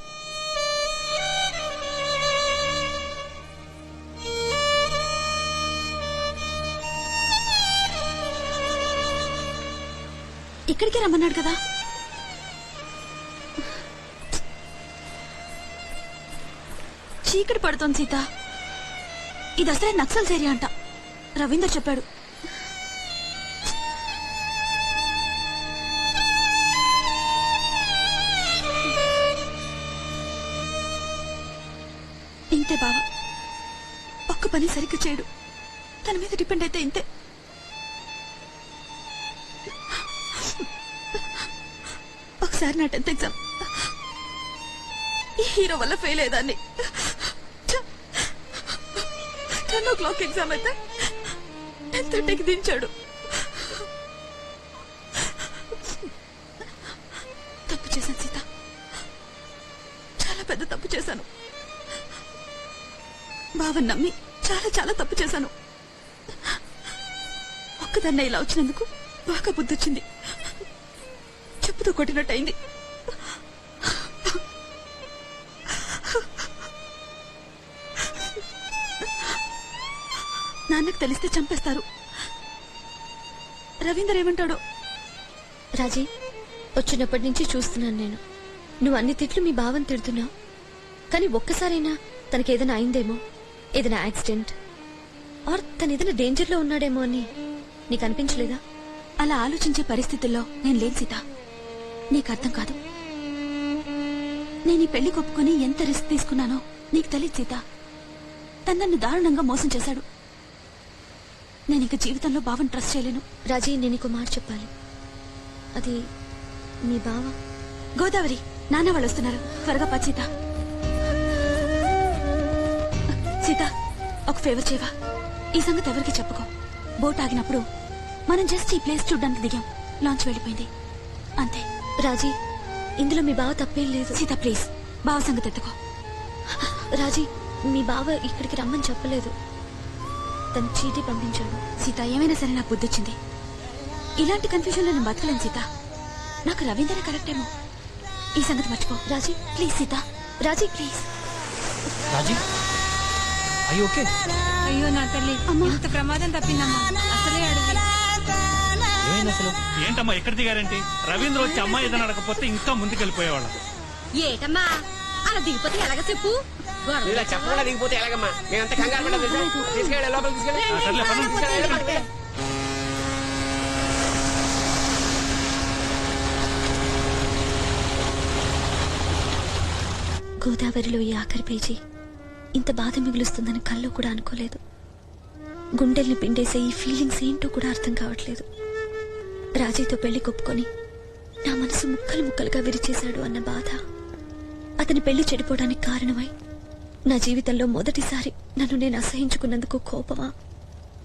ఇక్కడికే రమ్మన్నాడు కదా. చీకటి పడుతోంది సీత. ఇది అసలే నక్సల్స్ ఏరియా అంట. రవీందర్ చెప్పాడు. ఇంతే బావ, ఒక్క పని సరిగ్గా చేయడు. తన మీద డిపెండ్ అయితే ఇంతే. ఒకసారి నా 10th ఎగ్జామ్ ఈ హీరో వల్ల ఫెయిల్ అయ్యేదాన్ని. 10 o'clock ఎగ్జామ్ అయితే 10:30కి దించాడు. తప్పు చేశాను సీత, చాలా పెద్ద తప్పు చేశాను. బావని నమ్మి చాలా చాలా తప్పు చేశాను. ఒక్కదాన్నే ఇలా వచ్చినందుకు బాగా బుద్ధొచ్చింది. చెప్పుతో కొట్టినట్టయింది. నాన్నకు తెలిస్తే చంపేస్తారు. రవీందర్ ఏమంటాడో? రాజీ, వచ్చినప్పటి నుంచి చూస్తున్నాను నేను. నువ్వు అన్ని తిట్లు మీ బావని తిడుతున్నావు, కానీ ఒక్కసారైనా తనకేదైనా అయిందేమో, ఏదైనా యాక్సిడెంట్ ఆర్ తను ఏదైనా డేంజర్ లో ఉన్నాడేమో అని నీకు అనిపించలేదా? అలా ఆలోచించే పరిస్థితుల్లో నేను లేను సీత. నీకు అర్థం కాదు. నేను ఈ పెళ్లి కొప్పుకొని ఎంత రిస్క్ తీసుకున్నానో నీకు తెలియదు సీత. తను నన్ను దారుణంగా మోసం చేశాడు. నేను ఇంక జీవితంలో బావని ట్రస్ట్ చేయలేను. రాజీ, నేను నీకు మాట చెప్పాలి. అది మీ బావ. గోదావరి, నాన్న వాళ్ళు వస్తున్నారు. త్వరగా పద సీత. సీత, ఒక ఫేవర్ చేయవా? ఈ సంగతి ఎవరికి చెప్పుకో. బోట్ ఆగినప్పుడు మనం జస్ట్ ఈ ప్లేస్ చూడ్డానికి దిగాం. లాంచ్ వెళ్ళిపోయింది అంతే. రాజీ, ఇందులో మీ బావ తప్పేం లేదు. సీత ప్లీజ్, బావ సంగతి ఎత్తుకో. రాజీ, మీ బావ ఇక్కడికి రమ్మని చెప్పలేదు. తను చీటీ పంపించాడు. సీత, ఏమైనా సరే నాకు బుద్ధి వచ్చింది. ఇలాంటి కన్ఫ్యూజన్ లో నేను బతకలేను సీత. నాకు రవీందర్ కరెక్ట్ ఏమో. ఈ సంగతి మర్చిపో. రాజీ ప్లీజ్ సీత. రాజీ ప్లీజ్. రాజీ అయ్యి ఓకే. అయ్యో నా తల్లి, ఇంత ప్రమాదం తప్పిందమ్మా. అసలే అడిగి ఏమైంది అసలు? ఏంటమ్మా ఎక్కడ దిగారేంటి? రవీంద్ర వచ్చి అమ్మాయి ఏదైనా అడగకపోతే ఇంకా ముందుకెళ్ళిపోయేవాళ్ళం. ఏటమ్మా అలా దిగిపోతే ఎలాగ చెప్పు? ఇలా చెప్పకుండా దిగిపోతే ఎలాగమ్మా? నేనంత కంగారు పడ్డా తెలుసా? తీసుకెళ్ళి లోపలికి తీసుకెళ్ళి. గోదావరిలో ఈ ఆఖరి పేజీ ఇంత బాధ మిగులుస్తుందని కల్లో కూడా అనుకోలేదు. గుండెల్ని పిండేసే ఈ ఫీలింగ్స్ ఏంటో కూడా అర్థం కావట్లేదు. రాజీతో పెళ్లి కొప్పుకొని నా మనసు ముక్కలు ముక్కలుగా విరిచేశాడు అన్న బాధ, అతని పెళ్లి చెడిపోవడానికి కారణమై నా జీవితంలో మొదటిసారి నన్ను నేను అసహించుకున్నందుకు కోపమా,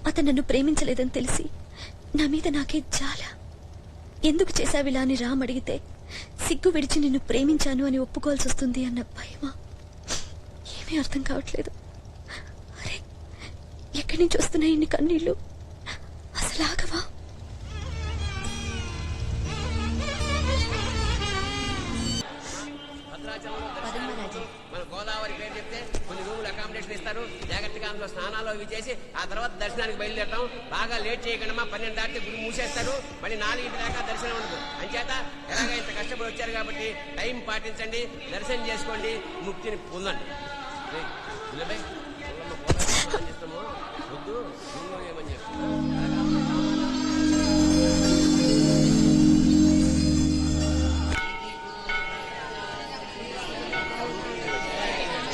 అతను నన్ను ప్రేమించలేదని తెలిసి నా మీద నాకే జాల, ఎందుకు చేశావిలా అని రామ్ అడిగితే సిగ్గు విడిచి నిన్ను ప్రేమించాను అని ఒప్పుకోవాల్సి వస్తుంది అన్న భయమా, ఏమీ అర్థం కావట్లేదు. అరే, ఎక్కడి నుంచి వస్తున్నాయి ఇన్ని కన్నీళ్లు? అసలు ఆగవా? మన గోదావరి పేరు చెప్తే దాంట్లో స్నానాలు అవి చేసి ఆ తర్వాత దర్శనానికి బయలుదేరతాం. బాగా లేట్ చేయకుండా 12 దాటితే గుడి మూసేస్తారు. మళ్ళీ 4 దాకా దర్శనం ఉండదు. అంచేత ఎలాగ ఇంత కష్టపడి వచ్చారు కాబట్టి టైం పాటించండి, దర్శనం చేసుకోండి, ముక్తిని పొందండి. చేస్తాము వద్దు ఏమని చెప్పి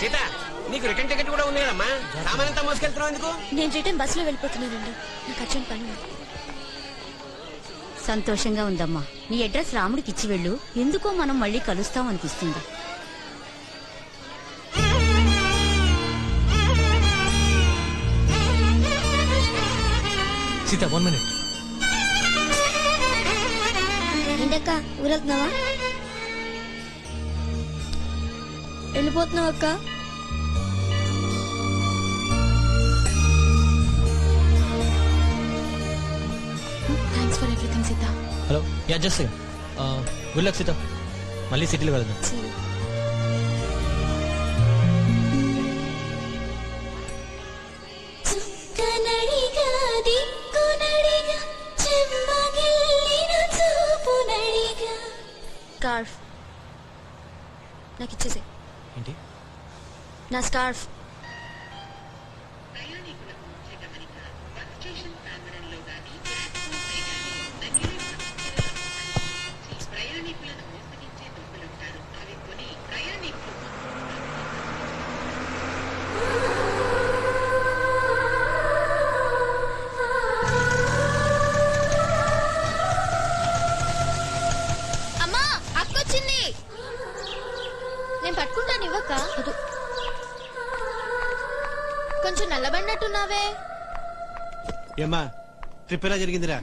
సీత, నీకు రిటర్న్ టికెట్ కూడా ఉంది కదమ్మా. సామాన్ అంతా మోసుకెళ్తున్నావు ఎందుకు? నేను రిటర్న్ బస్ లో వెళ్ళిపోతున్నానండి, నాకు అర్జెంట్ పని ఉంది. సంతోషంగా ఉందమ్మా. నీ అడ్రస్ రాముడికి ఇచ్చి వెళ్ళు. ఎందుకో మనం మళ్ళీ కలుస్తాం అనిపిస్తుంది. సీత 1 minute. ఏంటక్క ఊరెళ్తున్నావా? వెళ్ళిపోతున్నావు అక్క? Thanks for everything Sita. Hello, yeah just good luck Sita. మళ్ళీ సిటీలో కలుద్దాం. స్కార్ఫ్ నాకు ఇచ్చేసే. ఏంటి? నా స్కార్ఫ్. అమ్మా, అక్కొచ్చింది. నేను పట్టుకుంటాను, ఇవ్వక్క. కొంచెం నల్లబడినట్టున్నావే. ఏమ్మా ట్రిప్ ఎలా జరిగిందిరా?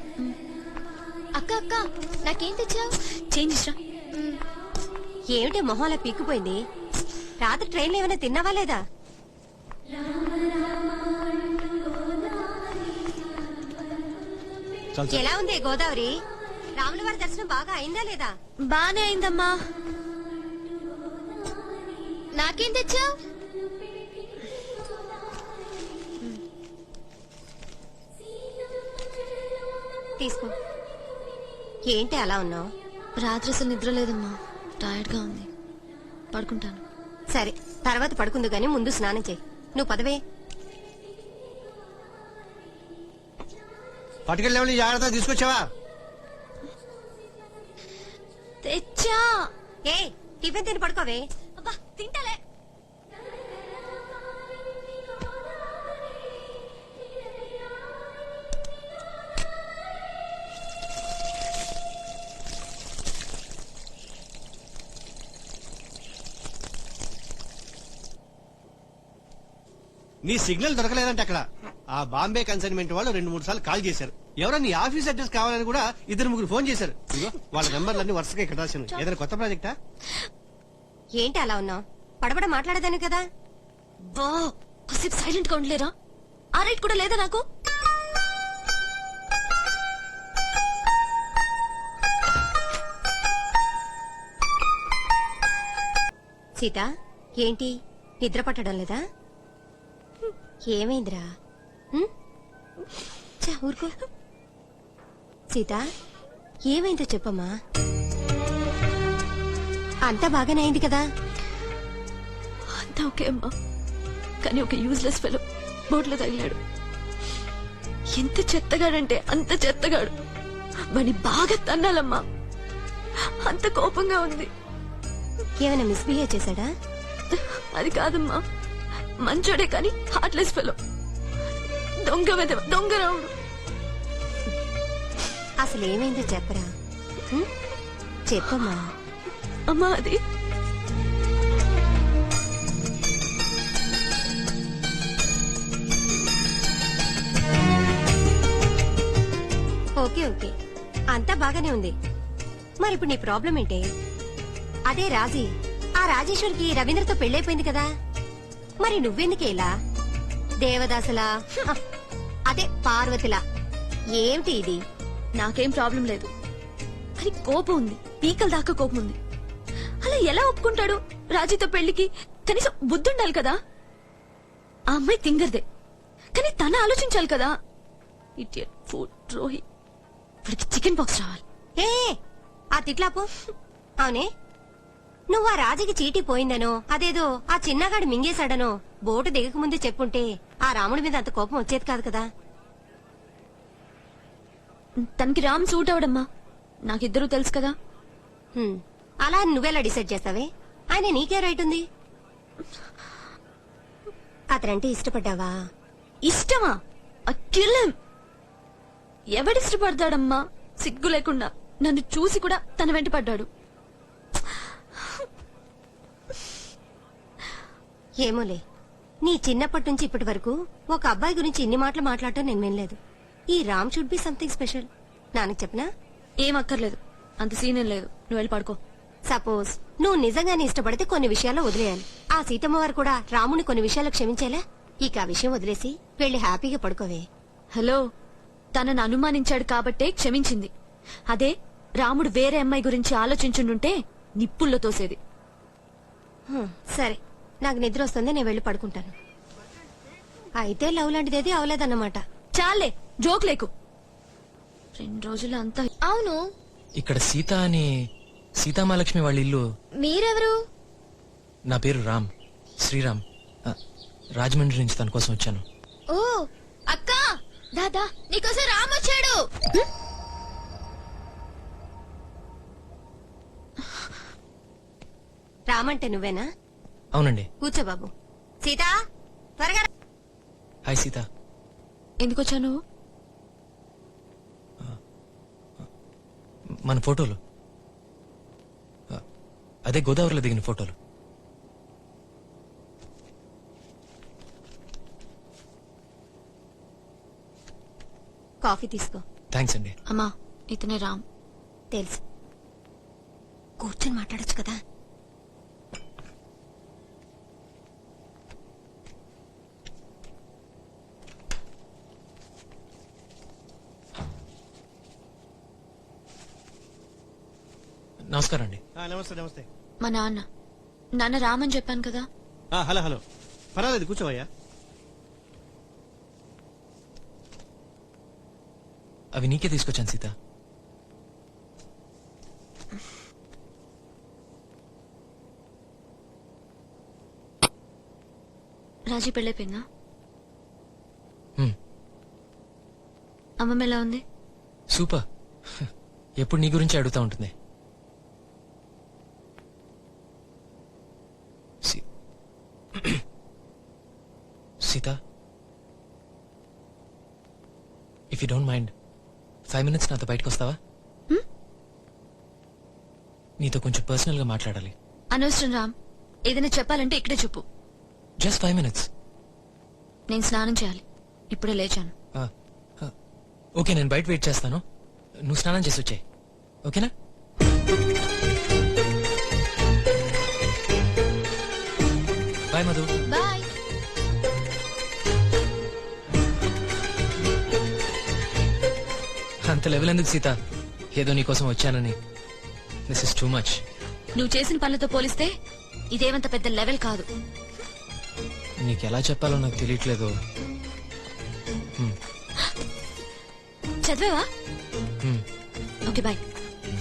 అక్క అక్క, నాకేం తెచ్చావు? చేంజ్ రా. ఏమిటి మొహంలా పీక్కుపోయింది? రాత్రి ట్రైన్లో ఏమైనా తిన్నావా లేదా? ఎలా ఉంది గోదావరి? రాముల వారి దర్శనం బాగా అయిందా లేదా? బానే అయిందమ్మా. నాకేం తెచ్చావు? తీసుకో. ఏంటి అలా ఉన్నావు? రాత్రి అసలు నిద్ర లేదమ్మా, టైర్డ్ గా ఉంది, పడుకుంటాను. సరే, తర్వాత పడుకుందు గాని ముందు స్నానం చేయి. నువ్వు పదవే. పట్టుకెళ్ళి జాగ్రత్త తీసుకొచ్చావా? తెచ్చా. ఏ టిఫిన్ తిని పడుకోవే. అబ్బా తింటలే. నీ సిగ్నల్ దొరకలేదంటే అక్కడ ఆ బాంబే కన్సైన్మెంట్ వాళ్ళు 2-3 సార్లు కాల్ చేశారు. ఎవరో నీ ఆఫీస్ అడ్రస్ కావాలని కూడా 2-3 ఫోన్ చేశారు. ఇదిగో వాళ్ళ నెంబర్లన్నీ వరుసగా ఇక్కడ రాశాను. ఏదైనా కొత్త ప్రాజెక్టా? ఏంటి అలా ఉన్నావు? పడబడ మాట్లాడదాను కదా. బా కాసేపు సైలెంట్ గా ఉండలేరా? ఆ రైట్ కూడా లేదా నాకు? సీత, ఏంటి నిద్ర పట్టడం లేదా? ఏమైందిరా? ఊరుకో. సీత, ఏమైందో చెప్పమ్మా. అంతా బాగానే అయింది కదా? అంతా ఓకే అమ్మా, కానీ ఒక యూజ్లెస్ ఫెలో బోట్లో తగిలాడు. ఎంత చెత్తగాడంటే అంత చెత్తగాడు. వాడిని బాగా తన్నాలమ్మా, అంత కోపంగా ఉంది. ఏమైనా మిస్బిహేవ్ చేశాడా? అది కాదమ్మా, మంచోడే కానీ హార్ట్లెస్ ఫెలో. దొంగ వెధవ, దొంగ రావుడు. అసలు ఏమైందో చెప్పరా? చెప్పమ్మా. అమ్మా అది ఓకే ఓకే, అంతా బాగానే ఉంది. మరి ఇప్పుడు నీ ప్రాబ్లం ఏంటి? అదే రాజీ. ఆ రాజేశ్వరికి రవీంద్రతో పెళ్ళైపోయింది కదా, మరి నువ్వెందుకే ఇలా దేవదాసలా, అదే పార్వతిలా? ఏమిటి ఇది? నాకేం ప్రాబ్లం లేదు, కానీ కోపం ఉంది, పీకల దాకా కోపం ఉంది. అలా ఎలా ఒప్పుకుంటాడు రాజీతో పెళ్లికి? కనీసం బుద్ధుండాలి కదా. ఆ అమ్మాయి తింగర్దే, కానీ తన ఆలోచించాలి కదా. ఇడియట్ ఫుడ్ ద్రోహి. ఇప్పటికి చికెన్ బాక్స్ రావాలి. ఏ ఆ తిట్లాపు. అవునే, నువ్వు ఆ రాజుకి చీటీ పోయిందనో అదేదో ఆ చిన్నగాడు మింగేశాడనో బోటు దిగక ముందే చెప్పుంటే ఆ రాముడి మీద అంత కోపం వచ్చేది కాదు కదా. తనకి రామ్ సూట్ అవడమ్మా, నాకిద్దరూ తెలుసు కదా. అలా నువ్వెలా డిసైడ్ చేస్తావే? ఆయన నీకే రైట్ ఉంది. అతనంటే ఇష్టపడ్డావా? ఇష్టమా? అఖిలం ఎవడిష్టపడతాడమ్మా? సిగ్గు లేకుండా నన్ను చూసి కూడా తన వెంట పడ్డాడు. ఏమోలే, నీ చిన్నప్పటి నుంచి ఇప్పటి వరకు ఒక అబ్బాయి గురించి ఇన్ని మాటలు మాట్లాడటం నేను వినలేదు. ఈ Ram should be something special. నాన్నకు చెప్పనా? ఏం అక్కర్లేదు, అంత సీన్ ఏం లేదు. నువ్వు వెళ్ళి పడుకో. సపోజ్ నువ్వు నిజంగానే ఇష్టపడితే కొన్ని విషయాల్లో వదిలేయాలి. ఆ సీతమ్మ వారు కూడా రాముని కొన్ని విషయాల్లో క్షమించేలా. ఇక ఆ విషయం వదిలేసి వెళ్ళి హ్యాపీగా పడుకోవే. హలో, తనను అనుమానించాడు కాబట్టే క్షమించింది. అదే రాముడు వేరే అమ్మాయి గురించి ఆలోచించుండుంటే నిప్పుల్లో తోసేది. సరే, నాకు నిద్ర వస్తుంది, నేను వెళ్ళి పడుకుంటాను. అయితే లవ్ లాంటిదేది అవలేదన్నమాట. చాలే జోక్ లేకు. 2 రోజులు అంతా. అవును, ఇక్కడ సీత అని సీతామహాలక్ష్మి వాళ్ళ ఇల్లు. మీరెవరు? నా పేరు రామ్, శ్రీరామ్. రాజమండ్రి నుంచి తన కోసం వచ్చాను. ఓ అక్క, దాదా నీకోసం రామ్ వచ్చాడు. రామంటే నువ్వేనా? అవునండి. కూర్చో బాబు. సీతా త్వరగా రా. హాయ్ సీత. ఎందుకు వచ్చాను? మన ఫోటోలు, అదే గోదావరిలో దిగిన ఫోటోలు. కాఫీ తీసుకో. థ్యాంక్స్ అండి. అమ్మా, ఇతనే రామ్. తెలుసు, కూర్చొని మాట్లాడొచ్చు కదా. నమస్కారం అండి. నమస్తే నమస్తే. మా నాన్న రామ్ అని చెప్పాను కదా. హలో హలో, పర్వాలేదు కూర్చోవయ్యా. అవి నీకే తీసుకొచ్చాను సీత. రాజీ పెళ్ళైపోయిందా? అమ్మమ్మ ఎలా ఉంది? సూపర్. ఎప్పుడు నీ గురించి అడుగుతా ఉంటుంది. Sita, if you don't mind 5 minutes నాతో బయటకు వస్తావా? నీతో కొంచెం పర్సనల్ గా మాట్లాడాలి. అనవసరం రామ్, ఏదైనా చెప్పాలంటే ఇక్కడే చెప్పు. Just 5 minutes. నేను స్నానం చేయాలి, ఇప్పుడే లేచాను. ఓకే, నేను బయట వెయిట్ చేస్తాను. నువ్వు స్నానం చేసి వచ్చాయి, ఓకేనా? బాయ్ మధు. బాయ్. అంత లెవెల్ ఎందుకు సీత? ఏదో నీకోసం వచ్చానని. This is too much. నువ్వు చేసిన పనులతో పోలిస్తే ఇదేమంత పెద్ద లెవెల్ కాదు. నీకెలా చెప్పాలో నాకు తెలియట్లేదు. చదివావా? Okay bye.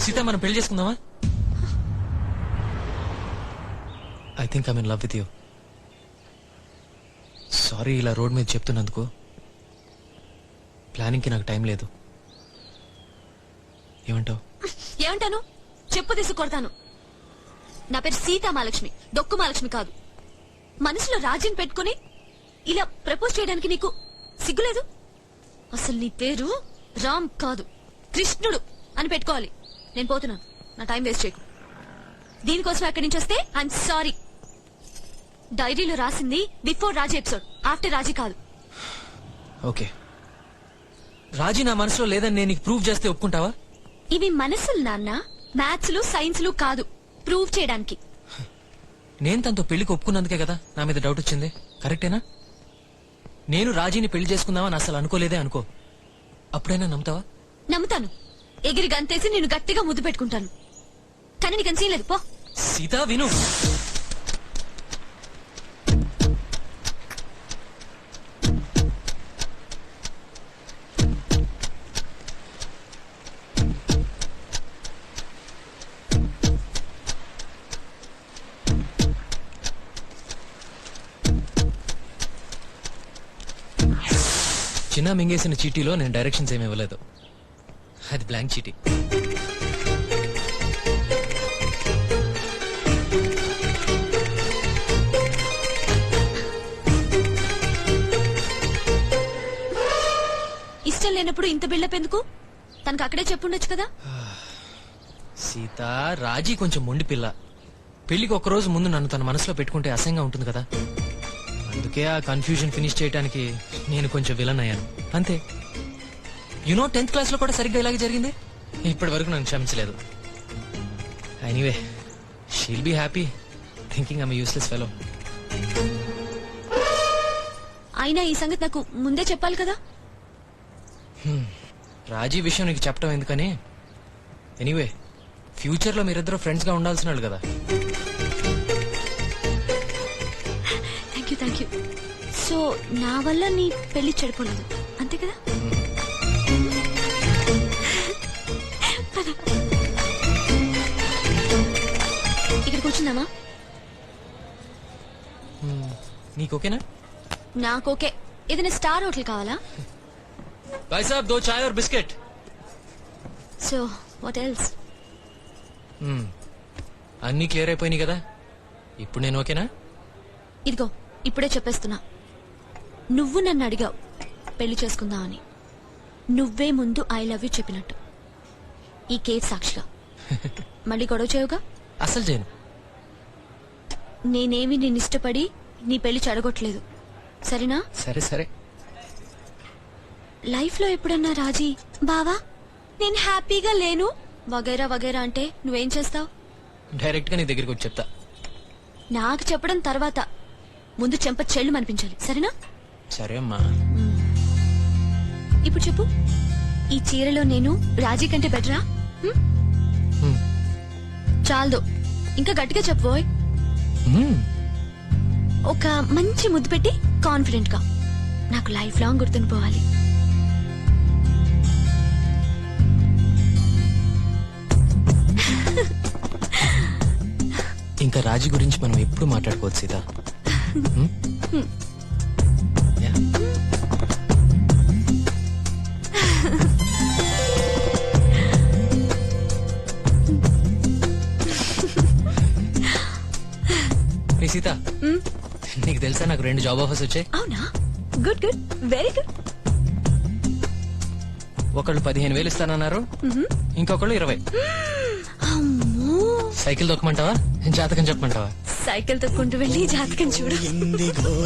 సీత, మనం పెళ్లి చేసుకుందామా? I think I'm in love with you. Sorry ఇలా రోడ్ మీద చెప్తున్నందుకు. ప్లానింగ్ కి నాకు టైం లేదు. ఏమంటావు? ఏమంటాను? చెప్పు తీసి కొడతాను. నా పేరు సీతామహాలక్ష్మి, దొక్కు మహాలక్ష్మి కాదు. మనసులో రాజీని పెట్టుకుని ఇలా ప్రపోజ్ చేయడానికి నీకు సిగ్గులేదు? అసలు నీ పేరు రామ్ కాదు, కృష్ణుడు అని పెట్టుకోవాలి. నేను పోతున్నాను, నా టైం వేస్ట్ చేయకు. దీనికోసం ఎక్కడి నుంచి వస్తే ఐఎమ్ సారీ. డైరీలో రాసింది బిఫోర్ రాజీ ఎపిసోడ్, ఆఫ్టర్ రాజీ కాదు. ఓకే, రాజీ నా మనసులో లేదని నేను నీకు ప్రూవ్ చేస్తే ఒప్పుకుంటావా? ఇవి మనసులు నాన్న, మ్యాథ్స్ లు సైన్స్ లు కాదు ప్రూవ్ చేయడానికి. నేను తనతో పెళ్లికి ఒప్పుకున్నందుకే కదా నా మీద డౌట్ వచ్చింది. కరెక్టేనా? నేను రాజీని పెళ్లి చేసుకుందామని అసలు అనుకోలేదే అనుకో. అప్పుడైనా నమ్ముతావా? నమ్ముతాను. ఎగిరి గంతేసి నేను గట్టిగా ముద్దు పెట్టుకుంటాను. కానీ నీకు సీన్ లేదు, పో. సీతా విను. చిన్న మింగేసిన చీటీలో నేను డైరెక్షన్స్ ఏమి ఇవ్వలేదు. అది బ్లాంక్ చీటీ. ఇష్టం లేనప్పుడు ఇంత బిల్డప్ ఎందుకు? తనకు అక్కడే చెప్పుండొచ్చు కదా. సీత, రాజీ కొంచెం మొండి పిల్ల. పెళ్లికి ఒక్కరోజు ముందు నన్ను తన మనసులో పెట్టుకుంటే అసహ్యంగా ఉంటుంది కదా. అందుకే ఆ కన్ఫ్యూజన్ ఫినిష్ చేయడానికి నేను కొంచెం విలన్ అయ్యాను అంతే. 10th క్లాస్ లో కూడా సరిగ్గా ఇలాగే జరిగింది. ఇప్పటి వరకు నన్ను క్షమించలేదు. Anyway, she'll be happy thinking I'm useless fellow. అయినా ఈ సంగతి నాకు ముందే చెప్పాలి కదా. రాజీ విషయం నీకు చెప్పడం ఎందుకని. ఎనీవే, ఫ్యూచర్ లో మీరిద్దరు ఫ్రెండ్స్ గా ఉండాల్సిన వాళ్ళు కదా. Thank you. సో నా వల్ల నీ పెళ్లి చెడిపోలేదు అంతే కదా. ఇక్కడ కూర్చుందామా? నీకు ఓకేనా? నాకు ఓకే. ఏదైనా స్టార్ హోటల్ కావాలా? భాయ్ సాబ్, 2 చాయ్ और బిస్కెట్. So what else? అన్నీ క్లియర్ అయిపోయినాయి కదా. ఇప్పుడు నేను ఓకేనా? ఇదిగో ఇప్పుడే చెప్పేస్తున్నా. నువ్వు నన్ను అడిగావు పెళ్లి చేసుకుందా అని. నువ్వే ముందు ఐ లవ్ యూ చెప్పినట్టు ఈ కేఫ్ సాక్షిగా. మళ్ళీ గొడవ చేయవుగా? అసలు చేయను. నేనేమి నేను ఇష్టపడి నీ పెళ్లి చెడగొట్టలేదు, సరేనా? సరే. లైఫ్ లో ఎప్పుడన్నా రాజీ బావా నేను హ్యాపీగా లేను వగైరా వగైరా అంటే నువ్వేం చేస్తావు? డైరెక్ట్ గా నీ దగ్గరికి వచ్చి చెప్తా. నాకు చెప్పడం తర్వాత, ముందు చెంప చెళ్ళు అనిపించాలి, సరేనా? సరే అమ్మా. ఇప్పుడు చెప్పు, ఈ చీరలో నేను రాజీ కంటే బెటరా? చాలదు, ఇంకా గట్టిగా చెప్పబోయ్. ఒక మంచి ముద్దు పెట్టి కాన్ఫిడెంట్ గా నాకు లైఫ్ లాంగ్ గుర్తుండిపోవాలి. ఇంకా రాజీ గురించి మనం ఎప్పుడు మాట్లాడుకోవచ్చు సీత. సీత, నీకు తెలుసా నాకు 2 జాబ్ ఆఫర్స్ వచ్చాయి. అవునా? Good, very good. ఒకళ్ళు 15,000 ఇస్తానన్నారు, ఇంకొకళ్ళు 20. సైకిల్ తొక్కమంటావా, జాతకం చెప్పమంటావా? సైకిల్ తొక్కుంటూ వెళ్ళి జాతకం చూడు.